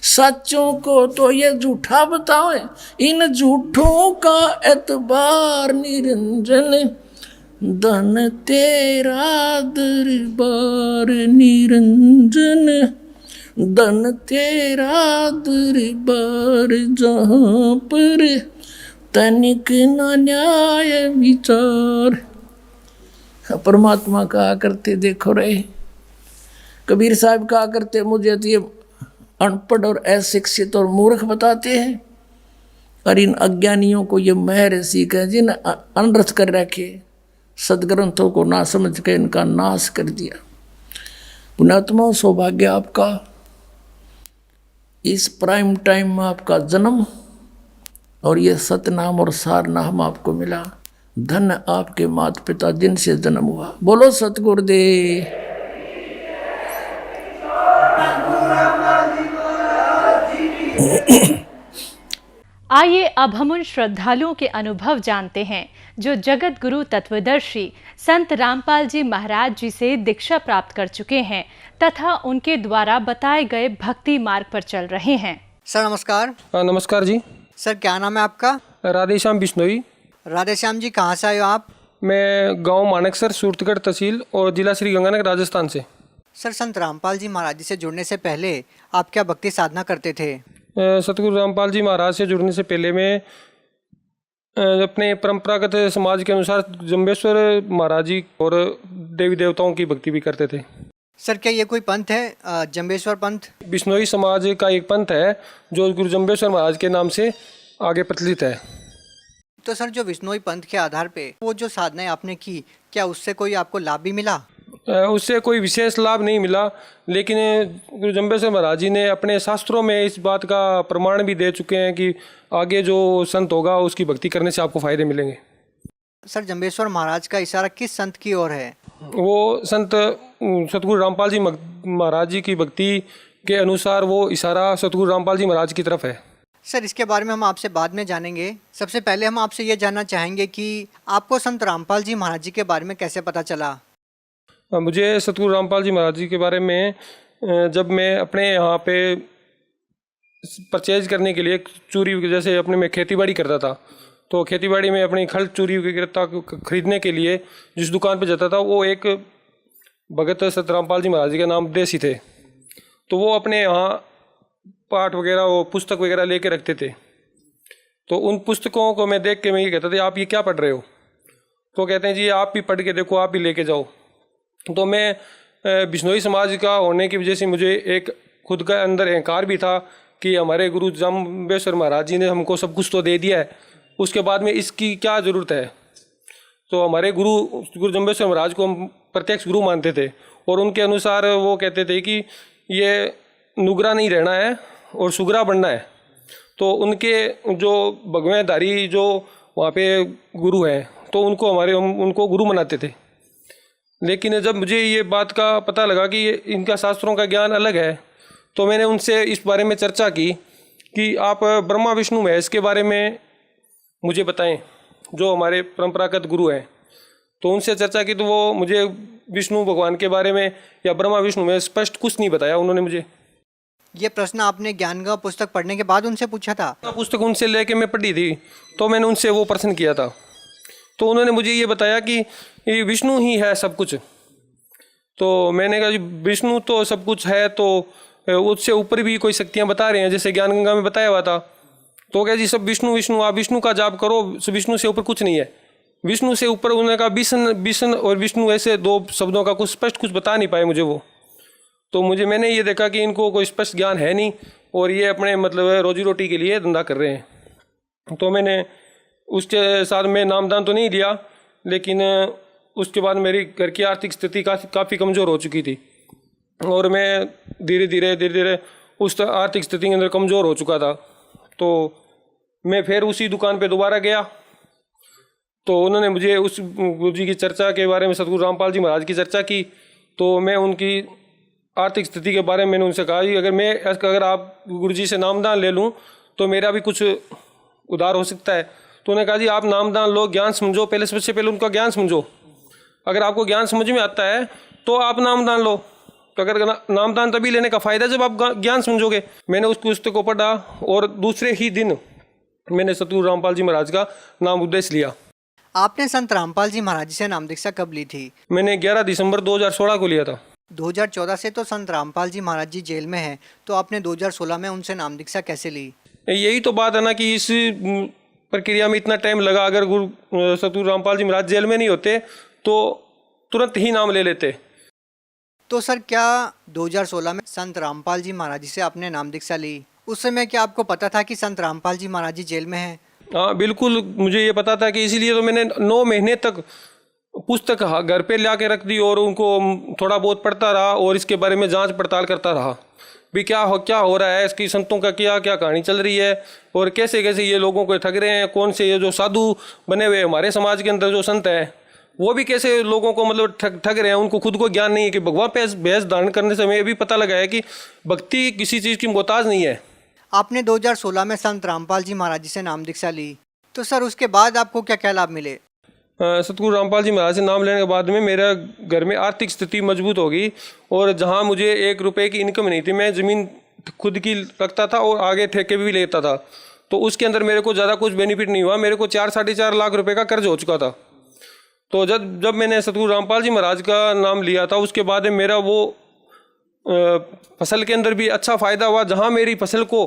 सच्चों को तो ये झूठा बताओ इन झूठों का एतबार, निरंजन धन तेरा दरबार निरंजन धन तेरा दरबार, जहाँ पर तनिक न न्याय विचार। परमात्मा कहा करते देखो रहे, कबीर साहब कहा करते मुझे तो ये अनपढ़ और अशिक्षित और मूर्ख बताते हैं, और इन अज्ञानियों को ये महर्षि कह जिन अनर्थ कर रखे, सदग्रंथों को ना समझ के इनका नाश कर दिया। पुण्यात्मा सौभाग्य आपका, इस प्राइम टाइम में आपका जन्म और ये सतनाम और सारनाम आपको मिला। धन आपके माता पिता जिनसे जन्म हुआ। बोलो सतगुरुदेव। आइए अब हम उन श्रद्धालुओं के अनुभव जानते हैं जो जगत गुरु तत्वदर्शी संत रामपाल जी महाराज जी से दीक्षा प्राप्त कर चुके हैं तथा उनके द्वारा बताए गए भक्ति मार्ग पर चल रहे हैं। सर नमस्कार। नमस्कार जी। सर क्या नाम है आपका? राधेश्याम बिश्नोई। राधेश्याम जी कहाँ से आए हो आप? मैं गांव मानेकसर सूरतगढ़ तहसील और जिला श्री गंगानगर राजस्थान से। सर संत रामपाल जी महाराज जी से जुड़ने से पहले आप क्या भक्ति साधना करते थे? सतगुरु रामपाल जी महाराज से जुड़ने से पहले मैं अपने परंपरागत समाज के अनुसार जम्बेश्वर महाराज जी और देवी देवताओं की भक्ति भी करते थे। सर क्या ये कोई पंथ है जम्बेश्वर पंथ? बिश्नोई समाज का एक पंथ है जो गुरु जम्बेश्वर महाराज के नाम से आगे प्रचलित है। तो सर जो बिश्नोई पंथ के आधार पे वो जो साधनाएं आपने की, क्या उससे कोई आपको लाभ भी मिला? उससे कोई विशेष लाभ नहीं मिला, लेकिन गुरु जम्बेश्वर महाराज जी ने अपने शास्त्रों में इस बात का प्रमाण भी दे चुके हैं कि आगे जो संत होगा उसकी भक्ति करने से आपको फायदे मिलेंगे। सर जम्बेश्वर महाराज का इशारा किस संत की ओर है? वो संत सतगुरु रामपाल जी महाराज जी की भक्ति के अनुसार वो इशारा सतगुरु रामपाल जी महाराज की तरफ है। सर इसके बारे में हम आपसे बाद में जानेंगे। सबसे पहले हम आपसे ये जानना चाहेंगे कि आपको संत रामपाल जी महाराज जी के बारे में कैसे पता चला? मुझे सतगुरु रामपाल जी महाराज जी के बारे में जब मैं अपने यहाँ पे परचेज करने के लिए चूरी, जैसे अपने में खेतीबाड़ी करता था, तो खेतीबाड़ी में अपनी खल चूरी खरीदने के लिए जिस दुकान पे जाता था वो एक भगत सत रामपाल जी महाराज जी का नाम देसी थे। तो वो अपने यहाँ पाठ वगैरह वो पुस्तक वगैरह लेके रखते थे। तो उन पुस्तकों को मैं देख के मैं ये कहता था आप ये क्या पढ़ रहे हो? तो कहते हैं जी आप भी पढ़ के देखो, आप भी लेके जाओ। तो मैं बिश्नोई समाज का होने की वजह से मुझे एक खुद का अंदर अहंकार भी था कि हमारे गुरु जम्बेश्वर महाराज जी ने हमको सब कुछ तो दे दिया है, उसके बाद में इसकी क्या ज़रूरत है। तो हमारे गुरु जम्बेश्वर महाराज को हम प्रत्यक्ष गुरु मानते थे और उनके अनुसार वो कहते थे कि ये नुगरा नहीं रहना है और सुगरा बनना है। तो उनके जो भगवेदारी जो वहाँ पे गुरु हैं तो उनको हम उनको गुरु मनाते थे। लेकिन जब मुझे ये बात का पता लगा कि इनका शास्त्रों का ज्ञान अलग है तो मैंने उनसे इस बारे में चर्चा की कि आप ब्रह्मा विष्णु महेश के बारे में मुझे बताएं। जो हमारे परंपरागत गुरु हैं, तो उनसे चर्चा की तो वो मुझे विष्णु भगवान के बारे में या ब्रह्मा विष्णु में स्पष्ट कुछ नहीं बताया उन्होंने मुझे। ये प्रश्न आपने ज्ञानगंगा पुस्तक पढ़ने के बाद उनसे पूछा था? पुस्तक उनसे लेके मैं पढ़ी थी, तो मैंने उनसे वो प्रश्न किया था, तो उन्होंने मुझे ये बताया कि ये विष्णु ही है सब कुछ। तो मैंने कहा विष्णु तो सब कुछ है, तो उससे ऊपर भी कोई शक्तियाँ बता रहे हैं, जैसे ज्ञानगंगा में बताया हुआ था। तो क्या जी सब विष्णु विष्णु, आप विष्णु का जाप करो, विष्णु से ऊपर कुछ नहीं है। विष्णु से ऊपर उन्होंने कहा विष्णु और विष्णु, ऐसे दो शब्दों का कुछ स्पष्ट कुछ बता नहीं पाए मुझे वो। तो मैंने ये देखा कि इनको कोई स्पष्ट ज्ञान है नहीं और ये अपने मतलब रोजी रोटी के लिए धंधा कर रहे हैं। तो मैंने उसके साथ में नामदान तो नहीं लिया, लेकिन उसके बाद मेरी घर की आर्थिक स्थिति काफ़ी कमज़ोर हो चुकी थी और मैं धीरे धीरे उस आर्थिक स्थिति के अंदर कमज़ोर हो चुका था। तो मैं फिर उसी दुकान पे दोबारा गया, तो उन्होंने मुझे उस गुरु जी की चर्चा के बारे में, सतगुरु रामपाल जी महाराज की चर्चा की। तो मैं उनकी आर्थिक स्थिति के बारे में मैंने उनसे कहा कि अगर आप गुरु जी से नामदान ले लूँ तो मेरा भी कुछ उधार हो सकता है। तो उन्होंने कहा जी आप नामदान लो, ज्ञान समझो, पहले सबसे पहले उनका ज्ञान समझो। अगर आपको ज्ञान समझ में आता है तो आप नामदान लो। तो अगर नामदान तभी लेने का फ़ायदा जब आप ज्ञान समझोगे। मैंने उस पुस्तक को पढ़ा और दूसरे ही दिन मैंने सतगुरु रामपाल जी महाराज का नाम उपदेश लिया। आपने संत रामपाल जी महाराज से नाम दीक्षा कब ली थी? मैंने 11 दिसंबर 2016 को लिया था। 2014 से तो संत रामपाल जी महाराज जी जेल में हैं, तो आपने 2016 में उनसे नाम दीक्षा कैसे ली? यही तो बात है ना कि इस प्रक्रिया में इतना टाइम लगा। अगर सतगुरु रामपाल जी महाराज जेल में नहीं होते तो तुरंत ही नाम ले लेते। तो सर क्या 2016 में संत रामपाल जी महाराज जी से आपने नाम दीक्षा ली? उस समय क्या आपको पता था कि संत रामपाल जी महाराज जी जेल में हैं? हाँ बिल्कुल, मुझे ये पता था कि इसीलिए तो मैंने 9 महीने तक पुस्तक घर पे ला के रख दी और उनको थोड़ा बहुत पढ़ता रहा और इसके बारे में जांच पड़ताल करता रहा भी क्या हो रहा है, इसकी संतों का क्या कहानी चल रही है और कैसे ये लोगों को ठग रहे हैं। कौन से ये जो साधु बने हुए हमारे समाज के अंदर जो संत हैं वो भी कैसे लोगों को मतलब ठग रहे हैं। उनको खुद को ज्ञान नहीं है कि भगवान पे भेष धारण करने से हमें ये भी पता लगा है कि भक्ति किसी चीज़ की मोहताज नहीं है। आपने 2016 में संत रामपाल जी महाराज जी से नाम दीक्षा ली, तो सर उसके बाद आपको क्या क्या लाभ मिले? सतगुरु रामपाल जी महाराज से नाम लेने के बाद में मेरा घर में आर्थिक स्थिति मजबूत हो गई और जहां मुझे 1 रुपए की इनकम नहीं थी, मैं ज़मीन खुद की रखता था और आगे ठेके भी लेता था, तो उसके अंदर मेरे को ज़्यादा कुछ बेनिफिट नहीं हुआ। मेरे को 4-4.5 लाख रुपए का कर्ज हो चुका था। तो जब मैंने सतगुरु रामपाल जी महाराज का नाम लिया था उसके बाद में मेरा वो फसल के अंदर भी अच्छा फ़ायदा हुआ। जहाँ मेरी फसल को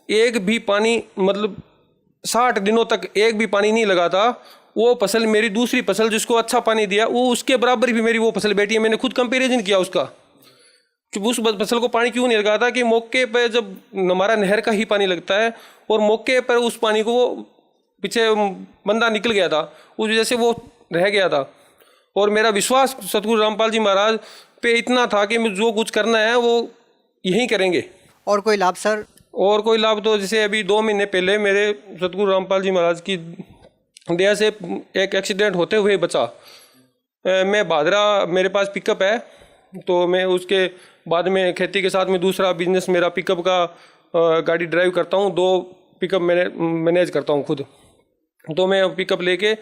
एक भी पानी मतलब 60 दिनों तक एक भी पानी नहीं लगा था, वो फसल मेरी दूसरी फसल जिसको अच्छा पानी दिया वो उसके बराबर भी मेरी वो फसल बैठी है। मैंने खुद कंपैरिजन किया उसका कि उस फसल को पानी क्यों नहीं लगा था कि मौके पर जब हमारा नहर का ही पानी लगता है और मौके पर उस पानी को वो पीछे बंदा निकल गया था, उस वजह से वो रह गया था। और मेरा विश्वास सतगुरु रामपाल जी महाराज पे इतना था कि जो कुछ करना है वो यही करेंगे। और कोई लाभ सर? और कोई लाभ तो जैसे अभी 2 महीने पहले मेरे सतगुरु रामपाल जी महाराज की दया से एक एक्सीडेंट होते हुए बचा। मैं भादरा, मेरे पास पिकअप है, तो मैं उसके बाद में खेती के साथ में दूसरा बिजनेस मेरा पिकअप का गाड़ी ड्राइव करता हूँ। 2 पिकअप मैनेज करता हूँ खुद। तो मैं पिकअप लेके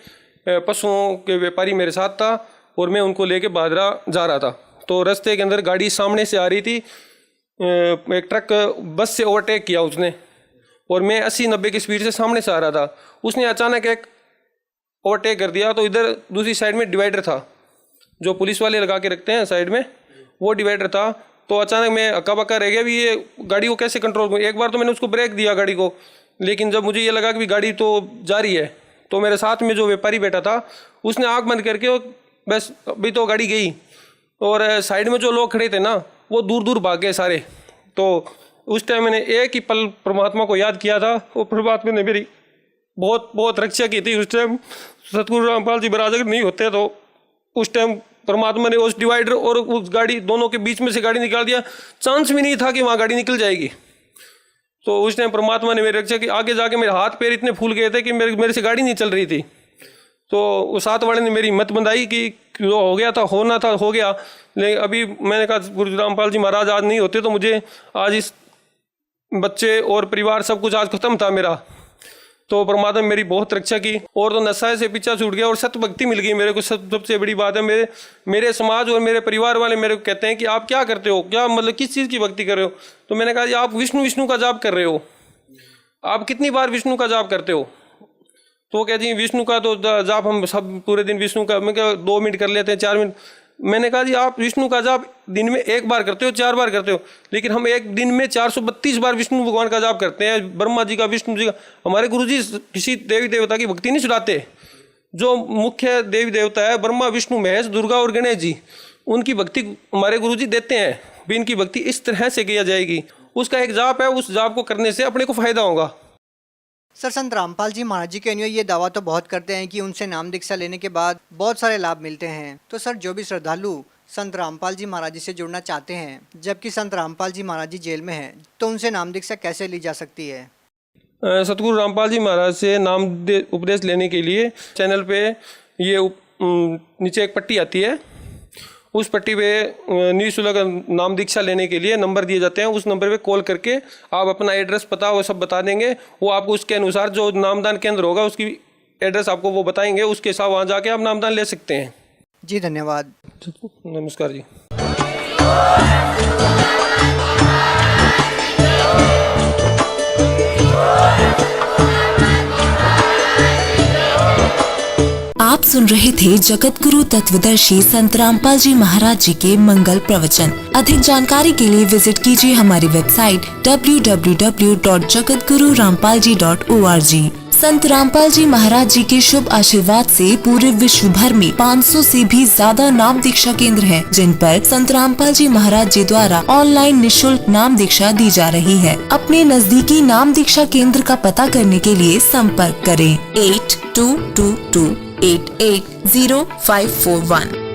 पशुओं के व्यापारी मेरे साथ था और मैं उनको लेके भादरा जा रहा था। तो रास्ते के अंदर गाड़ी सामने से आ रही थी, एक ट्रक बस से ओवरटेक किया उसने और मैं 80-90 की स्पीड से सामने से आ रहा था। उसने अचानक एक ओवरटेक कर दिया। तो इधर दूसरी साइड में डिवाइडर था जो पुलिस वाले लगा के रखते हैं साइड में, वो डिवाइडर था। तो अचानक मैं अक्का बक्का रह गया भी ये गाड़ी को कैसे कंट्रोल करूँ। एक बार तो मैंने उसको ब्रेक दिया गाड़ी को, लेकिन जब मुझे ये लगा कि गाड़ी तो जा रही है तो मेरे साथ में जो व्यापारी बैठा था उसने आँख बंद करके बस अभी तो गाड़ी गई और साइड में जो लोग खड़े थे ना वो दूर दूर भाग गए सारे। तो उस टाइम मैंने एक ही पल परमात्मा को याद किया था और परमात्मा ने मेरी बहुत बहुत रक्षा की थी। उस टाइम सतगुरु रामपाल जी महाराज अगर नहीं होते तो उस टाइम परमात्मा ने उस डिवाइडर और उस गाड़ी दोनों के बीच में से गाड़ी निकाल दिया। चांस भी नहीं था कि वहाँ गाड़ी निकल जाएगी। तो उस टाइम परमात्मा ने मेरी रक्षा की। आगे जाके मेरे हाथ पैर इतने फूल गए थे कि मेरे से गाड़ी नहीं चल रही थी। तो उस साथ वाले ने मेरी हिम्मत बंधाई कि जो हो गया था होना था हो गया। लेकिन अभी मैंने कहा गुरु रामपाल जी महाराज आज नहीं होते तो मुझे आज इस बच्चे और परिवार सब कुछ आज ख़त्म था मेरा। तो परमात्मा ने मेरी बहुत रक्षा की और तो नशा से पीछा छूट गया और सत्य भक्ति मिल गई मेरे को। सबसे बड़ी बात है, मेरे समाज और मेरे परिवार वाले मेरे को कहते हैं कि आप क्या करते हो, क्या मतलब किस चीज़ की भक्ति कर रहे हो। तो मैंने कहा जी आप विष्णु का जाप कर रहे हो, आप कितनी बार विष्णु का जाप करते हो। तो क्या जी विष्णु का तो जाप हम सब पूरे दिन विष्णु का, मैं क्या 2 मिनट कर लेते हैं, 4 मिनट। मैंने कहा जी आप विष्णु का जाप दिन में 1 बार करते हो, 4 बार करते हो, लेकिन हम एक दिन में 432 बार विष्णु भगवान का जाप करते हैं, ब्रह्मा जी का, विष्णु जी का। हमारे गुरुजी किसी देवी देवता की भक्ति नहीं छुड़ाते। जो मुख्य देवी देवता है ब्रह्मा विष्णु महेश दुर्गा और गणेश जी, उनकी भक्ति हमारे गुरुजी देते हैं। भी इनकी भक्ति इस तरह से किया जाएगी, उसका एक जाप है, उस जाप को करने से अपने को फायदा होगा। सर संत रामपाल जी महाराज जी के अनुयायी ये दावा तो बहुत करते हैं कि उनसे नाम दीक्षा लेने के बाद बहुत सारे लाभ मिलते हैं। तो सर जो भी श्रद्धालु संत रामपाल जी महाराज जी से जुड़ना चाहते हैं, जबकि संत रामपाल जी महाराज जी जेल में हैं, तो उनसे नाम दीक्षा कैसे ली जा सकती है? सतगुरु रामपाल जी महाराज से नाम उपदेश लेने के लिए चैनल पे ये नीचे एक पट्टी आती है, उस पट्टी पे निःशुल्क नाम दीक्षा लेने के लिए नंबर दिए जाते हैं। उस नंबर पे कॉल करके आप अपना एड्रेस पता वो सब बता देंगे, वो आपको उसके अनुसार जो नामदान केंद्र होगा उसकी एड्रेस आपको वो बताएंगे, उसके हिसाब वहाँ जाके आप नामदान ले सकते हैं। जी धन्यवाद। नमस्कार जी। आप सुन रहे थे जगत गुरु तत्वदर्शी संत रामपाल जी महाराज जी के मंगल प्रवचन। अधिक जानकारी के लिए विजिट कीजिए हमारी वेबसाइट www.jagatgururampalji.org। संत रामपाल जी महाराज जी के शुभ आशीर्वाद से पूरे विश्व भर में 500 से भी ज्यादा नाम दीक्षा केंद्र हैं, जिन पर संत रामपाल जी महाराज जी द्वारा ऑनलाइन निःशुल्क नाम दीक्षा दी जा रही है। अपने नजदीकी नाम दीक्षा केंद्र का पता करने के लिए संपर्क करें 8222880541।